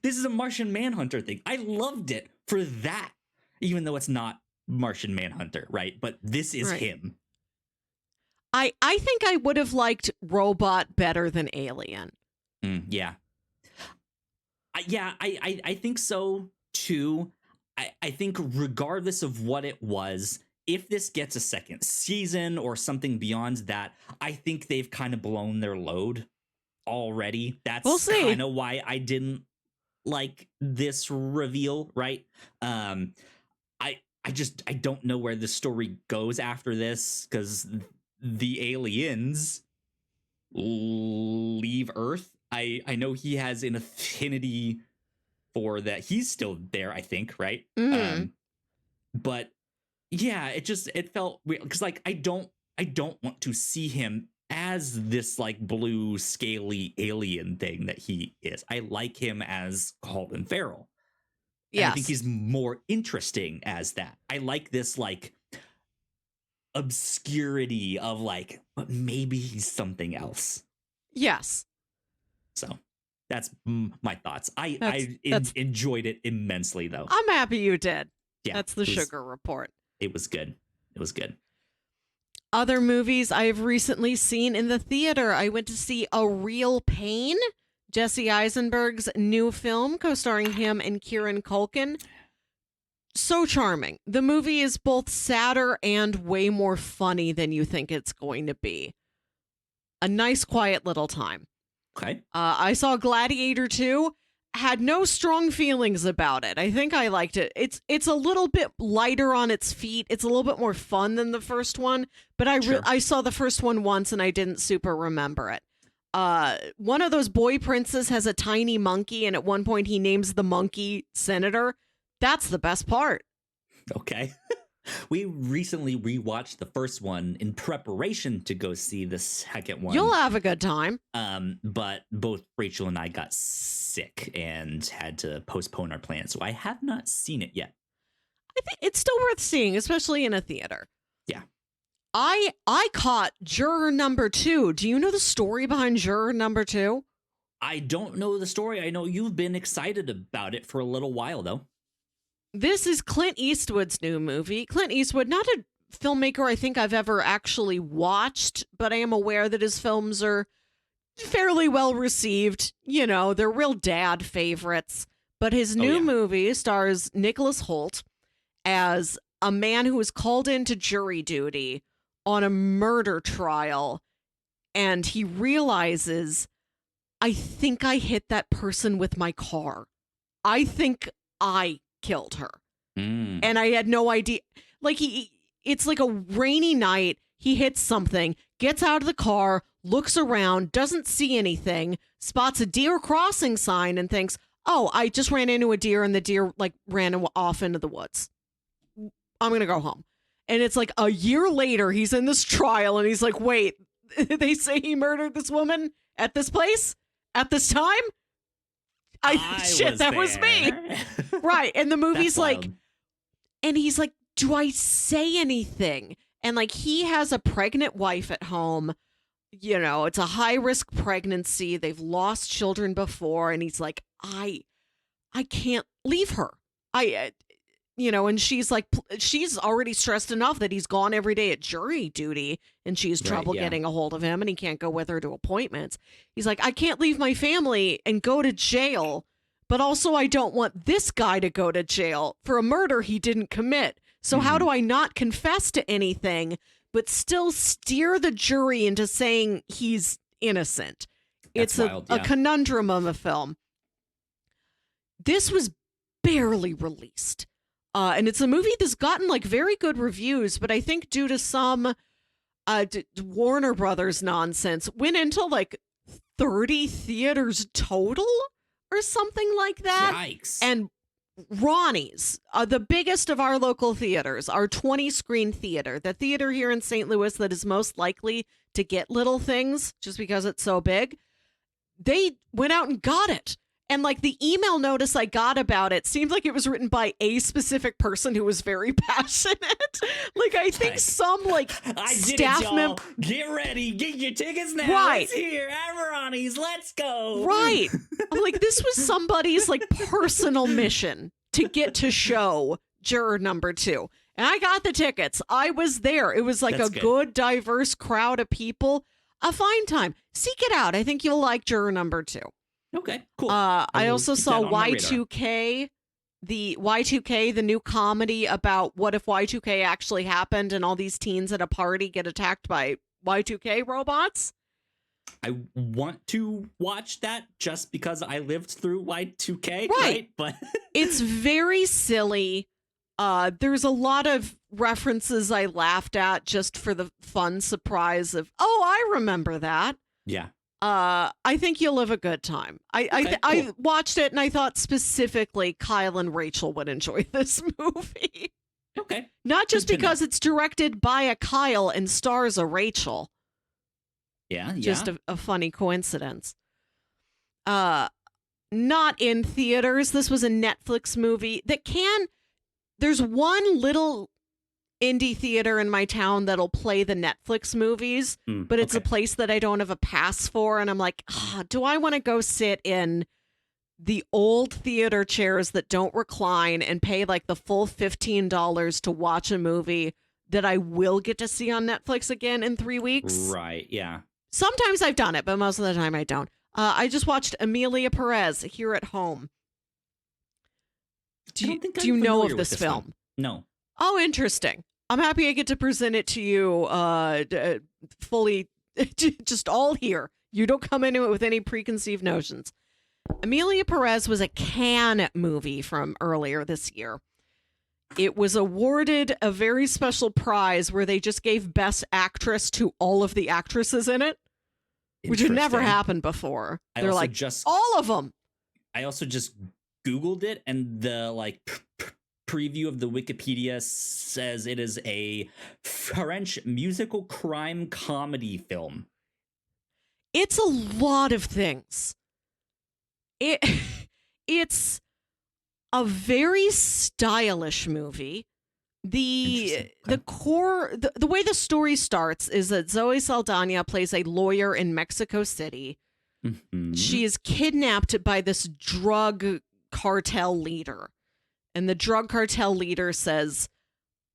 This is a Martian Manhunter thing. I loved it for that, even though it's not Martian Manhunter, right? But this is him.
I think I would have liked Robot better than Alien.
Yeah. I think so, too. I think regardless of what it was, if this gets a second season or something beyond that, I think they've kind of blown their load already. That's kind of why I didn't like this reveal, right? I don't know where the story goes after this, because the aliens leave Earth. I know he has an affinity for that. He's still there, I think, right? But yeah, it felt weird because like I don't want to see him as this like blue scaly alien thing that he is. I like him as Colin Farrell. Yeah, I think he's more interesting as that. I like this like obscurity of like, but maybe he's something else.
Yes.
So that's my thoughts. I enjoyed it immensely, though.
I'm happy you did.
Yeah,
that's the Sugar Report.
It was good. It was good.
Other movies I've recently seen in the theater. I went to see A Real Pain, Jesse Eisenberg's new film, co-starring him and Kieran Culkin. So charming. The movie is both sadder and way more funny than you think it's going to be. A nice, quiet little time.
Okay.
I saw Gladiator 2. Had no strong feelings about it. I think I liked it. It's a little bit lighter on its feet. It's a little bit more fun than the first one. But I saw the first one once and I didn't super remember it. One of those boy princes has a tiny monkey, and at one point he names the monkey Senator. That's the best part.
Okay. We recently rewatched the first one in preparation to go see the second one.
You'll have a good time.
But both Rachel and I got sick and had to postpone our plans, so I have not seen it yet.
I think it's still worth seeing, especially in a theater.
Yeah.
I caught Juror Number 2. Do you know the story behind Juror Number 2?
I don't know the story. I know you've been excited about it for a little while, though.
This is Clint Eastwood's new movie. Clint Eastwood, not a filmmaker I think I've ever actually watched, but I am aware that his films are fairly well received. You know, they're real dad favorites. But his new movie stars Nicholas Hoult as a man who is called into jury duty on a murder trial, and he realizes, I think I hit that person with my car. I think I killed her. And I had no idea. Like, it's like a rainy night. He hits something, gets out of the car, looks around, doesn't see anything, spots a deer crossing sign and thinks, oh, I just ran into a deer and the deer like ran off into the woods. I'm going to go home. And it's like a year later, he's in this trial and he's like, wait, they say he murdered this woman at this place at this time? Shit, that was me. Right. And the movie's like, and he's like, do I say anything? And like, he has a pregnant wife at home. You know, it's a high risk pregnancy. They've lost children before. And he's like, I can't leave her. And she's like, she's already stressed enough that he's gone every day at jury duty and she has trouble getting a hold of him and he can't go with her to appointments. He's like, I can't leave my family and go to jail, but also I don't want this guy to go to jail for a murder he didn't commit. So how do I not confess to anything, but still steer the jury into saying he's innocent? It's a conundrum of a film. This was barely released. And it's a movie that's gotten like very good reviews, but I think due to some Warner Brothers nonsense, went into like 30 theaters total or something like that.
Yikes.
And Ronnie's, the biggest of our local theaters, our 20-screen theater, the theater here in St. Louis that is most likely to get Little Things just because it's so big, they went out and got it. And like the email notice I got about it seemed like it was written by a specific person who was very passionate. Like I think some like staff member.
Get ready, get your tickets now.
Right.
It's here, Ronnie's. Let's go.
Right. I'm like, this was somebody's like personal mission to get to show Juror Number 2. And I got the tickets. I was there. It was like That's good, diverse crowd of people. A fine time. Seek it out. I think you'll like Juror Number 2.
Okay, cool.
I also saw Y2K, the new comedy about what if Y2K actually happened and all these teens at a party get attacked by Y2K robots.
I want to watch that just because I lived through Y2K,
right?
But
it's very silly. There's a lot of references I laughed at just for the fun surprise of, oh, I remember that.
Yeah.
I think you'll have a good time. I watched it and I thought specifically Kyle and Rachel would enjoy this movie.
Okay.
Not just because it's directed by a Kyle and stars a Rachel.
Yeah.
Just a funny coincidence. Not in theaters. This was a Netflix movie there's one little indie theater in my town that'll play the Netflix movies, but it's a place that I don't have a pass for. And I'm like, do I want to go sit in the old theater chairs that don't recline and pay like the full $15 to watch a movie that I will get to see on Netflix again in 3 weeks?
Right. Yeah.
Sometimes I've done it, but most of the time I don't. I just watched Amelia Perez Here at Home. Do you know of this film?
No.
Oh, interesting. I'm happy I get to present it to you fully, just all here. You don't come into it with any preconceived notions. Amelia Perez was a Cannes movie from earlier this year. It was awarded a very special prize where they just gave Best Actress to all of the actresses in it, which had never happened before. They're like, all of them.
I also just Googled it, and the preview of the Wikipedia says it is a French musical crime comedy film.
It's a lot of things. It's a very stylish movie. The way the story starts is that Zoe Saldana plays a lawyer in Mexico City. Mm-hmm. She is kidnapped by this drug cartel leader. And the drug cartel leader says,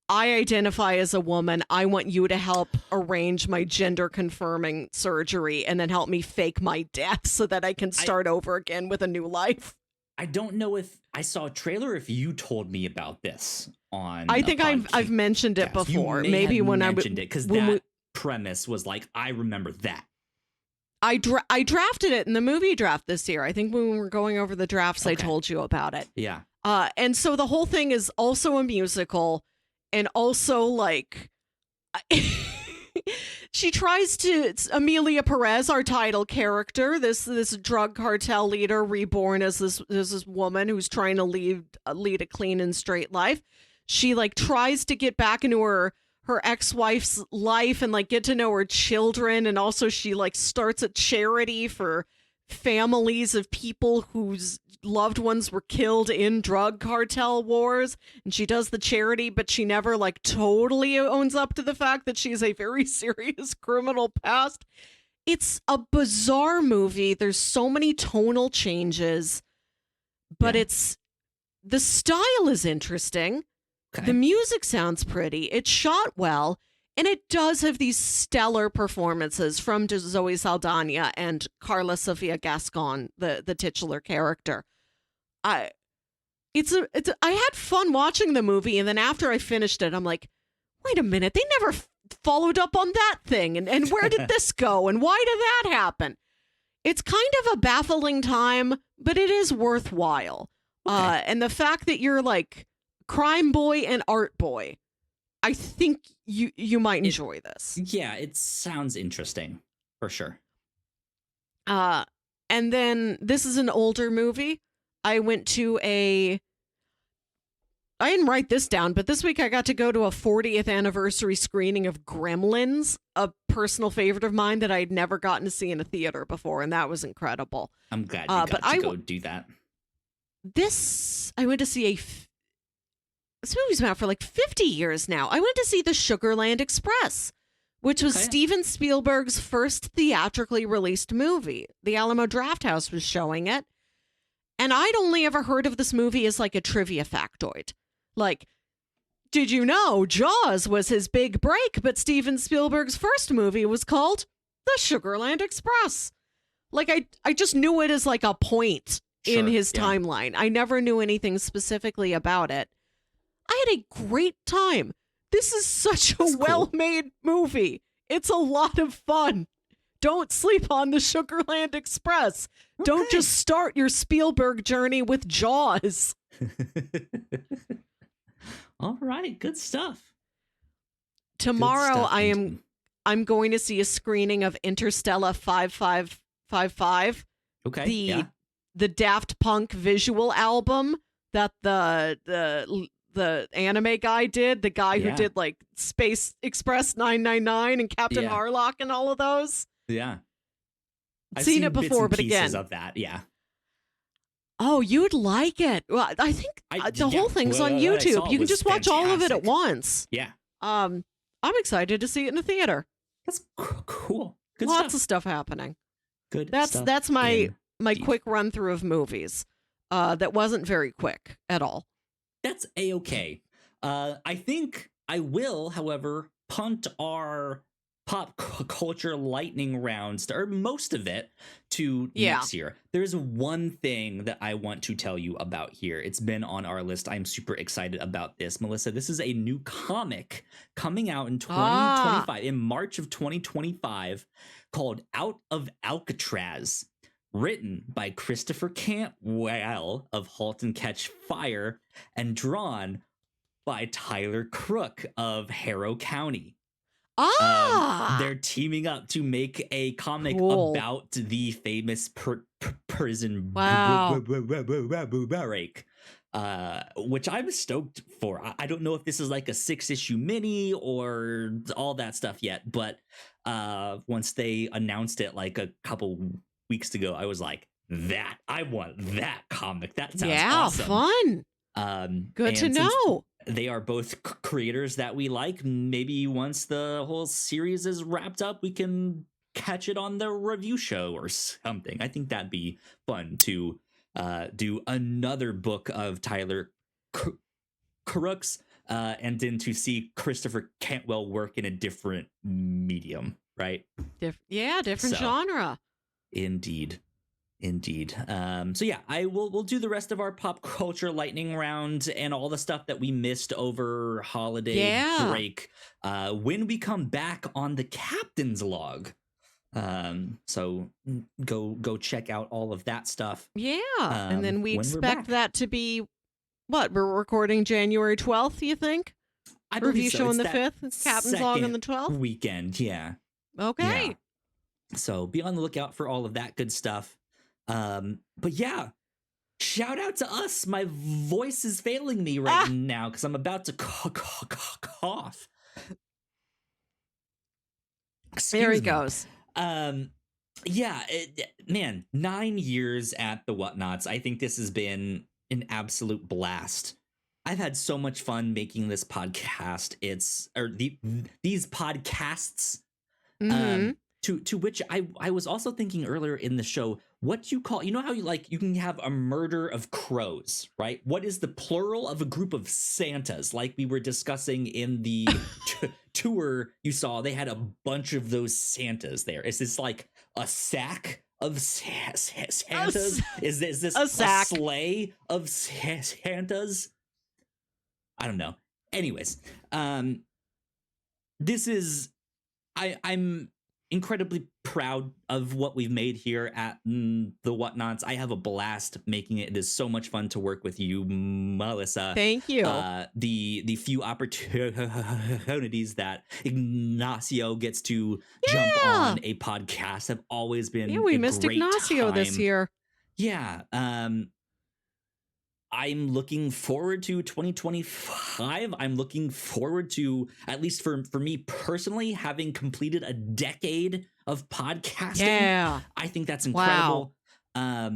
I identify as a woman. I want you to help arrange my gender confirming surgery and then help me fake my death so that I can start over again with a new life.
I don't know if I saw a trailer. If you told me about this on,
I think I've mentioned it before. Maybe when I
mentioned it because that premise was like, I remember that.
I drafted it in the movie draft this year. I think when we were going over the drafts, I told you about it.
Yeah.
And so the whole thing is also a musical, and also like. She tries to. It's Amelia Perez, our title character, this drug cartel leader reborn as this woman who's trying to lead a clean and straight life. She like tries to get back into her ex-wife's life and like get to know her children, and also she like starts a charity for families of people whose loved ones were killed in drug cartel wars, and she does the charity, but she never like totally owns up to the fact that she's a very serious criminal past. It's a bizarre movie. There's so many tonal changes, but the style is interesting. Okay. The music sounds pretty. It's shot well. And it does have these stellar performances from Zoe Saldana and Carla Sofia Gascon, the titular character. I had fun watching the movie, and then after I finished it, I'm like, wait a minute, they never followed up on that thing, and where did this go, and why did that happen? It's kind of a baffling time, but it is worthwhile. Okay. And the fact that you're like crime boy and art boy, I think you might enjoy this.
Yeah, it sounds interesting for sure.
And then this is an older movie. I went to I didn't write this down, but this week I got to go to a 40th anniversary screening of Gremlins, a personal favorite of mine that I'd never gotten to see in a theater before, and that was incredible.
I'm glad you got to go do that.
I went to see this movie's been out for like 50 years now. I went to see The Sugarland Express, which was Steven Spielberg's first theatrically released movie. The Alamo Drafthouse was showing it. And I'd only ever heard of this movie as like a trivia factoid. Like, did you know Jaws was his big break, but Steven Spielberg's first movie was called The Sugarland Express? Like, I just knew it as like a point in his timeline. I never knew anything specifically about it. I had a great time. This is such a well-made movie. It's a lot of fun. Don't sleep on the Sugarland Express. Okay. Don't just start your Spielberg journey with Jaws.
All right, good stuff.
Tomorrow I'm going to see a screening of Interstellar 5555.
Okay.
The Daft Punk visual album that the anime guy did, the guy who did like Space Express 999 and Captain Harlock and all of those.
Yeah.
I've seen it before, but again.
Of that, yeah.
Oh, you'd like it. Well, I think the whole thing's on YouTube. You can just watch all of it at once.
Yeah.
I'm excited to see it in the theater.
That's cool. Good
Lots of stuff happening.
Good.
That's my quick run through of movies. That wasn't very quick at all.
That's a-okay. I think I will, however, punt our pop culture lightning rounds, or most of it, to next year. There's one thing that I want to tell you about here. It's been on our list. I'm super excited about this. Melissa, this is a new comic coming out in 2025, in March of 2025, called Out of Alcatraz. Written by Christopher Cantwell of *Halt and Catch Fire* and drawn by Tyler Crook of Harrow County. They're teaming up to make a comic about the famous prison break, which I'm stoked for. I don't know if this is like a 6-issue mini or all that stuff yet, but once they announced it like a couple weeks ago, I was like, I want that comic. That sounds awesome.
Fun. Good to know.
They are both creators that we like. Maybe once the whole series is wrapped up, we can catch it on the review show or something. I think that'd be fun to do another book of Tyler Crook's, and then to see Christopher Cantwell work in a different medium, right?
Different genre.
Indeed. Indeed. So yeah, we'll do the rest of our pop culture lightning round and all the stuff that we missed over holiday break when we come back on the captain's log. So go check out all of that stuff.
Yeah. And then we
when we're
expect
back.
that to be what? We're recording January 12th, you think?
I
Review
believe so.
show on
It's
the
that
5th, Captain's Log on the 12th.
weekend, yeah.
Okay.
Yeah. So be on the lookout for all of that good stuff. But yeah, shout out to us. My voice is failing me right now because I'm about to cough.
There he
me.
goes.
Yeah, man, 9 years at the Whatnauts. I think this has been an absolute blast. I've had so much fun making this podcast. These podcasts.
Mm-hmm.
To which I was also thinking earlier in the show, what do you call, you know how you can have a murder of crows, right? What is the plural of a group of Santas? Like we were discussing in the tour you saw, they had a bunch of those Santas there. Is this like a sack of Santas? Is this a sleigh of Santas? I don't know. Anyways, this is, I'm incredibly proud of what we've made here at the Whatnauts. I have a blast making it. It is so much fun to work with you, Melissa.
Thank you.
The few opportunities that Ignacio gets to jump on a podcast have always been
we missed Ignacio this year.
Yeah. I'm looking forward to 2025. I'm looking forward to, at least for me personally, having completed a decade of podcasting.
Yeah.
I think that's incredible.
Wow.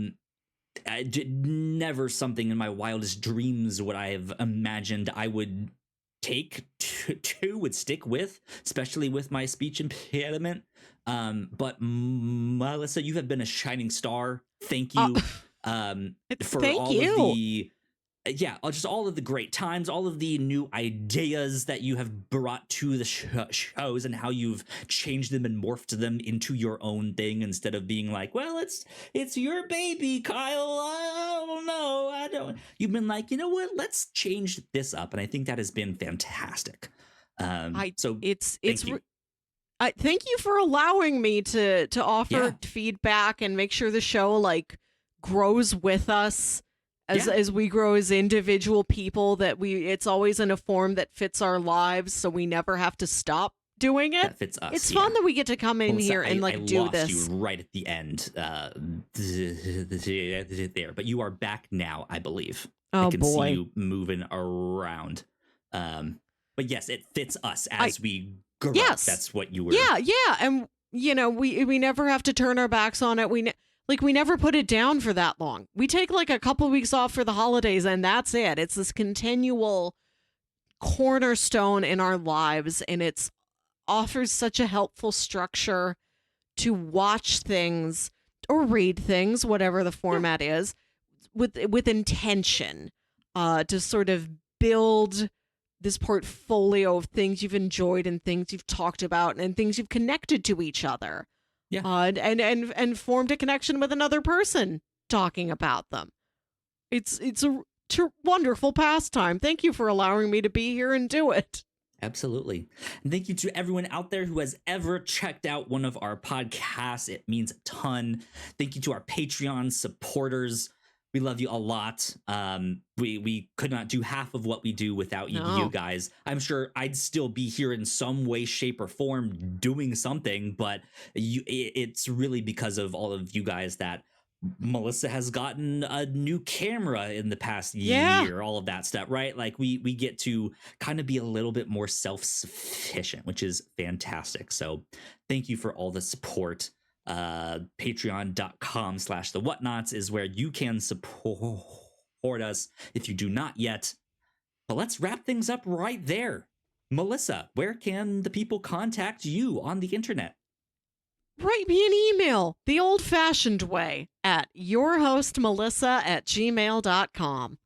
Never something in my wildest dreams would I have imagined I would would stick with, especially with my speech impairment. But Melissa, you have been a shining star. Thank you. For all of the just all of the great times, all of the new ideas that you have brought to the shows, and how you've changed them and morphed them into your own thing instead of being like, well, it's your baby, Kyle. I don't know. You've been like, you know what? Let's change this up, and I think that has been fantastic. Thank
you for allowing me to offer feedback and make sure the show grows with us as we grow as individual people, that it's always in a form that fits our lives, so we never have to stop doing it.
That fits us.
It's fun that we get to come in here and do this.
I lost you right at the end there, but you are back now, I believe.
Oh,
I can
boy.
see you moving around. But yes, it fits us as we grow.
Yes.
That's what you were.
Yeah. And we never have to turn our backs on it. We never put it down for that long. We take a couple weeks off for the holidays, and that's it. It's this continual cornerstone in our lives, and it offers such a helpful structure to watch things or read things, whatever the format is, with intention, to sort of build this portfolio of things you've enjoyed and things you've talked about and things you've connected to each other.
Yeah.
And formed a connection with another person talking about them. It's a wonderful pastime. Thank you for allowing me to be here and do it.
Absolutely. And thank you to everyone out there who has ever checked out one of our podcasts. It means a ton. Thank you to our Patreon supporters. We love you a lot. We could not do half of what we do without you guys. I'm sure I'd still be here in some way, shape, or form doing something, but it's really because of all of you guys that Melissa has gotten a new camera in the past year, all of that stuff, right? We get to kind of be a little bit more self-sufficient, which is fantastic. So thank you for all the support. Patreon.com/the Whatnauts is where you can support us if you do not yet. But let's wrap things up right there. Melissa, where can the people contact you on the internet?
Write me an email the old-fashioned way at yourhostmelissa@gmail.com.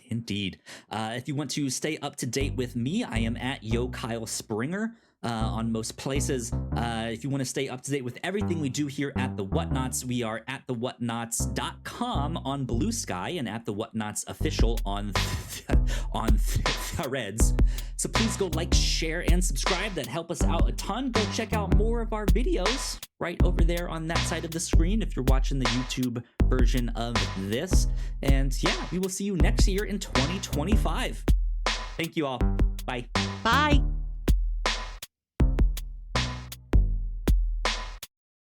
Indeed. If you want to stay up to date with me, I am at Yo Kyle Springer. on most places. If you want to stay up to date with everything we do here at the Whatnauts, we are at thewhatnauts.com on Blue Sky and at the Whatnauts official on Threads. So please go like, share, and subscribe. That help us out a ton. Go check out more of our videos right over there on that side of the screen if you're watching the YouTube version of this. And yeah, we will see you next year in 2025. Thank you all. Bye.
Bye.